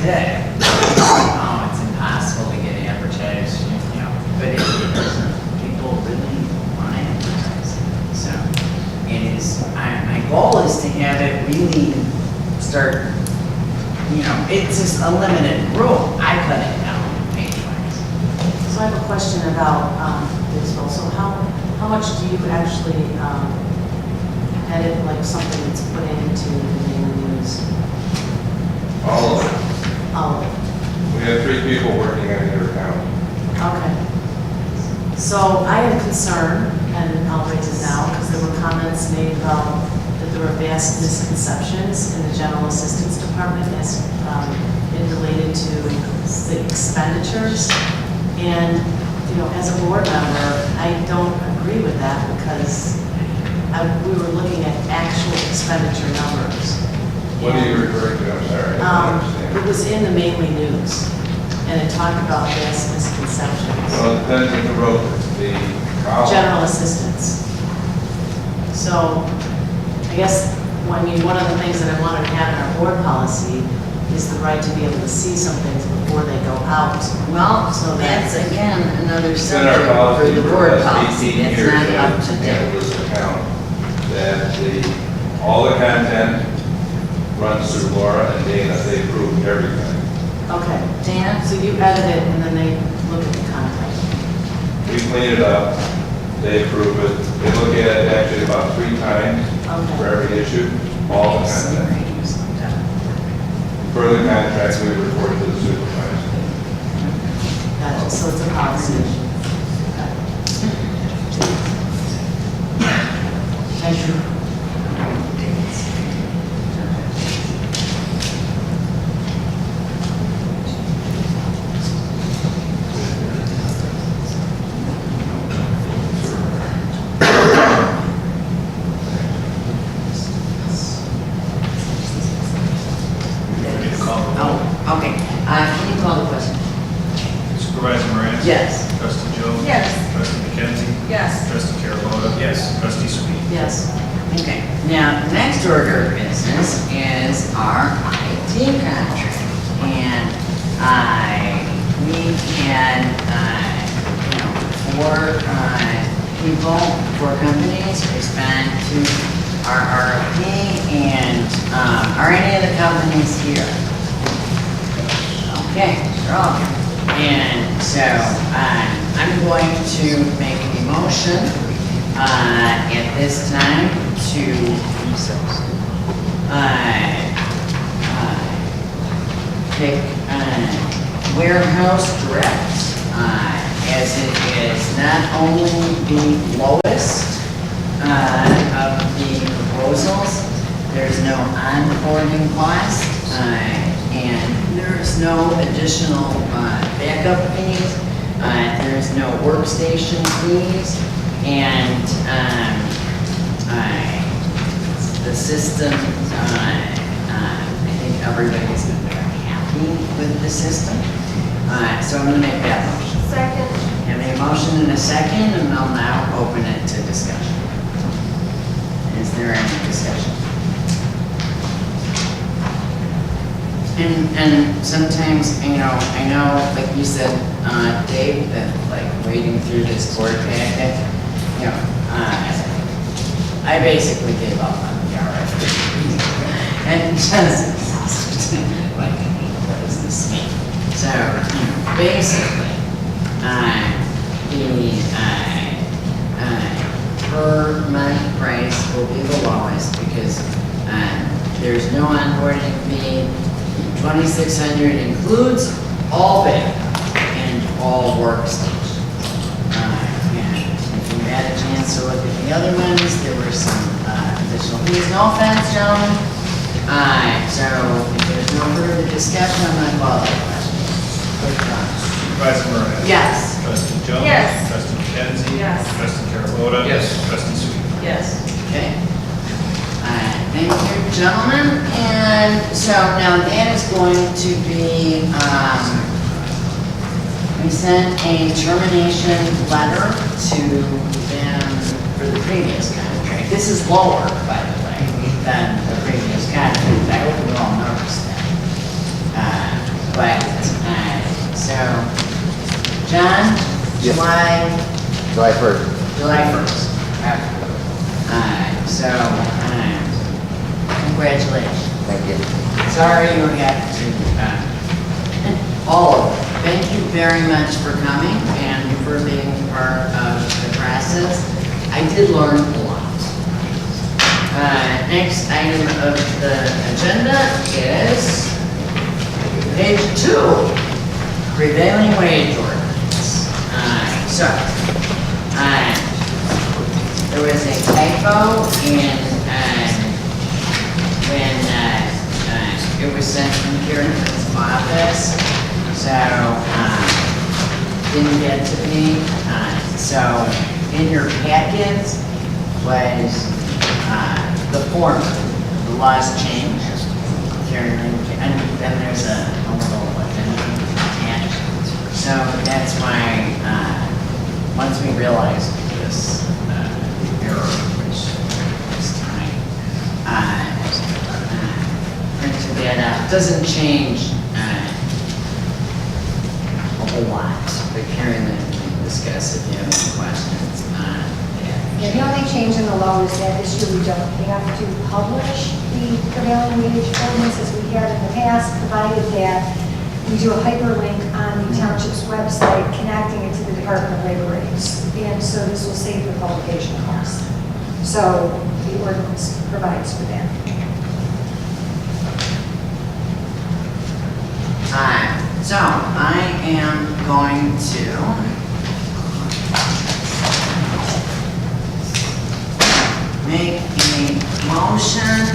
Speaker 1: did. Oh, it's impossible to get advertised, but it doesn't. People really want to advertise. So it is, my goal is to have it really start, it's just a limited rule. I cut it down page-wise.
Speaker 5: So I have a question about this also. How much do you actually edit, like something that's put into the Maine News?
Speaker 15: All of it.
Speaker 5: All of it?
Speaker 15: We have 3 people working on your account.
Speaker 5: Okay. So I had a concern, and I'll raise it now, because there were comments made about that there were vast misconceptions in the general assistance department as it related to the expenditures. And, as a board member, I don't agree with that because we were looking at actual expenditure numbers.
Speaker 15: What are you referring to? I'm sorry. I don't understand.
Speaker 5: It was in the Mainly News, and it talked about vast misconceptions.
Speaker 15: Well, it depends on the road, the column.
Speaker 5: General assistance. So, I guess, one of the things that I wanted to have in our board policy is the right to be able to see some things before they go out.
Speaker 1: Well,
Speaker 5: So
Speaker 1: that's again another
Speaker 15: It's in
Speaker 1: subject
Speaker 15: our
Speaker 1: for
Speaker 15: policy
Speaker 1: the
Speaker 15: for
Speaker 1: board
Speaker 15: the last
Speaker 1: policy.
Speaker 15: 18
Speaker 1: It's
Speaker 15: years
Speaker 1: not
Speaker 15: that
Speaker 1: up to
Speaker 15: we
Speaker 1: date.
Speaker 15: handle this account, that all the content runs through Laura and Dana. They approve everything.
Speaker 5: Okay.
Speaker 1: Dan?
Speaker 5: So you edit it and then they look at the content.
Speaker 15: We clean it up, they approve it. They look at it actually about 3 times for every issue, all the content. For the contracts, we report to the supervisor.
Speaker 5: Gotcha, so it's a policy issue. Thank you.
Speaker 2: Ready to call the roll?
Speaker 1: Oh, okay. Can you call the question?
Speaker 2: Supervisor Moran?
Speaker 1: Yes.
Speaker 2: Trustee Jones?
Speaker 7: Yes.
Speaker 2: Trustee McKenzie?
Speaker 7: Yes.
Speaker 2: Trustee Carabota? Yes. Trustee Sweet?
Speaker 5: Yes.
Speaker 1: Okay. Now, the next order of business is our IT contract. And we had, 4 people, 4 companies respond to our RFP. And are any of the companies here? Okay, they're all here. And so I'm going to make a motion at this time to pick Warehouse Direct as it is not only the lowest of the proposals, there's no onboarding cost, and there's no additional backup fees, there's no workstation fees, and the system, I think everybody's been very happy with the system. So I'm going to make that motion.
Speaker 4: Second.
Speaker 1: Have a motion and a second, and I'll now open it to discussion. Is there any discussion? And sometimes, I know, like you said, Dave, that like wading through this board packet, I basically gave up on the RFP. And just, like, what does this mean? So, basically, the per month price will be the lowest because there's no onboarding fee. 2,600 includes all backup and all workstations. And if you had a chance to look at the other ones, there were some additional fees. No offense, gentlemen. So if there's no further discussion, I'm going to call that question.
Speaker 2: Supervisor Moran?
Speaker 1: Yes.
Speaker 2: Trustee Jones?
Speaker 7: Yes.
Speaker 2: Trustee McKenzie?
Speaker 7: Yes.
Speaker 2: Trustee Carabota?
Speaker 6: Yes.
Speaker 2: Trustee Sweet?
Speaker 5: Yes.
Speaker 1: Okay. Thank you, gentlemen. And so now that is going to be, we sent a termination letter to them for the previous contract. This is lower, by the way, than the previous contract. I hope you all noticed that. But, so, John, July
Speaker 17: July 1st.
Speaker 1: July 1st. So, congratulations.
Speaker 17: Thank you.
Speaker 1: Sorry you had to, all of it. Thank you very much for coming and for being part of the process. I did learn a lot. Next item of the agenda is page 2, prevailing wage ordinance. There was a typo in when it was sent from Karen's office, so didn't get to me. So in your packets was the form, the laws changed. Karen, and then there's a little addendum attached. So that's why once we realized this error, which is tonight, printed that out. Doesn't change a whole lot, but Karen and discuss if you have any questions on that.
Speaker 10: Yeah, the only change in the law is that this year we don't have to publish the prevailing wage ordinance as we had in the past, provided that we do a hyperlink on the township's website connecting it to the Department of Labor rates. And so this will save the publication cost. So the ordinance provides for that.
Speaker 1: So I am going to make a motion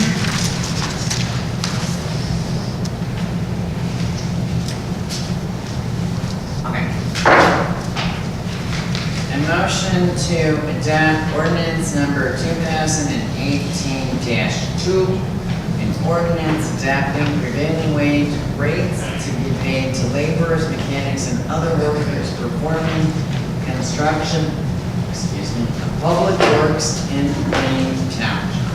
Speaker 1: to adopt ordinance number 2018-2, an ordinance adopting prevailing wage rates to be paid to laborers, mechanics, and other workers performing construction, public works in Maine Township.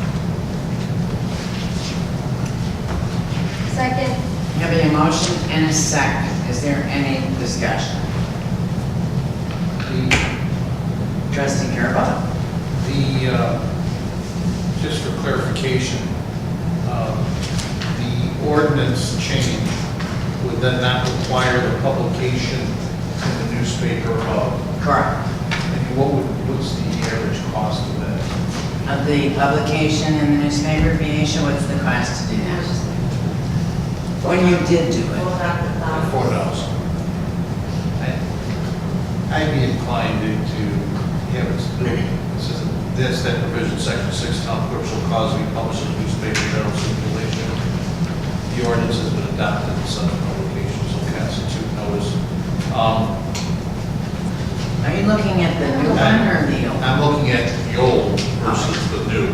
Speaker 4: Second.
Speaker 1: Having a motion and a second, is there any discussion? Trustee Carabao.
Speaker 6: Just for clarification, the ordinance change would then not require the publication in the newspaper of?
Speaker 1: Correct.
Speaker 6: And what's the average cost of that?
Speaker 1: Of the publication in the newspaper, Venetia, what's the cost to do that? When you did do it?
Speaker 6: $4. I'd be inclined to have it, this, that provision, section 6, town clerk shall cause to be published in the newspaper general circulation. The ordinance has been adopted in such publications will constitute notice.
Speaker 1: Are you looking at the new one or the old?
Speaker 6: I'm looking at the old versus the new.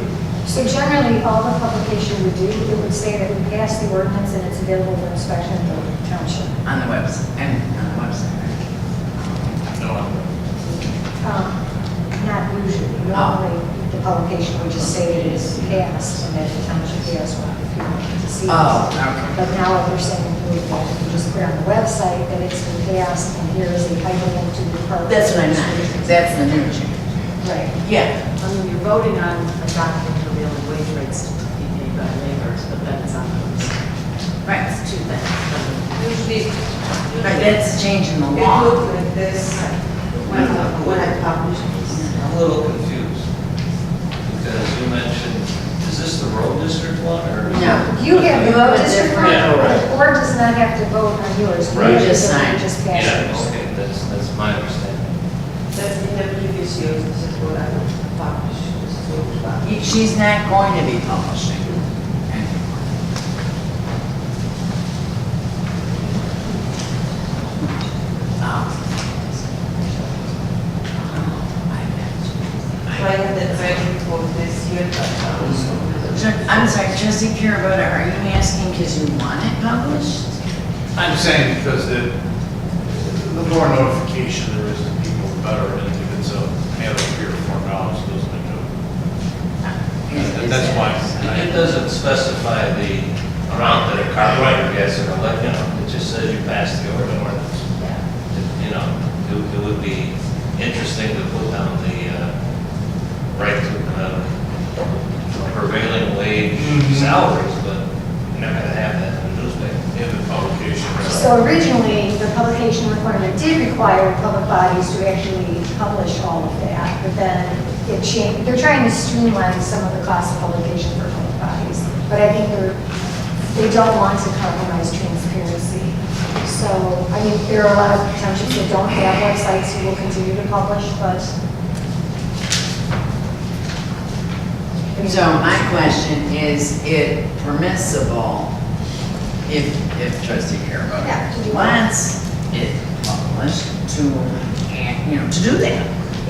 Speaker 10: So generally, all the publication would do, it would say that we passed the ordinance and it's available for inspection in the township.
Speaker 1: On the website, and on the website, right?
Speaker 6: No.
Speaker 10: Not usually. Normally, the publication would just say that it's passed and that the township has one if you want to see it.
Speaker 1: Oh, okay.
Speaker 10: But now what they're saying is that you just put on the website that it's been passed and here is a hyperlink to the department.
Speaker 1: That's what I meant, that's the new change.
Speaker 10: Right.
Speaker 1: Yeah.
Speaker 12: I mean, you're voting on adopting prevailing wage rates to be paid by laborers, but that's on the website.
Speaker 1: Right.
Speaker 12: It's two things.
Speaker 5: Usually,
Speaker 1: Right, that's changing the
Speaker 5: it
Speaker 1: law.
Speaker 5: looks like this when I publish it.
Speaker 13: I'm a little confused, because you mentioned, is this the road district one, or?
Speaker 1: No.
Speaker 10: You have the vote district one,
Speaker 13: Yeah, right.
Speaker 10: the board does not have to vote on yours. We
Speaker 13: Right.
Speaker 1: Just sign.
Speaker 10: Just pass
Speaker 13: Yeah,
Speaker 10: yours.
Speaker 13: okay, that's my understanding.
Speaker 5: That's in the previous years, this is what I published, this is what we published.
Speaker 1: She's not going to be publishing anymore.
Speaker 5: So I have the training for this year, but
Speaker 1: I'm sorry, Trustee Carabota, are you asking because you want it published?
Speaker 6: I'm saying because the more notification there is to people, the better. And if it's a matter of $3 or $4, doesn't it do? That's why.
Speaker 13: It doesn't specify the amount that a carpenter gets, or you know, it just says you passed the ordinance. You know, it would be interesting to put down the right to prevailing wage salaries, but you're not gonna have that in the newspaper.
Speaker 6: In the publication.
Speaker 10: So originally, the publication requirement did require public bodies to actually publish all of that, but then it changed. They're trying to streamline some of the cost of publication for public bodies, but I think they don't want to compromise transparency. So, I mean, there are a lot of townships that don't have websites who will continue to publish, but.
Speaker 1: So my question, is it permissible if trustee Carabota
Speaker 10: Yeah, to do
Speaker 1: wants it published to, to do that?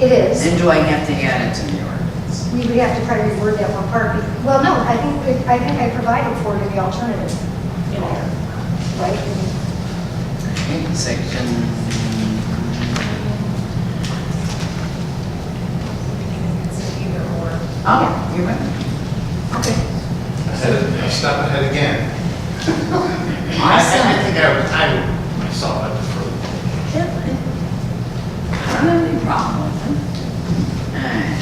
Speaker 10: It is.
Speaker 1: And do I have to add it to the ordinance?
Speaker 10: We would have to probably reword that one part. Well, no, I think I provided for it in the alternative in there, right?
Speaker 1: Okay, section.
Speaker 7: It's an either or.
Speaker 1: Oh, you're right. Okay.
Speaker 6: Stop ahead again.
Speaker 1: Awesome.
Speaker 6: I think I myself, I prefer.
Speaker 1: I don't have any problem with it. Alright.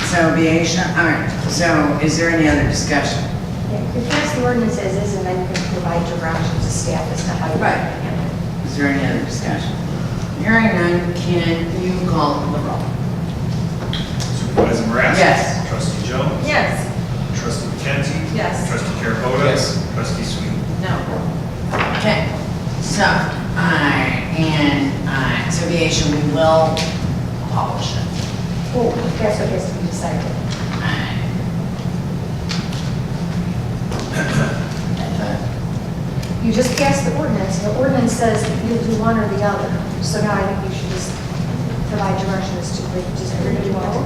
Speaker 1: So, Aviation, alright, so is there any other discussion?
Speaker 10: Yeah, if that's the ordinance as is, and then you can provide directions to staff as to how you
Speaker 1: Right.
Speaker 10: handle it.
Speaker 1: Is there any other discussion? Hearing none, can you call the roll?
Speaker 2: Supervisor Marasco?
Speaker 1: Yes.
Speaker 2: Trustee Jones?
Speaker 7: Yes.
Speaker 2: Trustee McKenzie?
Speaker 7: Yes.
Speaker 2: Trustee Carabota?
Speaker 6: Yes.
Speaker 2: Trustee Sweet?
Speaker 7: No.
Speaker 1: Okay, so, so Aviation, we will publish it.
Speaker 10: Oh, that's what has to be decided. You just passed the ordinance, and the ordinance says you'll do one or the other. So now I think you should just provide directions to, just everybody want to.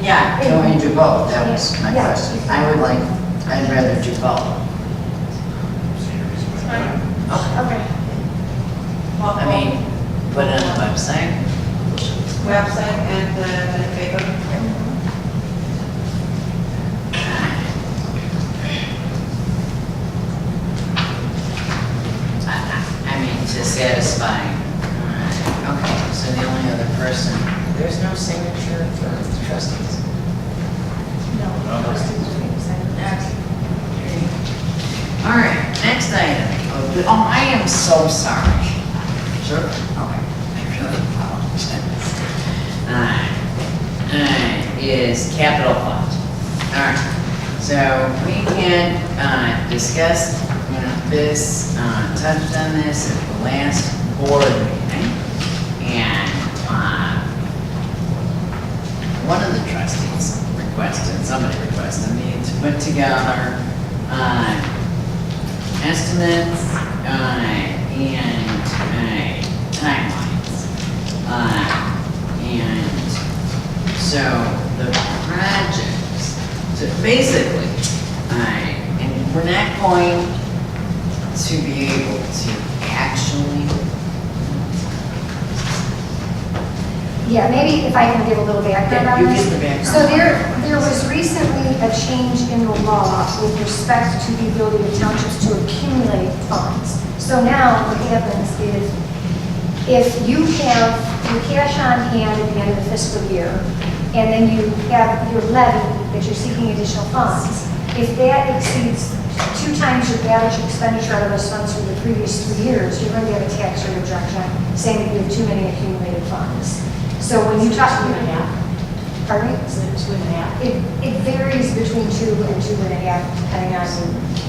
Speaker 1: Yeah, can we do both? That was my
Speaker 10: Yeah.
Speaker 1: question. I'd rather do both.
Speaker 10: Okay.
Speaker 1: I mean, put it on the website.
Speaker 7: Website and then in paper.
Speaker 1: I mean, to satisfy. Okay, so the only other person, there's no signature for the trustees.
Speaker 10: No.
Speaker 1: All right, next item. Oh, I am so sorry. Sure. Okay. I really apologize. Is capital fund. All right. So we can discuss this, touched on this at the last board meeting, and one of the trustees somebody requested me to put together estimates and timelines. And so the projects, so basically, and we're not going to be able to actually.
Speaker 10: Yeah, maybe if I can give a little background
Speaker 1: Yeah,
Speaker 10: on
Speaker 1: you
Speaker 10: this.
Speaker 1: give the background.
Speaker 10: So there was recently a change in the law with respect to the ability of townships to accumulate funds. So now what happens is if you have your cash on hand at the end of the fiscal year, and then you have your levy that you're seeking additional funds, if that exceeds 2 times your average expenditure out of those funds for the previous 3 years, you're going to have a tax rate objection saying that you have too many accumulated funds. So when you talk,
Speaker 12: 2.5.
Speaker 10: pardon me?
Speaker 12: Is it 2.5?
Speaker 10: It varies between 2 and 2.5, depending on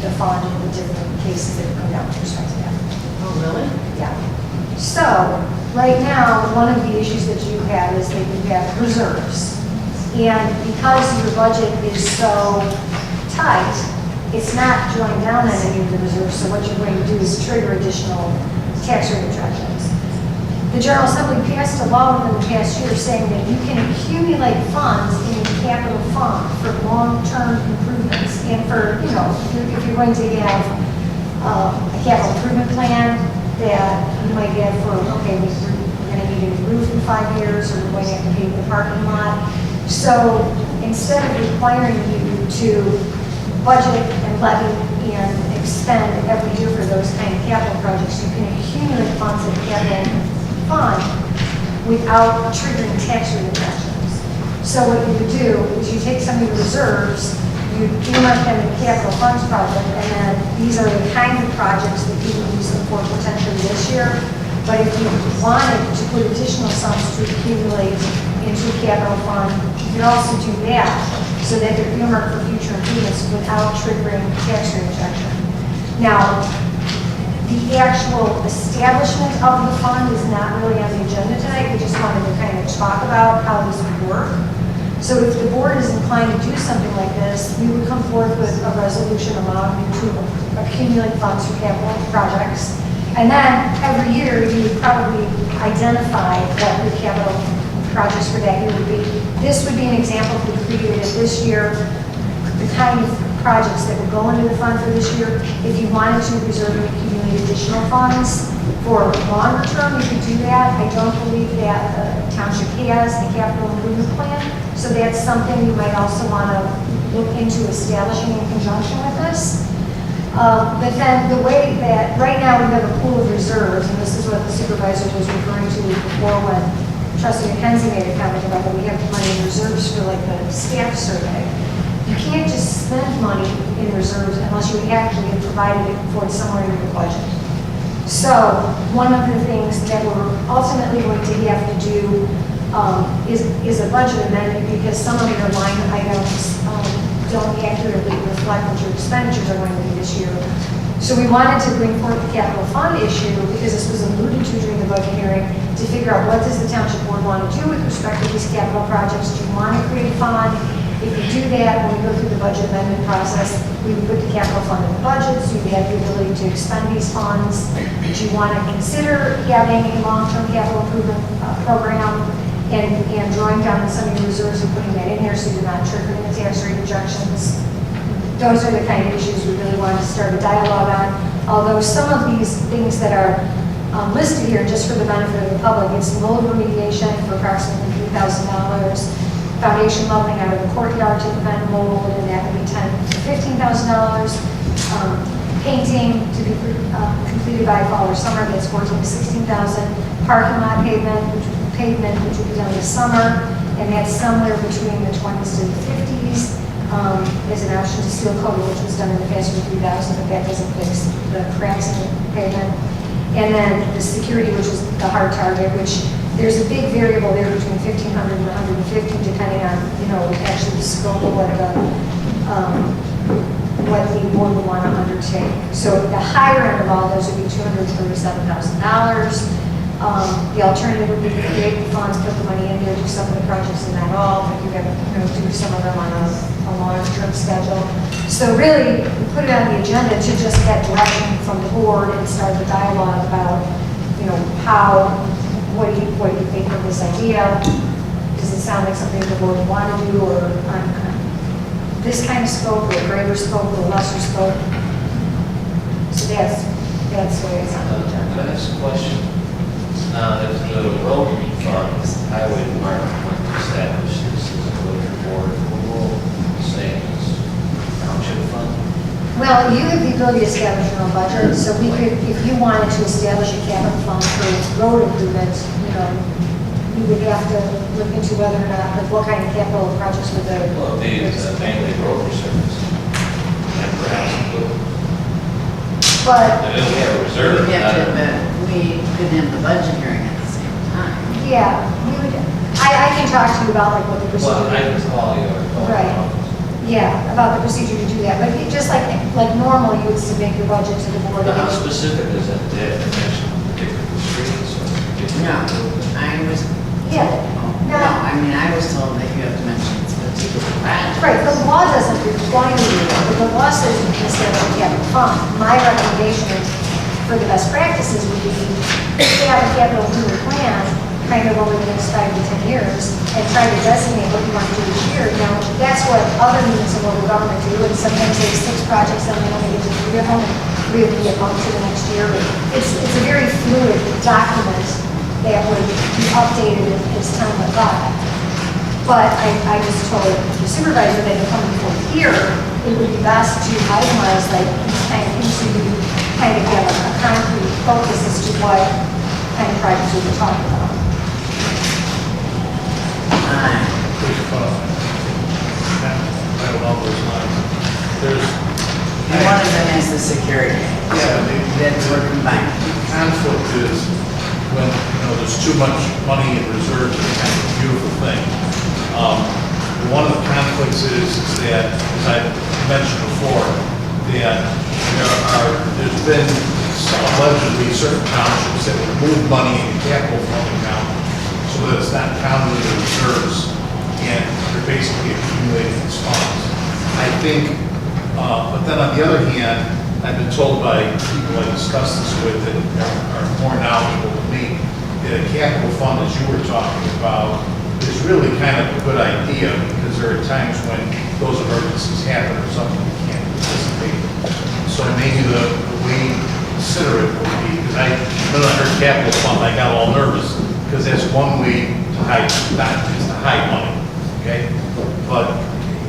Speaker 10: the fund and the different cases that come down with respect to that.
Speaker 12: Oh, really?
Speaker 10: Yeah. So, right now, one of the issues that you have is that you have reserves. And because your budget is so tight, it's not drawing down on any of the reserves, so what you're going to do is trigger additional tax rate objections. The General Assembly passed a law within the past year saying that you can accumulate funds in a capital fund for long-term improvements and for, if you're going to have a capital improvement plan that you might have for, okay, we're going to need a new roof in 5 years, or we're going to have to pave the parking lot. So instead of requiring you to budget and levy and you spend every year for those kind of capital projects, you can accumulate funds in the capital fund without triggering tax rate adjustments. So what you would do is you take some of your reserves, you earmark them in capital funds project, and then these are the kind of projects that you would use them for potentially this year. But if you wanted to put additional sums to accumulate into a capital fund, you could also do that so that they're earmarked for future improvements without triggering tax rate rejection. Now, the actual establishment of the fund is not really on the agenda tonight. We just wanted to kind of talk about how this would work. So if the board is inclined to do something like this, we would come forth with a resolution allowing you to accumulate funds for capital projects. And then every year, you would probably identify what the capital projects for that year would be. This would be an example if we created this year, the kind of projects that would go into the fund for this year. If you wanted to reserve and accumulate additional funds for longer term, you could do that. I don't believe that the township has a capital improvement plan, so that's something you might also want to look into establishing in conjunction with this. But then the way that, right now we have a pool of reserves, and this is what the supervisor was referring to before when Trustee McKenzie made a comment about that we have money in reserves for like the staff survey. You can't just spend money in reserves unless you actually have provided it for it somewhere in your budget. So one of the things that we're ultimately going to have to do is a budget amendment because some of your line items don't accurately reflect what your expenditures are going to be this year. So we wanted to bring forth the capital fund issue because this was alluded to during the budget hearing to figure out what does the township board want to do with respect to these capital projects. Do you want to create a fund? If you do that, when we go through the budget amendment process, we would put the capital fund in the budget, so you have the ability to expend these funds. Do you want to consider having a long-term capital improvement program and drawing down some of your reserves and putting that in there so you're not triggering the tax rate projections? Those are the kind of issues we really wanted to start a dialogue on. Although some of these things that are listed here, just for the benefit of the public, it's mold remediation for approximately $3,000. Foundation leveling out of the courtyard to prevent mold, and that would be $10,000 to $15,000. Painting to be completed by fall or summer, that's $14,000 to $16,000. Parking lot pavement, which will be done this summer, and that's somewhere between the 20s to the 50s. As an option to seal coating, which was done in the past for $3,000, but that doesn't fix the cracks in the pavement. And then the security, which is the hard target, which there's a big variable there between 1,500 and 150, depending on, actually the scope of what the board would want to undertake. So the higher end of all those would be $237,000. The alternative would be to create the funds, put the money in there, do some of the projects and not all, but you have do some of them on a long-term schedule. So really, we put it on the agenda to just get direction from the board and start the dialogue about, what do you think of this idea? Does it sound like something the board would want to do, or on this kind of scope, or a greater scope, or a lesser scope? So that's the way it's on the agenda.
Speaker 13: Can I ask a question? If the road fund, highway department went to establish this as a village board, who will say it's township fund?
Speaker 10: Well, you have the ability to establish your own budget, so we could, if you wanted to establish a capital fund for road improvements, you would have to look into whether or not, like what kind of capital projects would the...
Speaker 13: Well, these mainly road reserves, and perhaps,
Speaker 10: But...
Speaker 13: and then we have a reserve.
Speaker 1: We have to admit, we couldn't have the budget hearing at the same time.
Speaker 10: Yeah, we would, I can talk to you about like what the procedure...
Speaker 13: Well, I can call you or call
Speaker 10: Right.
Speaker 13: you.
Speaker 10: Yeah, about the procedure to do that, but just like normal, you would submit your budget to the board.
Speaker 13: But how specific is that? Did it mention particular streets or particular?
Speaker 1: No, I was...
Speaker 10: Yeah.
Speaker 1: No, I was told that you have to mention it's particular project.
Speaker 10: Right, the law doesn't require you, but the law says you can establish a capital fund. My recommendation for the best practices would be to have a capital improvement plan kind of over the next 5 to 10 years and try to designate what you want to do each year. Now, that's what other units of local government do, and sometimes they have 6 projects and they only get to 3 of them, and 3 of them get bumped to the next year. It's a very fluid document that would be updated as time went by. But I just told the supervisor that they're coming forward here it would be best to itemize like each kind of piece, so you kind of get a concrete focus as to what kind of projects we were talking about.
Speaker 6: Right along those lines. There's,
Speaker 1: And one of them is the security.
Speaker 6: yeah,
Speaker 1: That's we're combining.
Speaker 6: conflict is when, there's too much money in reserves, it's kind of a beautiful thing. One of the conflicts is that, as I mentioned before, that there's been allegedly certain townships that would move money in capital fund account so that it's not counted in the reserves, and they're basically accumulating these funds. I think, but then on the other hand, I've been told by people I discussed this with that are more knowledgeable than me, that a capital fund, as you were talking about, is really kind of a good idea, because there are times when those emergencies happen or something you can't anticipate. So maybe the way to consider it would be, because when I heard capital fund, I got all nervous, because that's one way to hide, not just to hide money, okay? But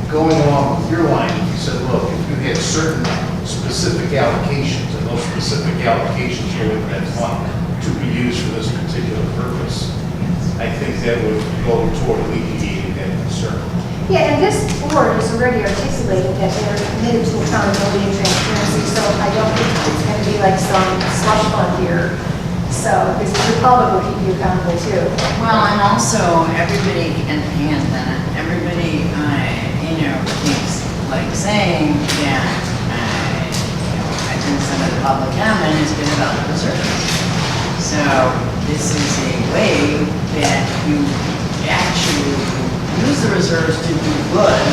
Speaker 6: going along with your line, you said, look, if you had certain specific allocations, and those specific allocations go into that fund to be used for this particular purpose, I think that would go toward alleviating that concern.
Speaker 10: Yeah, and this board has already articulated that they're committed to accountability and transparency, so I don't think it's going to be like some slush fund here. So, because the public will keep you accountable too.
Speaker 1: Well, and also, everybody, everybody, keeps like saying that, I think some of the public comment has been about the reserves. So, this is a way that you actually use the reserves to do good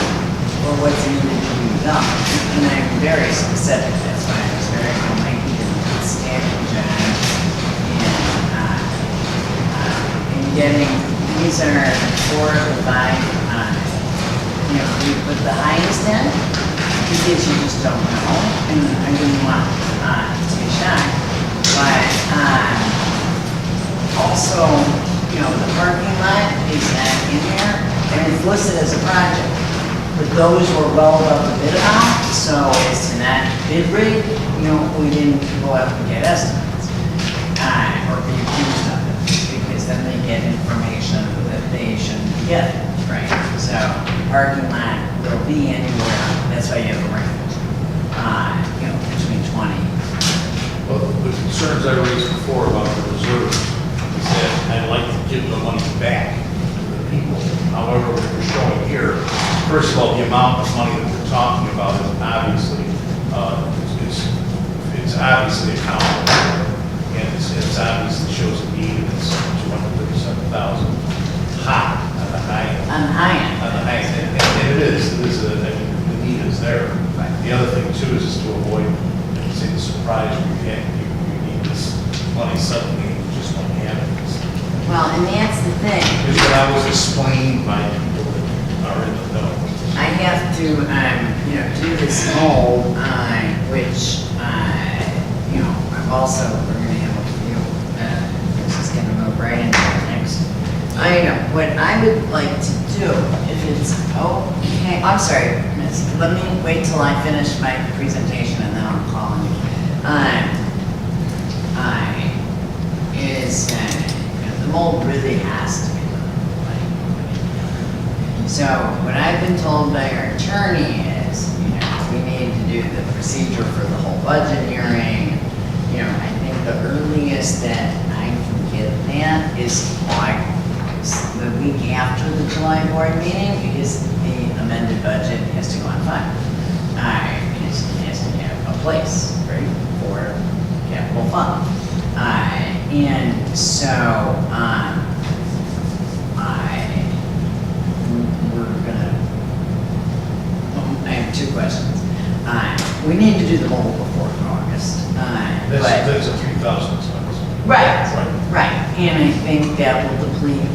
Speaker 1: for what's needed to be done. And I'm very specific, that's why I was very lengthy and standing, John. And getting, these are 4 of the 5, we put the highest in, because you just don't know, and I didn't want to be shocked. But also, the parking lot is not in there, and it's listed as a project. But those were well above the bid amount, so as to not bid rate, we didn't go out and get estimates, or be accused of it, because then they get information that they shouldn't get, right? So, parking lot will be anywhere, that's why you have a range, between 20.
Speaker 6: Well, the concerns I raised before about the reserves is that I'd like to give the money back to the people. However, what we're showing here, first of all, the amount of money that we're talking about is obviously, it's obviously accountable for, and it's obviously shows a need, and it's $237,000 high on the high end.
Speaker 1: On the high end.
Speaker 6: On the high end, and it is, the need is there.
Speaker 1: Right.
Speaker 6: The other thing too is just to avoid, say, the surprise, you need this money suddenly, you just don't have it.
Speaker 1: Well, and that's the thing.
Speaker 6: Because that was explained by people that are in the know.
Speaker 1: I have to, do this mold, which, I've also, we're gonna have a few, this is gonna move right into the next item. What I would like to do, if it's okay, I'm sorry, Miss, let me wait till I finish my presentation and then I'll call you. The mold really has to be done. So what I've been told by our attorney is, we need to do the procedure for the whole budget hearing. I think the earliest that I can get that is like the week after the July board meeting, because the amended budget has to go on file. It has to have a place, right, for capital fund. And so, I have 2 questions. We need to do the mold before August.
Speaker 6: That's a 3,000 expense.
Speaker 1: Right. And I think that will deplete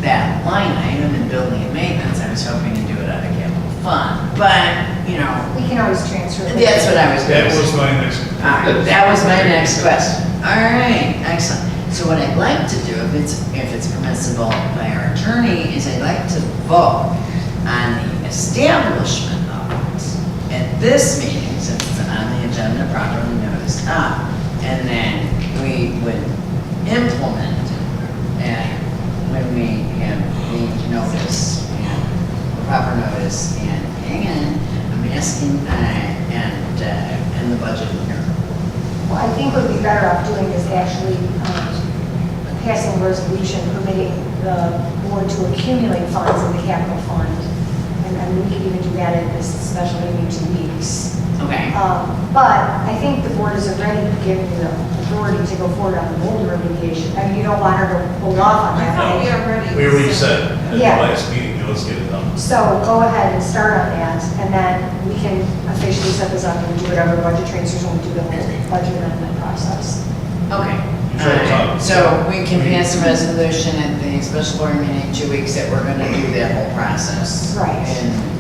Speaker 1: that line item in building and maintenance. I was hoping to do it out of capital fund, but,
Speaker 10: We can always transfer. it.
Speaker 1: that's what I was going to
Speaker 6: That
Speaker 1: say.
Speaker 6: was my next.
Speaker 1: That was my next question. All right, excellent. So what I'd like to do, if it's permissible by our attorney, is I'd like to vote on the establishment of it at this meeting, since it's on the agenda, properly noticed up, and then we would implement it, and when we have the notice, and proper notice, and I'm asking, and the budget here.
Speaker 10: Well, I think what would be better off doing is actually passing a resolution permitting the board to accumulate funds in the capital fund. And we can even do that in this special meeting in 2 weeks.
Speaker 1: Okay.
Speaker 10: But I think the board is already giving the authority to go forward on the Boulder remediation. I mean, you don't want her to hold off on that.
Speaker 7: I thought we already.
Speaker 6: We already said at the
Speaker 10: Yeah.
Speaker 6: last meeting, let's get it done.
Speaker 10: So go ahead and start on that, and then we can officially set this up and do whatever budget transfers when we do the whole budget amendment process.
Speaker 1: Okay.
Speaker 6: Sure, Tom.
Speaker 1: So we can pass a resolution at the special board meeting in 2 weeks that we're gonna do that whole process.
Speaker 10: Right.
Speaker 1: In,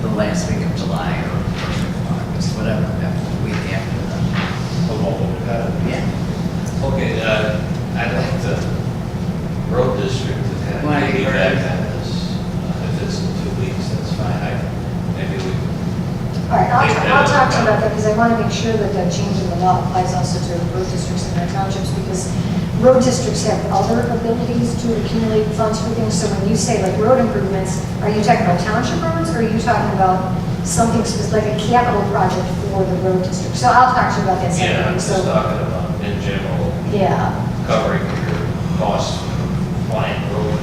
Speaker 1: the last week of July or first week of August, whatever, the week after yeah.
Speaker 13: Okay, I'd like the road district to kind
Speaker 1: Why,
Speaker 13: of
Speaker 1: you're
Speaker 13: piggyback
Speaker 1: right.
Speaker 13: on this. If it's in 2 weeks, that's fine. Maybe we.
Speaker 10: All right,
Speaker 13: Take that
Speaker 10: I'll talk to
Speaker 13: into
Speaker 10: you about that, because I want to make sure that the change in the law applies also to road districts and their townships, because road districts have other abilities to accumulate funds for things. So when you say like road improvements, are you talking about township roads, or are you talking about something specific, like a capital project for the road district? So I'll talk to you about that
Speaker 13: Yeah, I'm
Speaker 10: separately.
Speaker 13: just
Speaker 10: So,
Speaker 13: talking about in general,
Speaker 10: yeah,
Speaker 13: covering your costs for flying road.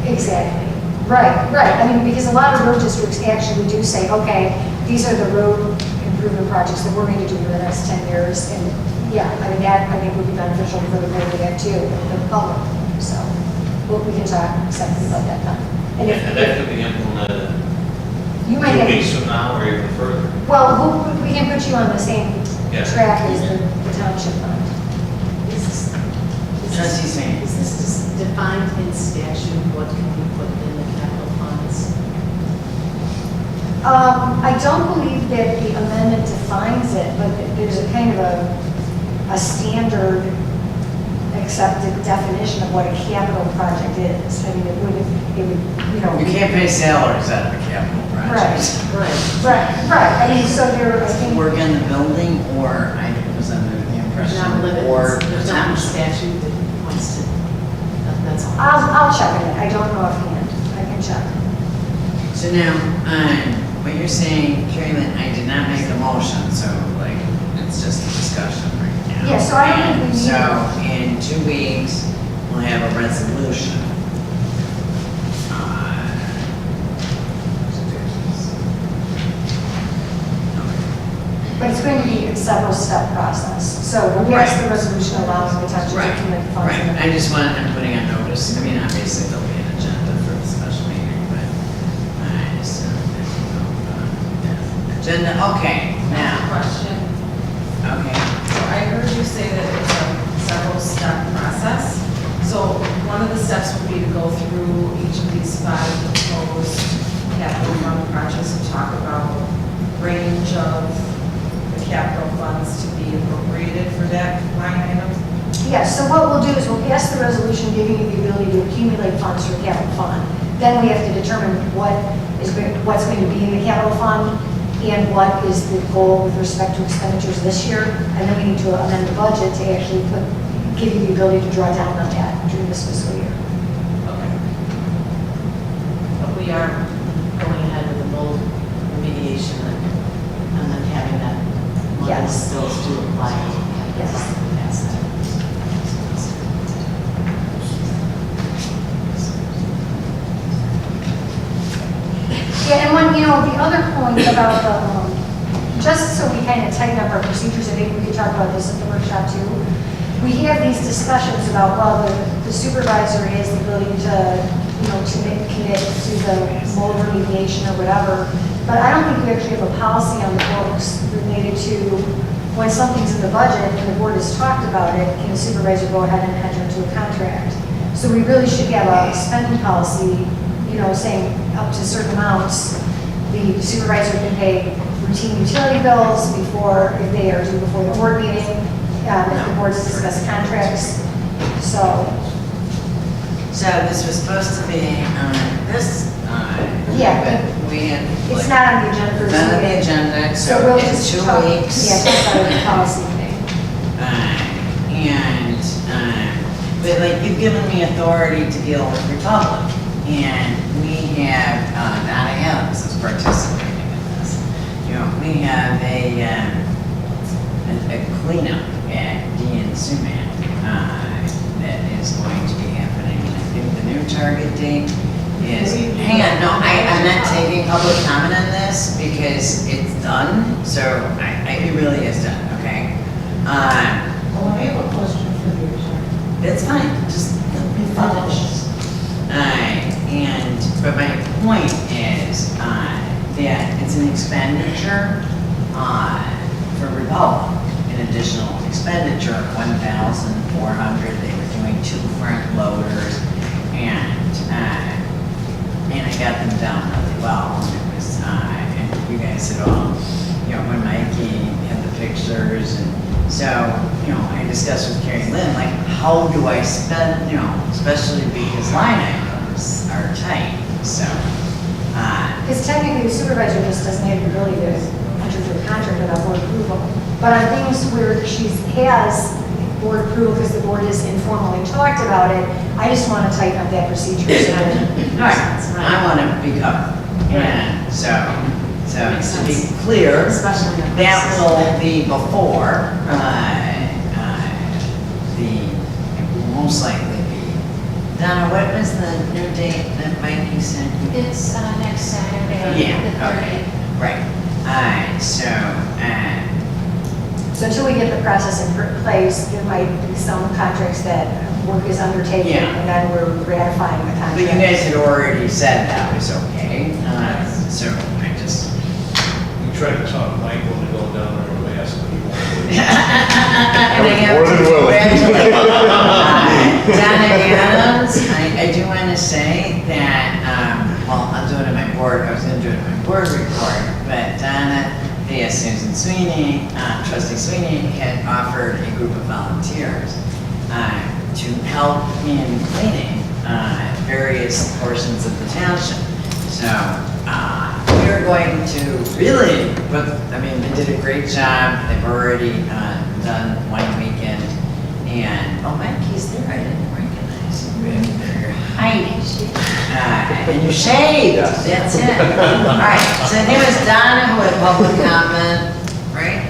Speaker 10: exactly. Right. I mean, because a lot of road districts actually do say, okay, these are the road improvement projects that we're going to do for the next 10 years. And yeah, I mean, that I think would be beneficial for the board to get too, for the public. So we can talk separately about that then. And if,
Speaker 13: And that could be implemented
Speaker 10: you might
Speaker 13: 2
Speaker 10: have,
Speaker 13: weeks from now or even further.
Speaker 10: well, we can put you on the same
Speaker 13: Yes.
Speaker 10: track as the township fund.
Speaker 1: Trustee Smain.
Speaker 12: Is this just defined in statute, what can be put in the capital funds?
Speaker 10: I don't believe that the amendment defines it, but there's a kind of a standard accepted definition of what a capital project is. I mean, it would, you know.
Speaker 1: You can't pay salaries out of a capital project.
Speaker 10: Right. I mean, so there, I think.
Speaker 1: Work in the building, or I was under the
Speaker 12: There's
Speaker 1: impression,
Speaker 12: not limits,
Speaker 1: or
Speaker 12: there's not a statute that points to, that's all.
Speaker 10: I'll check on it. I don't know offhand. I can check.
Speaker 1: So now, what you're saying, Carrie Lynn, I did not make the motion, so like, it's just a discussion right now.
Speaker 10: Yeah, so I don't think we need.
Speaker 1: So in 2 weeks, we'll have a resolution.
Speaker 10: But it's going to be a several-step process. So when we ask the resolution allowing the township to commit funds.
Speaker 1: Right, I just want, I'm putting on notice, I mean, obviously there'll be an agenda for the special meeting, but I just, agenda, okay, now,
Speaker 7: Question.
Speaker 1: okay.
Speaker 7: So I heard you say that it's a several-step process. So one of the steps would be to go through each of these 5 proposed capital fund projects and talk about range of the capital funds to be appropriated for that line item.
Speaker 10: Yes, so what we'll do is we'll pass the resolution giving you the ability to accumulate funds for capital fund. Then we have to determine what's going to be in the capital fund and what is the goal with respect to expenditures this year. And then we need to amend the budget to actually give you the ability to draw down on that during this fiscal year.
Speaker 7: Okay.
Speaker 12: But we are going ahead with the bold remediation and then having that money
Speaker 10: Yes.
Speaker 12: still to apply.
Speaker 10: Yes.
Speaker 12: Yes.
Speaker 10: Yeah, and one, the other point about just so we kind of tighten up our procedures, I think we could talk about this at the workshop too. We have these discussions about, well, the supervisor has the ability to, to commit to the mold remediation or whatever, but I don't think we actually have a policy on the books related to when something's in the budget and the board has talked about it, can the supervisor go ahead and enter into a contract? So we really should have a spending policy, saying up to certain amounts, the supervisor can pay routine utility bills if they are due before the board meeting, if the board's discussed contracts. So
Speaker 1: So this was supposed to be on this,
Speaker 10: Yeah.
Speaker 1: but we had.
Speaker 10: It's
Speaker 1: like,
Speaker 10: not on the agenda for
Speaker 1: It's not on the
Speaker 10: today.
Speaker 1: agenda,
Speaker 10: So
Speaker 1: so
Speaker 10: we'll
Speaker 1: in
Speaker 10: just
Speaker 1: 2
Speaker 10: talk,
Speaker 1: weeks.
Speaker 10: yeah, talk about the policy thing.
Speaker 1: And, but like, you've given me authority to deal with Republic, and we have, Donna Adams is participating in this. You know, we have a cleanup at D and Sumac, that is going to be happening. I think the new target date is, hang on, no, I'm not taking public comment on this because it's done, so it really is done, okay?
Speaker 3: Well, I have a question for you, Attorney.
Speaker 1: It's fine, just let me finish. But my point is, that it's an expenditure, for Republic, an additional expenditure of $1,400. They were doing 2 front loaders, and I got them down really well. And it was, and you guys had all, you know, when Mikey had the pictures, and so, you know, I discussed with Carrie Lynn, like, how do I spend, you know, especially because line items are tight, so.
Speaker 10: Because technically the supervisor just doesn't have the ability to enter into a contract without board approval. But on things where she has board approval because the board has informally talked about it, I just want to tighten up that procedure. So
Speaker 1: All right, I want to be covered. And so to be clear,
Speaker 12: Especially in the
Speaker 1: that
Speaker 12: process.
Speaker 1: will be before, it will most likely be. Donna, what was the new date that Mikey said?
Speaker 11: It's next Saturday,
Speaker 1: Yeah,
Speaker 11: the
Speaker 1: okay,
Speaker 11: 30th.
Speaker 1: right. So
Speaker 10: until we get the process in place, there might be some contracts that work is undertaken,
Speaker 1: Yeah.
Speaker 10: and then we're ratifying the contract.
Speaker 1: but you guys had already said that was okay, so I just.
Speaker 6: You tried to talk Michael to go down there and ask what he wanted.
Speaker 1: And I have
Speaker 6: More
Speaker 1: to
Speaker 6: than willing.
Speaker 1: congratulate Donna Adams. I do want to say that, well, I'll do it in my board, I was going to do it in my board report, but Donna via Susan Sweeney, trustee Sweeney, had offered a group of volunteers to help in cleaning various portions of the township. So we're going to really, they did a great job. They've already done one weekend. And, oh, Mikey's there, I didn't recognize you. You're hiding. And you shaved, that's it. All right, so I think it was Donna who had public comment, right?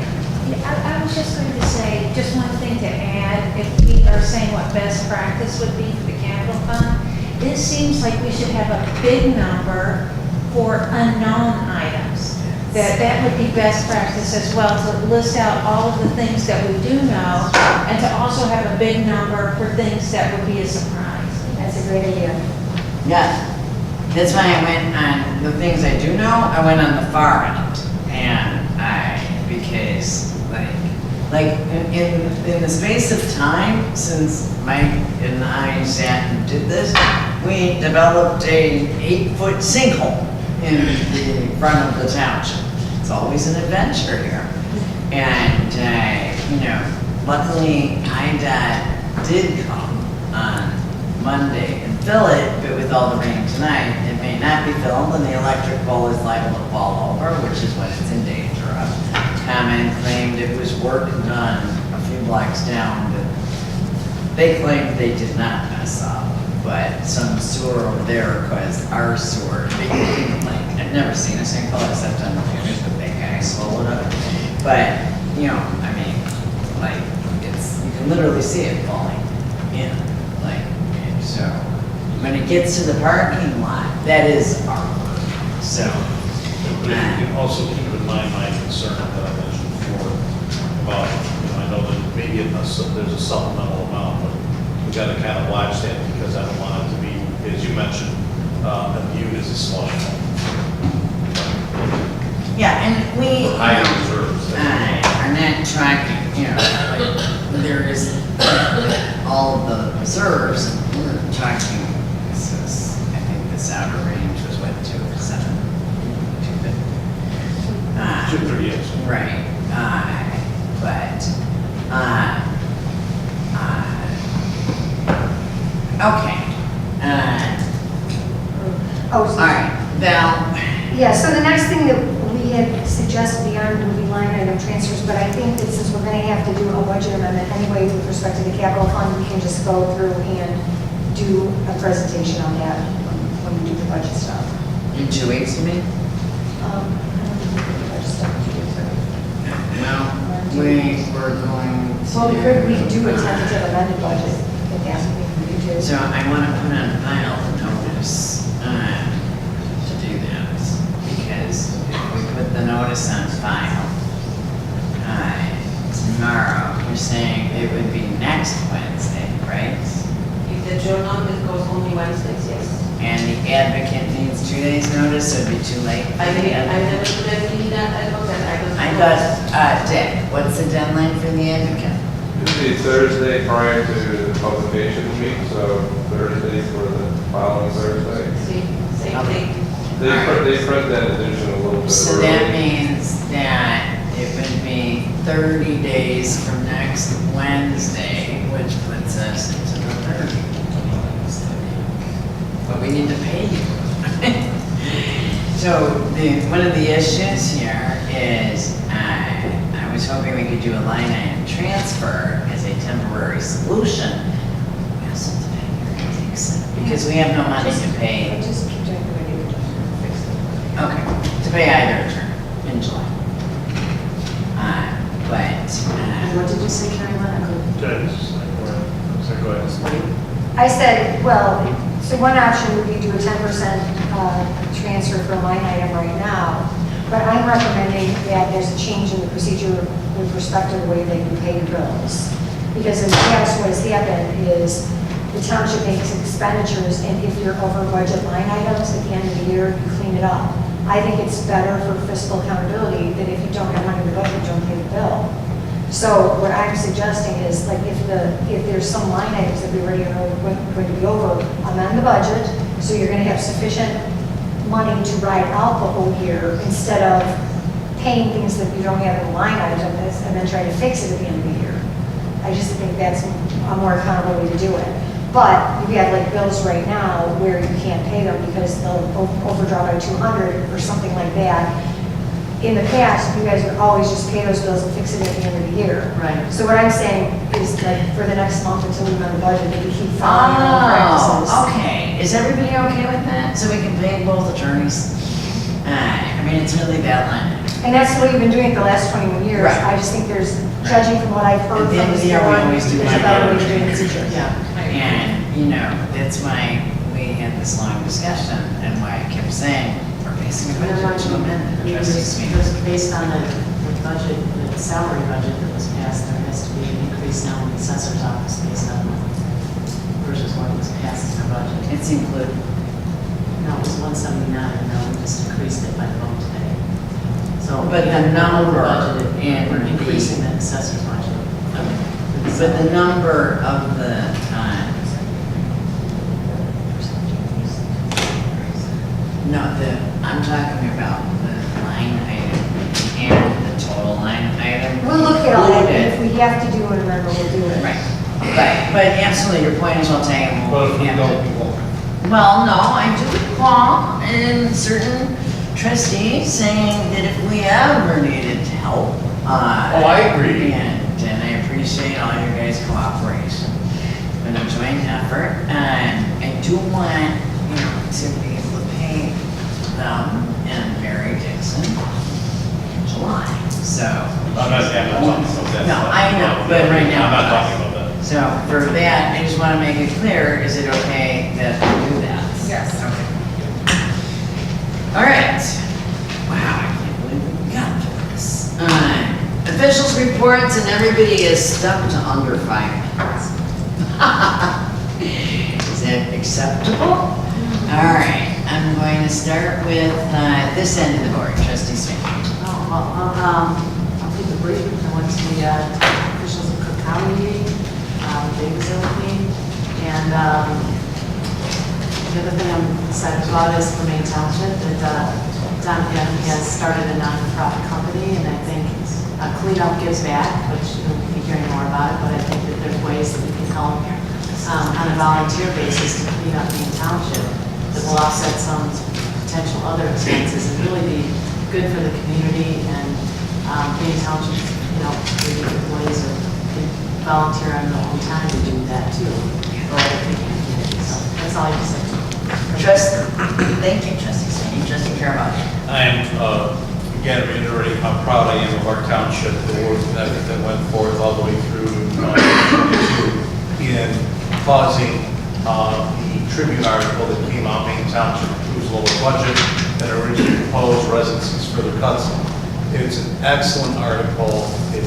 Speaker 11: I was just going to say, just one thing to add, if we are saying what best practice would be for the capital fund, it seems like we should have a big number for unknown items. That would be best practice as well, to list out all of the things that we do know, and to also have a big number for things that would be a surprise.
Speaker 10: That's a great idea.
Speaker 1: Yeah, that's why I went on the things I do know. I went on the far end, and because in the space of time since Mike and I sat and did this, we developed a 8-foot sinkhole in the front of the township. It's always an adventure here, and luckily IDOT did come on Monday and fill it, but with all the rain tonight, it may not be filled, and the electric pole is liable to fall over, which is what it's in danger of. Comment claimed it was work done a few blocks down, but they claimed they did not mess up, but some sewer over there caused our sewer to be like, I've never seen a sinkhole except on the pictures with big guys swallowed up. But, you can literally see it falling in, so when it gets to the parking lot, that is our work, so.
Speaker 6: But you can also keep in mind my concern that I mentioned before about, I know that maybe there's a supplemental amount, but we got to kind of watch that because I don't want it to be, as you mentioned, viewed as a slush fund.
Speaker 1: Yeah, and we
Speaker 6: High reserves.
Speaker 1: are not tracking, there is all of the reserves, and we're tracking, I think this outer range was what, 2 or 7?
Speaker 6: 230, yes.
Speaker 1: Right, okay.
Speaker 10: Oh,
Speaker 1: All right, Val,
Speaker 10: yeah, so the next thing that we had suggested beyond would be line item transfers, but I think that since we're gonna have to do a budget amendment anyway with respect to the capital fund, we can just go through and do a presentation on that when we do the budget stuff.
Speaker 1: in 2 weeks, you mean?
Speaker 10: I don't think we do the budget stuff in 2 weeks, right?
Speaker 1: Well, we were going to.
Speaker 10: Well, we could do a tentative amended budget, if that's what we could do.
Speaker 1: So I want to put on file the notice to do that, because if we put the notice on file tomorrow, you're saying it would be next Wednesday, right?
Speaker 16: If the journal, it goes only Wednesdays, yes.
Speaker 1: And the advocate needs 2 days' notice, so it'd be too late. for
Speaker 16: I
Speaker 1: the advocate.
Speaker 16: never put anything in that, I don't know.
Speaker 1: I thought, Dick, what's the deadline for the advocate?
Speaker 15: Usually Thursday prior to the publication week, so Thursday for the following Thursday.
Speaker 16: Same
Speaker 1: Okay.
Speaker 16: thing.
Speaker 15: They print that edition a little bit
Speaker 1: So
Speaker 15: early.
Speaker 1: that means that it would be 30 days from next Wednesday, which puts us into the 30th. But we need to pay you. So one of the issues here is I was hoping we could do a line item transfer as a temporary solution. We also have to pay your ethics, because we have no money to pay.
Speaker 10: I just keep doing what I do to fix it.
Speaker 1: Okay, to pay either term in July.
Speaker 12: And what did you say, Carolyn?
Speaker 14: So go ahead.
Speaker 10: I said, well, so one option would be do a 10% transfer for a line item right now, but I'm recommending that there's a change in the procedure with respect to the way that you pay your bills. Because in the past, what has happened is the township makes expenditures, and if you're over budget line items at the end of the year, you clean it up. I think it's better for fiscal accountability that if you don't have money in the budget, don't pay the bill. So what I'm suggesting is, like, if there's some line items that we already are going to be over, amend the budget, so you're going to have sufficient money to ride out the whole year, instead of paying things that you don't have in the line item and then trying to fix it at the end of the year. I just think that's a more accountable way to do it. But you have like bills right now where you can't pay them because they'll overdraw by 200 or something like that. In the past, you guys would always just pay those bills and fix it at the end of the year.
Speaker 12: Right.
Speaker 10: So what I'm saying is, like, for the next month until we run the budget, that we keep following our practices.
Speaker 1: Oh, okay. Is everybody okay with that? So we can pay both attorneys? I mean, it's really that line.
Speaker 10: And that's the way you've been doing it the last 21 years.
Speaker 1: Right.
Speaker 10: I just think there's, judging from what I've heard
Speaker 1: At the
Speaker 10: from
Speaker 1: end of
Speaker 10: this
Speaker 1: the year, we
Speaker 10: board,
Speaker 1: always do
Speaker 10: there's a
Speaker 1: line
Speaker 10: better way
Speaker 1: item
Speaker 10: to do it in the
Speaker 1: transfers.
Speaker 10: future.
Speaker 12: Yeah.
Speaker 1: And, that's why we had this long discussion and why I kept saying, we're basing a budget to amend the trustees meeting.
Speaker 12: Just based on the budget, the salary budget that was passed, there has to be an increase now in the assessor's office based on versus what was passed in the budget.
Speaker 1: It's included.
Speaker 12: No, it was 179, and now we just increased it by the vote today. So.
Speaker 1: But the
Speaker 12: we have
Speaker 1: number
Speaker 12: budgeted,
Speaker 1: in
Speaker 12: we're increasing
Speaker 1: the-
Speaker 12: the assessor's budget.
Speaker 1: But the number of the, I'm talking about the line item and the total line item.
Speaker 10: We'll look at all that, and if
Speaker 1: included.
Speaker 10: we have to do it, remember, we'll do it.
Speaker 1: Right, but absolutely, your point is well taken.
Speaker 6: But if we
Speaker 1: have
Speaker 6: don't,
Speaker 1: to-
Speaker 6: we won't.
Speaker 1: Well, no, I do recall in certain trustees saying that if we ever needed help.
Speaker 6: I agree.
Speaker 1: And I appreciate all your guys' cooperation. It's been a joint effort, and I do want, to be able to pay them and Mary Dixon in July, so.
Speaker 2: I'm not saying I'm talking about that.
Speaker 1: No, I know, but right now.
Speaker 2: I'm not talking about that.
Speaker 1: So for that, I just want to make it clear, is it okay that we do that?
Speaker 7: Yes.
Speaker 1: Okay. All right. Wow, I can't believe we got through this. Officials' reports, and everybody is stuck to under 5 minutes. Is that acceptable? All right, I'm going to start with this end of the board, trustee Smith.
Speaker 12: Oh, well, I'll keep it brief. I went to the officials of Cook County meeting, they was there with me, and the other thing I'm excited about is for Maine Township, that Don Penn has started a non-profit company, and I think Cleanup Gives Back, which you'll be hearing more about it, but I think that there's ways that we can help on a volunteer basis to clean up Maine Township. that will offset some potential other expenses and really be good for the community and Maine Township, maybe ways of volunteer on their own time to do that too, for other people in the community. So that's all I can say.
Speaker 1: Thank you, Trustee Sweeny. Trustee Carabell.
Speaker 17: I am, again, reiterating how proud I am of our township, the work that went forth all the way through in causing the tribute article that came out, Maine Township approves lower budget than originally proposed, residents further cuts. It's an excellent article. It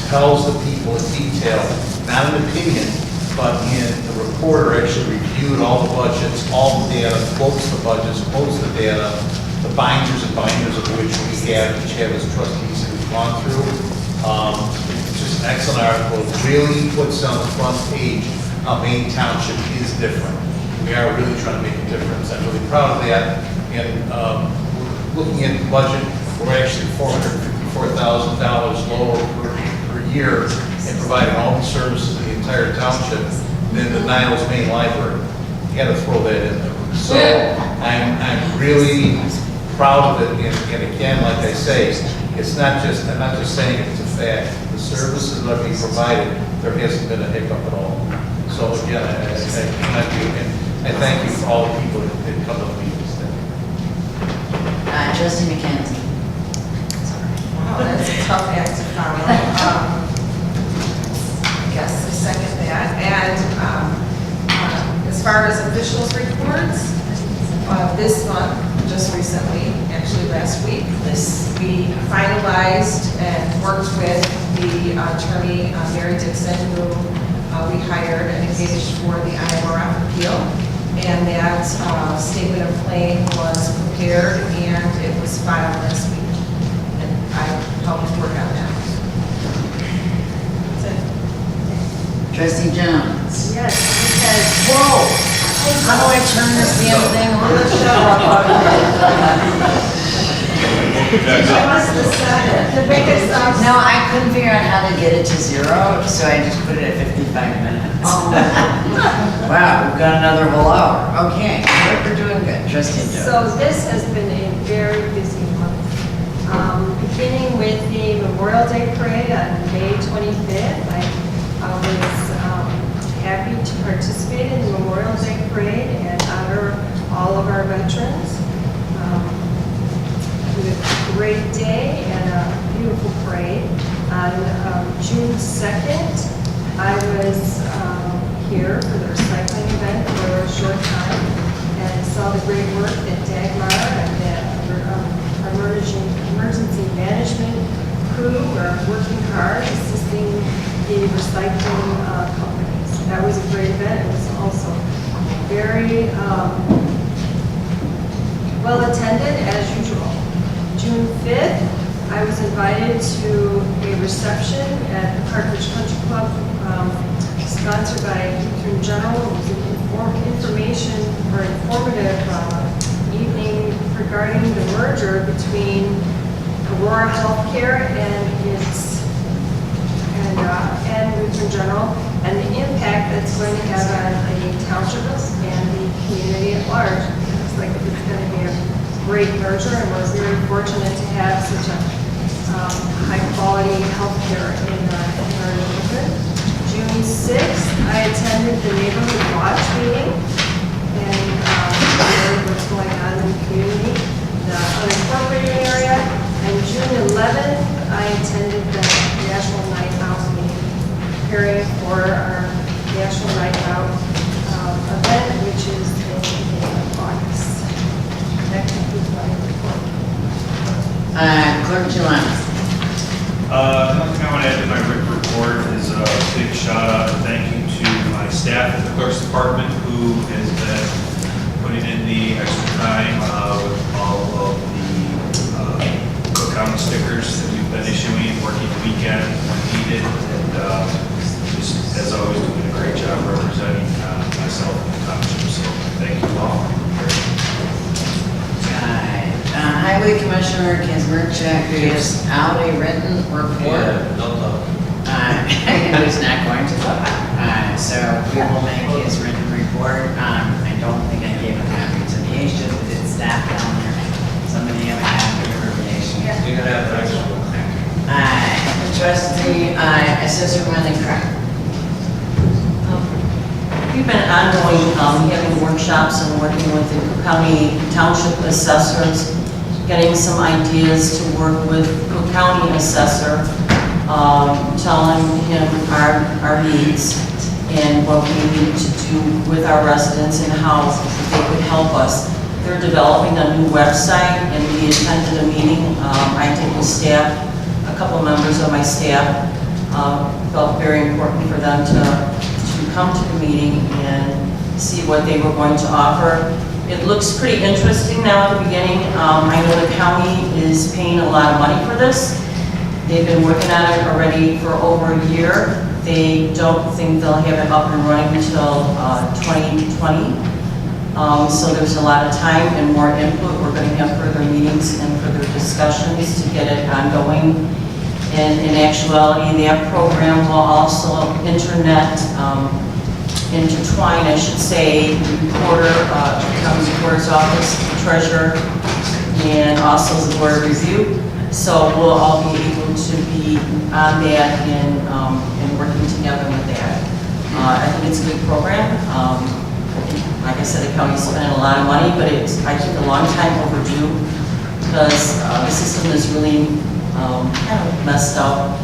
Speaker 17: tells the people in detail, not an opinion, but the reporter actually reviewed all the budgets, all the data, quotes the budgets, quotes the data, the binders and binders of which we have, each have as trustees that we've gone through. It's just an excellent article. It really puts on the front page how Maine Township is different. We are really trying to make a difference. I'm really proud of that. And looking at the budget, we're actually $454,000 lower per year in providing all the services in the entire township than the Niles Maine Library. You got to throw that in there. So I'm really proud of it. And again, like I say, I'm not just saying it's a fact. The services that are being provided, there hasn't been a hiccup at all. So again, I commend you, and I thank you for all the people that come to the meetings.
Speaker 1: Trustee McKenzie.
Speaker 7: Wow, that's a tough act to follow. I guess I second that. And as far as officials' reports, this month, just recently, actually last week, we finalized and worked with the attorney, Mary Dixon, who we hired and engaged for the IMRF appeal. And that statement of claim was prepared and it was filed last week. And I helped work on that. That's it.
Speaker 1: Trustee Jones.
Speaker 4: Yes, because,
Speaker 1: Whoa! How do I turn this damn thing on?
Speaker 4: the biggest,
Speaker 1: No, I couldn't figure out how to get it to 0, so I just put it at 55 minutes. Wow, we've got another whole hour. Okay, we're doing good. Trustee Jones.
Speaker 4: so this has been a very busy month. Beginning with the Memorial Day Parade on May 25th, I was happy to participate in the Memorial Day Parade and honor all of our veterans. It was a great day and a beautiful parade. On June 2nd, I was here for the recycling event for a short time and saw the great work that Dagmar and our emergency management crew are working hard assisting the recycling companies. That was a great event. It was also very well attended as usual. June 5th, I was invited to a reception at the Partridge Country Club, sponsored by Lutheran General. It was an informative evening regarding the merger between Aurora Healthcare and Lutheran General, and the impact that's going to have on the township and the community at large. It's like it's going to be a great merger, and we're very fortunate to have such a high-quality healthcare in our neighborhood. June 6th, I attended the neighborhood watch meeting and learned what's going on in the community, the unincorporated area. And June 11th, I attended the National Night Out meeting, preparing for our National Night Out event, which is in the beginning of August. That concludes my report.
Speaker 1: Clerk Giuliani.
Speaker 2: The only thing I want to add to my report is a big shout out and thank you to my staff at the clerk's department who has been putting in the extra time with all of the Cook County stickers that we've been issuing, working the weekend when needed, and just as always doing a great job representing myself and the township. So thank you all.
Speaker 1: Highway Commissioner Kazmierczak is out a written report.
Speaker 13: No talk.
Speaker 1: He's not going to talk. So we will make his written report. I don't think I gave a copy to the
Speaker 12: we've been ongoing, having workshops and working with the Cook County Township assessors, getting some ideas to work with Cook County assessor, telling him our needs and what we need to do with our residents and how they could help us. They're developing a new website, and we attended a meeting. I did with staff, a couple members of my staff. Felt very important for them to come to the meeting and see what they were going to offer. It looks pretty interesting now at the beginning. I know the county is paying a lot of money for this. They've been working on it already for over a year. They don't think they'll have it up and running until 2020. So there's a lot of time and more input. We're going to have further meetings and further discussions to get it ongoing. And in actuality, that program will also internet intertwine, I should say, the recorder, county recorder's office, the treasurer, and also the board of review. So we'll all be able to be on that and working together with that. I think it's a good program. Like I said, the county's spending a lot of money, but it's, I think, a long time overdue because the system is really kind of messed up.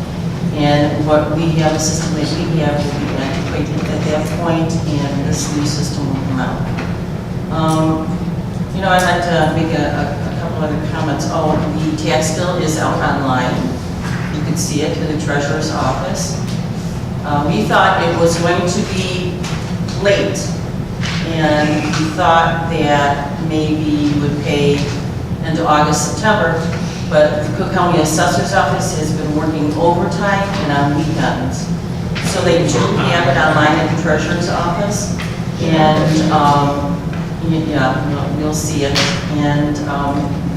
Speaker 12: And what we have, a system that we have, will be antiquated at that point, and this new system will come out. You know, I'd like to make a couple other comments. Oh, the tax bill is out online. You can see it in the treasurer's office. We thought it was going to be late, and we thought that maybe we would pay into August, September, but the Cook County Assessor's Office has been working overtime and on weekends. So they do have it online at the treasurer's office, and yeah, you'll see it. And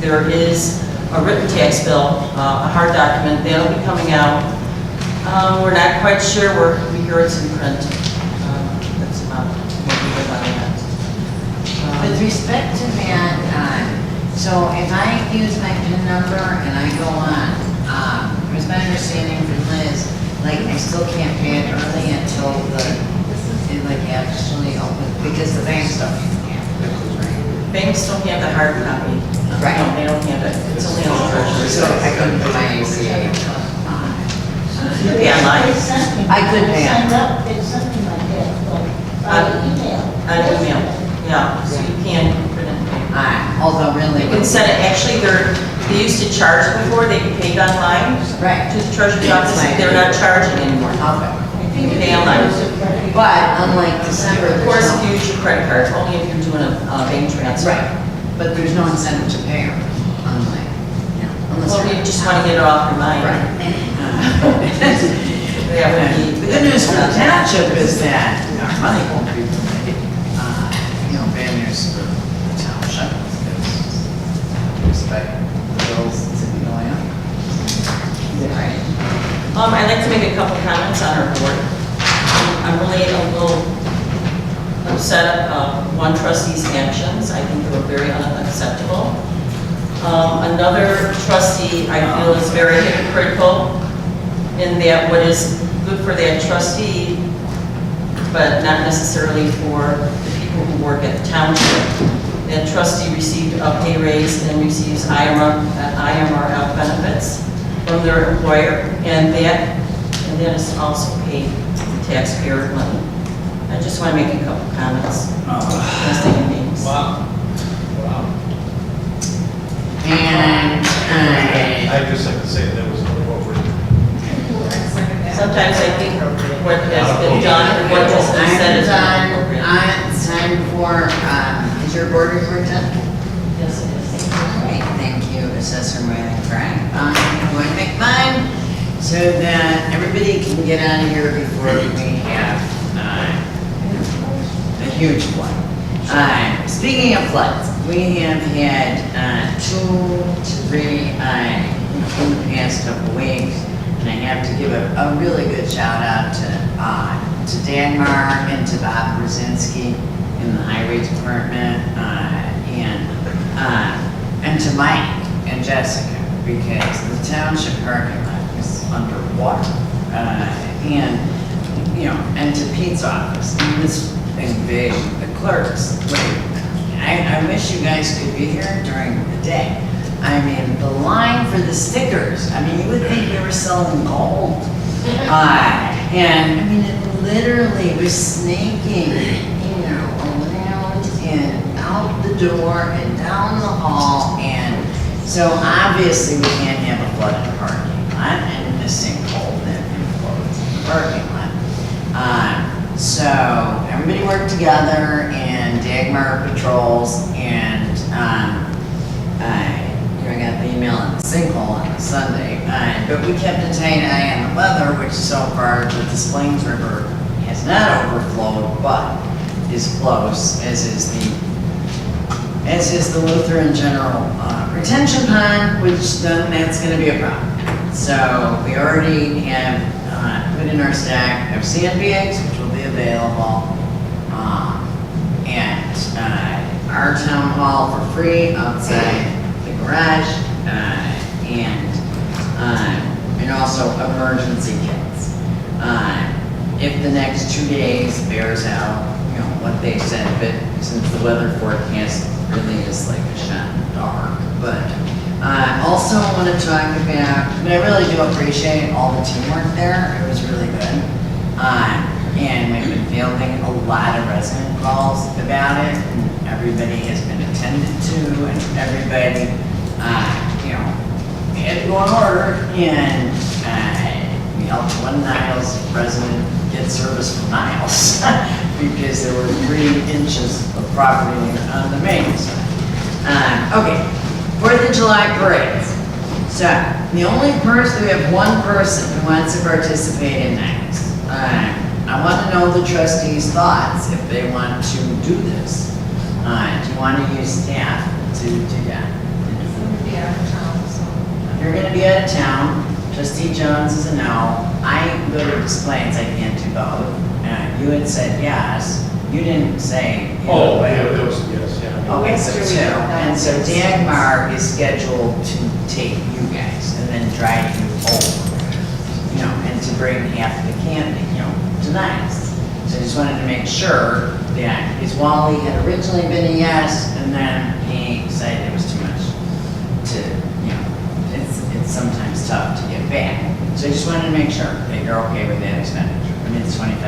Speaker 12: there is a written tax bill, a hard document, that'll be coming out. We're not quite sure, we hear it's in print. That's about what we have on that.
Speaker 3: With respect to that, so if I use my PIN number and I go on, it was my understanding from Liz, like I still can't pay it early until it like actually opens, because the banks don't have it.
Speaker 12: Banks don't have the hard copy.
Speaker 3: Right.
Speaker 12: No, they don't have it. It's only on the treasurer's.
Speaker 3: So I couldn't put my ACA.
Speaker 12: You pay online?
Speaker 3: I could pay.
Speaker 18: It's something like that, by email.
Speaker 12: On email, yeah, so you can print it.
Speaker 3: Although really.
Speaker 12: You can send it, actually, they used to charge before, they could pay it online.
Speaker 3: Right.
Speaker 12: To the treasurer's office, they're not charging anymore.
Speaker 3: Okay.
Speaker 12: You can pay online.
Speaker 3: But unlike December.
Speaker 12: Of course, if you use your credit card, only if you're doing a bank transfer.
Speaker 3: Right, but there's no incentive to pay her, unlike, unless.
Speaker 12: Well, you just want to get it off your mind.
Speaker 3: The good news for the township is that our money won't be really, bad news for the township. Because expect the bills to be going up. Right.
Speaker 12: I'd like to make a couple comments on our board. I'm really a little upset one trustee's actions. I think they were very unacceptable. Another trustee, I feel, is very hypocritical in that what is good for that trustee, but not necessarily for the people who work at the township. That trustee received a pay raise and receives IMRF benefits from their employer, and that is also paid taxpayer money. I just want to make a couple comments. Names.
Speaker 17: Wow.
Speaker 3: And
Speaker 17: I'd just like to say that was appropriate.
Speaker 12: Sometimes I think what has been done and what has been said is not appropriate.
Speaker 3: it's time for, is your board report done?
Speaker 12: Yes, it is.
Speaker 3: Great, thank you, Assessor Frank. I'm going to make mine so that everybody can get out of here before we have a huge flood. Speaking of floods, we have had 2 to 3 in the past couple weeks, and I have to give a really good shout out to Danmar and to Bob Brzezinski in the Highway Department, and to Mike and Jessica, because the township parking lot was underwater, and to Pete's office, and
Speaker 1: invasion. The clerks, wait, I wish you guys could be here during the day. I mean, the line for the stickers, I mean, you would think they were selling gold. And, I mean, it literally was snaking, you know, around and out the door and down the hall. And so obviously we can't have a flooded parking lot and a sinkhole that implodes in the parking lot. So everybody worked together and Dagmar patrols and I got the email on the sinkhole on Sunday, but we kept a tight eye on the weather, which so far the Des Plaines River has not overflowed, but is close, as is the Lutheran General Retention Pond, which then that's going to be a problem. So we already have put in our stack of sandbags, which will be available, at our town hall for free outside garage, and also emergency kits. If the next 2 days bears out, you know, what they said, but since the weather forecast really is like a shot in the dark. But also I want to talk about, but I really do appreciate all the teamwork there. It was really good. And we've been fielding a lot of resident calls about it, and everybody has been attended to, and everybody, you know, had to go in order, and we helped one Niles resident get service from Niles because there were 3 inches of property on the main side. Okay, 4th of July parades. So the only person, we have one person who wants to participate in Niles. I want to know the trustees' thoughts if they want to do this. Do you want to use staff to do that? You're going to be out of town. Trustee Jones is a no. I go to Des Plaines, I can't do both. You had said yes. You didn't say.
Speaker 17: Oh, yeah, it was, yes, yeah.
Speaker 1: Okay, so 2. And so Dagmar is scheduled to take you guys and then drive you over, you know, and to bring half the candy, you know, to Niles. So I just wanted to make sure that, because Wally had originally been a yes, and then he decided it was too much to, you know, it's sometimes tough to get back. So I just wanted to make sure that you're okay with that expenditure. I mean, it's $25 for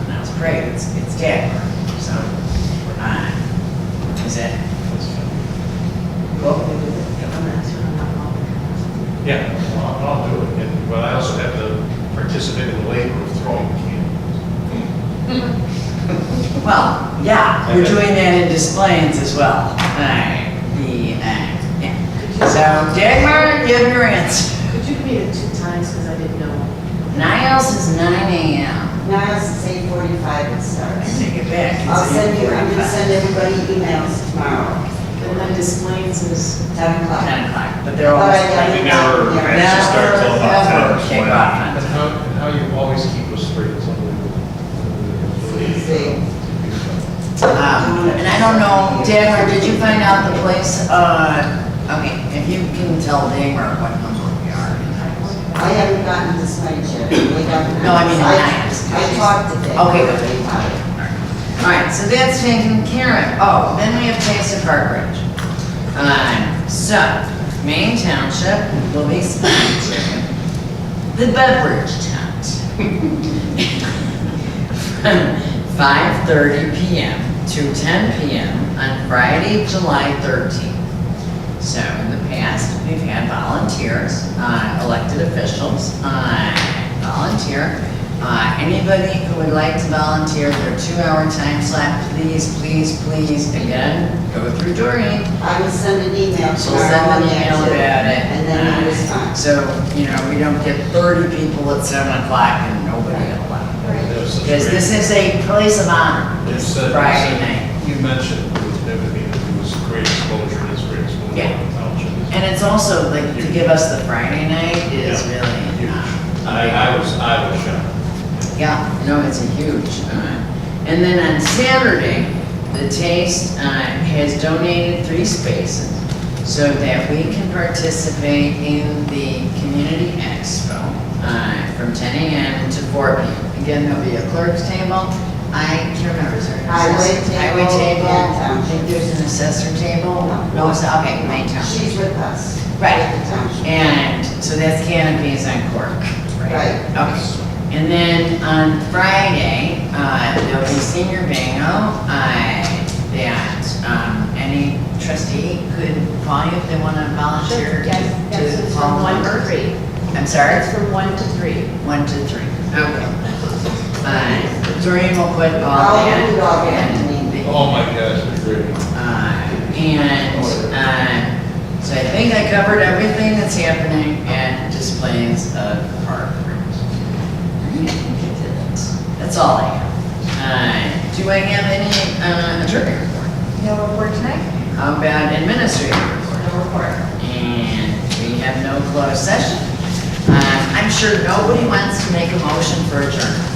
Speaker 1: the Niles Parade, it's Dagmar, so, is it? Cool?
Speaker 17: Yeah, well, I'll do it, but I also have to participate in the labor of throwing the candy.
Speaker 1: Well, yeah, we're doing that in Des Plaines as well. So, Dagmar, give your answer.
Speaker 12: Could you read it 2 times, because I didn't know?
Speaker 1: Niles is 9 a.m.
Speaker 18: Now it's 8:45 it starts.
Speaker 1: Take it back. It's
Speaker 18: I'm gonna
Speaker 1: 8:45.
Speaker 18: send everybody emails tomorrow,
Speaker 12: And then Des Plaines is
Speaker 18: 10 o'clock.
Speaker 1: 10 o'clock, but they're
Speaker 18: But
Speaker 1: always.
Speaker 2: We never actually start till about 10.
Speaker 1: Kick off on
Speaker 17: And how you always keep us straight, it's unbelievable.
Speaker 18: See.
Speaker 1: And I don't know, Dagmar, did you find out the place? Okay, if you can tell Dagmar what number we are.
Speaker 18: I haven't gotten this much yet.
Speaker 1: No, I mean, Niles.
Speaker 18: I talked to them.
Speaker 1: Okay, good. All right, so that's taken care of. Oh, then we have Taste of Park Ridge. So, Maine Township will be sponsoring the beverage tent from 5:30 p.m. to 10 p.m. on Friday, July 13th. So in the past, we've had volunteers, elected officials, volunteer. Anybody who would like to volunteer for a 2-hour time slot, please, please, please, again, go through Doreen.
Speaker 18: I will send an email
Speaker 1: She'll
Speaker 18: tomorrow.
Speaker 1: send an email
Speaker 18: on that,
Speaker 1: about it.
Speaker 18: And then it was fine.
Speaker 1: So, you know, we don't get 30 people at 7 o'clock and nobody at 11. Because this is a place of honor, this Friday night.
Speaker 17: You mentioned it was great exposure, it's great exposure
Speaker 1: Yeah.
Speaker 17: on the township.
Speaker 1: And it's also, like, to give us the Friday night is
Speaker 17: Yeah.
Speaker 1: really,
Speaker 17: Huge. I was shocked.
Speaker 1: yeah, no, it's a huge. And then on Saturday, the Taste has donated 3 spaces so that we can participate in the Community Expo from 10 a.m. to 4 p.m. Again, there'll be a clerk's table. I can't remember, is there Highway table, I think there's an assessor table. No, it's, okay, Maine Township.
Speaker 3: She's with us.
Speaker 1: Right.
Speaker 3: At the township.
Speaker 1: And so that's canopies on cork, right?
Speaker 3: Right.
Speaker 1: Okay. And then on Friday, there'll be senior bingo, that, any trustee could call you if they want to volunteer
Speaker 18: Yes,
Speaker 1: to
Speaker 18: it's
Speaker 1: call
Speaker 18: from 1 to
Speaker 1: numbers.
Speaker 18: 3.
Speaker 1: I'm sorry?
Speaker 18: It's from 1 to 3.
Speaker 1: 1 to 3. Okay. Doreen will put all
Speaker 3: I'll
Speaker 1: that.
Speaker 3: do all that.
Speaker 1: and the-
Speaker 15: Oh my gosh, it's great.
Speaker 1: So I think I covered everything that's happening at Displays of Park. That's all I have. Do I have any attorney report?
Speaker 10: No report tonight?
Speaker 1: How about administrative report?
Speaker 10: No report.
Speaker 1: And we have no closed session. I'm sure nobody wants to make a motion for adjournment.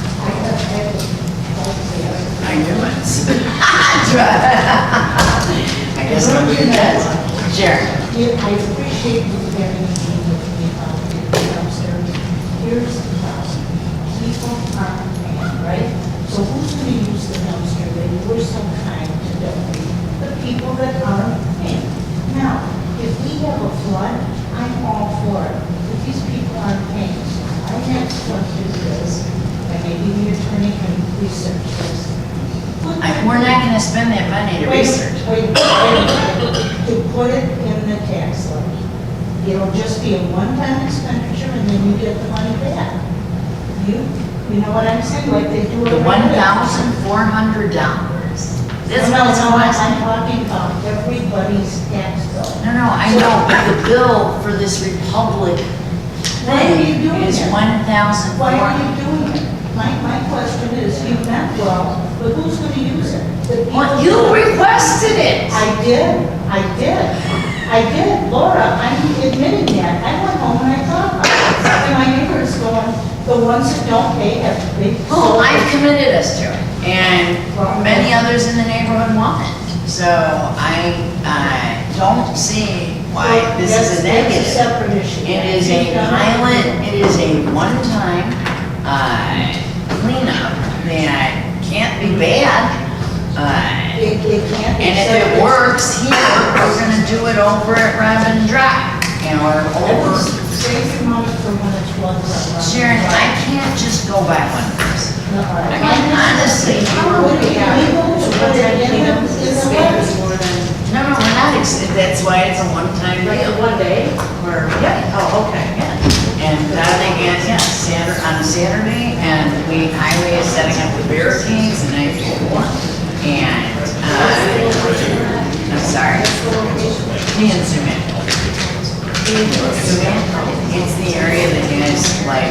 Speaker 1: I knew it. I guess nobody does. Sharon.
Speaker 18: I appreciate you having me about the dumpster. Here's the problem. People aren't paying, right? So who's going to use the dumpster? They were so kind to donate. The people that aren't paying. Now, if we have a flood, I'm all for it. But these people aren't paying. So my next question is, and maybe the attorney can research this.
Speaker 1: We're not gonna spend that money to research.
Speaker 18: Wait, to put it in the tax levy. It'll just be a one-time expenditure and then you get the money back. You know what I'm saying? Like they do.
Speaker 1: The $1,400. This one's
Speaker 18: No,
Speaker 1: much.
Speaker 18: I'm talking about everybody's tax bill.
Speaker 1: No, I know, but the bill for this Republic
Speaker 18: Why are you
Speaker 1: thing
Speaker 18: doing
Speaker 1: is
Speaker 18: it?
Speaker 1: $1,400.
Speaker 18: Why are you doing it? My question is, you meant well, but who's going to use it? The people-
Speaker 1: Well, you requested it.
Speaker 18: I did. Laura, I'm admitting that. I went home and I thought about it. And my neighbors going, the ones that don't pay have to pay.
Speaker 1: Well, I've committed us to it, and many others in the neighborhood want it. So I don't see why this is a
Speaker 18: That's a
Speaker 1: negative.
Speaker 18: separate issue.
Speaker 1: It is a pilot, it is a one-time cleanup that can't be bad.
Speaker 18: It can't be.
Speaker 1: And if it
Speaker 18: separate.
Speaker 1: works here, we're gonna do it over at Robin Drive, or over.
Speaker 18: Save your money for when it's one.
Speaker 1: Sharon, I can't just go by one person. I mean, honestly,
Speaker 18: How would it be legal to put it in the levy?
Speaker 1: no, we're not, that's why it's a one-time deal.
Speaker 12: One day, or?
Speaker 1: Yeah.
Speaker 12: Oh, okay, yeah.
Speaker 1: And that again, on a Saturday, and highway is setting up the barricades the night before. And, I'm sorry. Me and Suzanne. It's the area that has like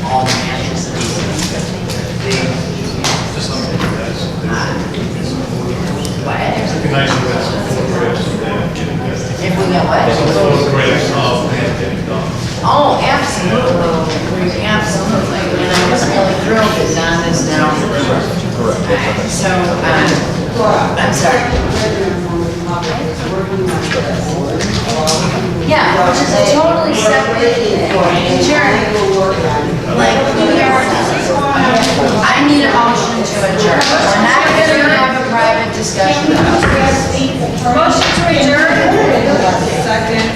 Speaker 1: all the mattresses. What? If we get what? Oh, absolutely. Absolutely. And I'm just really thrilled that Don is now. So, I'm sorry. Yeah, which is a totally separate journey. Like, I need a motion to adjourn. We're not gonna have a private discussion about this.
Speaker 4: Motion to adjourn? Second.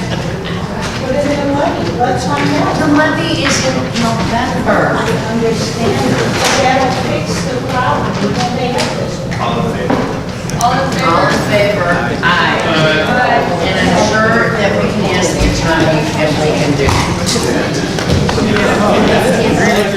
Speaker 18: Put it in the levy. Let's find out.
Speaker 1: The levy is in November.
Speaker 18: I understand, but that'll fix the problem. We won't make this.
Speaker 1: All in favor? Aye. And I'm sure that we can ask the attorney if we can do it.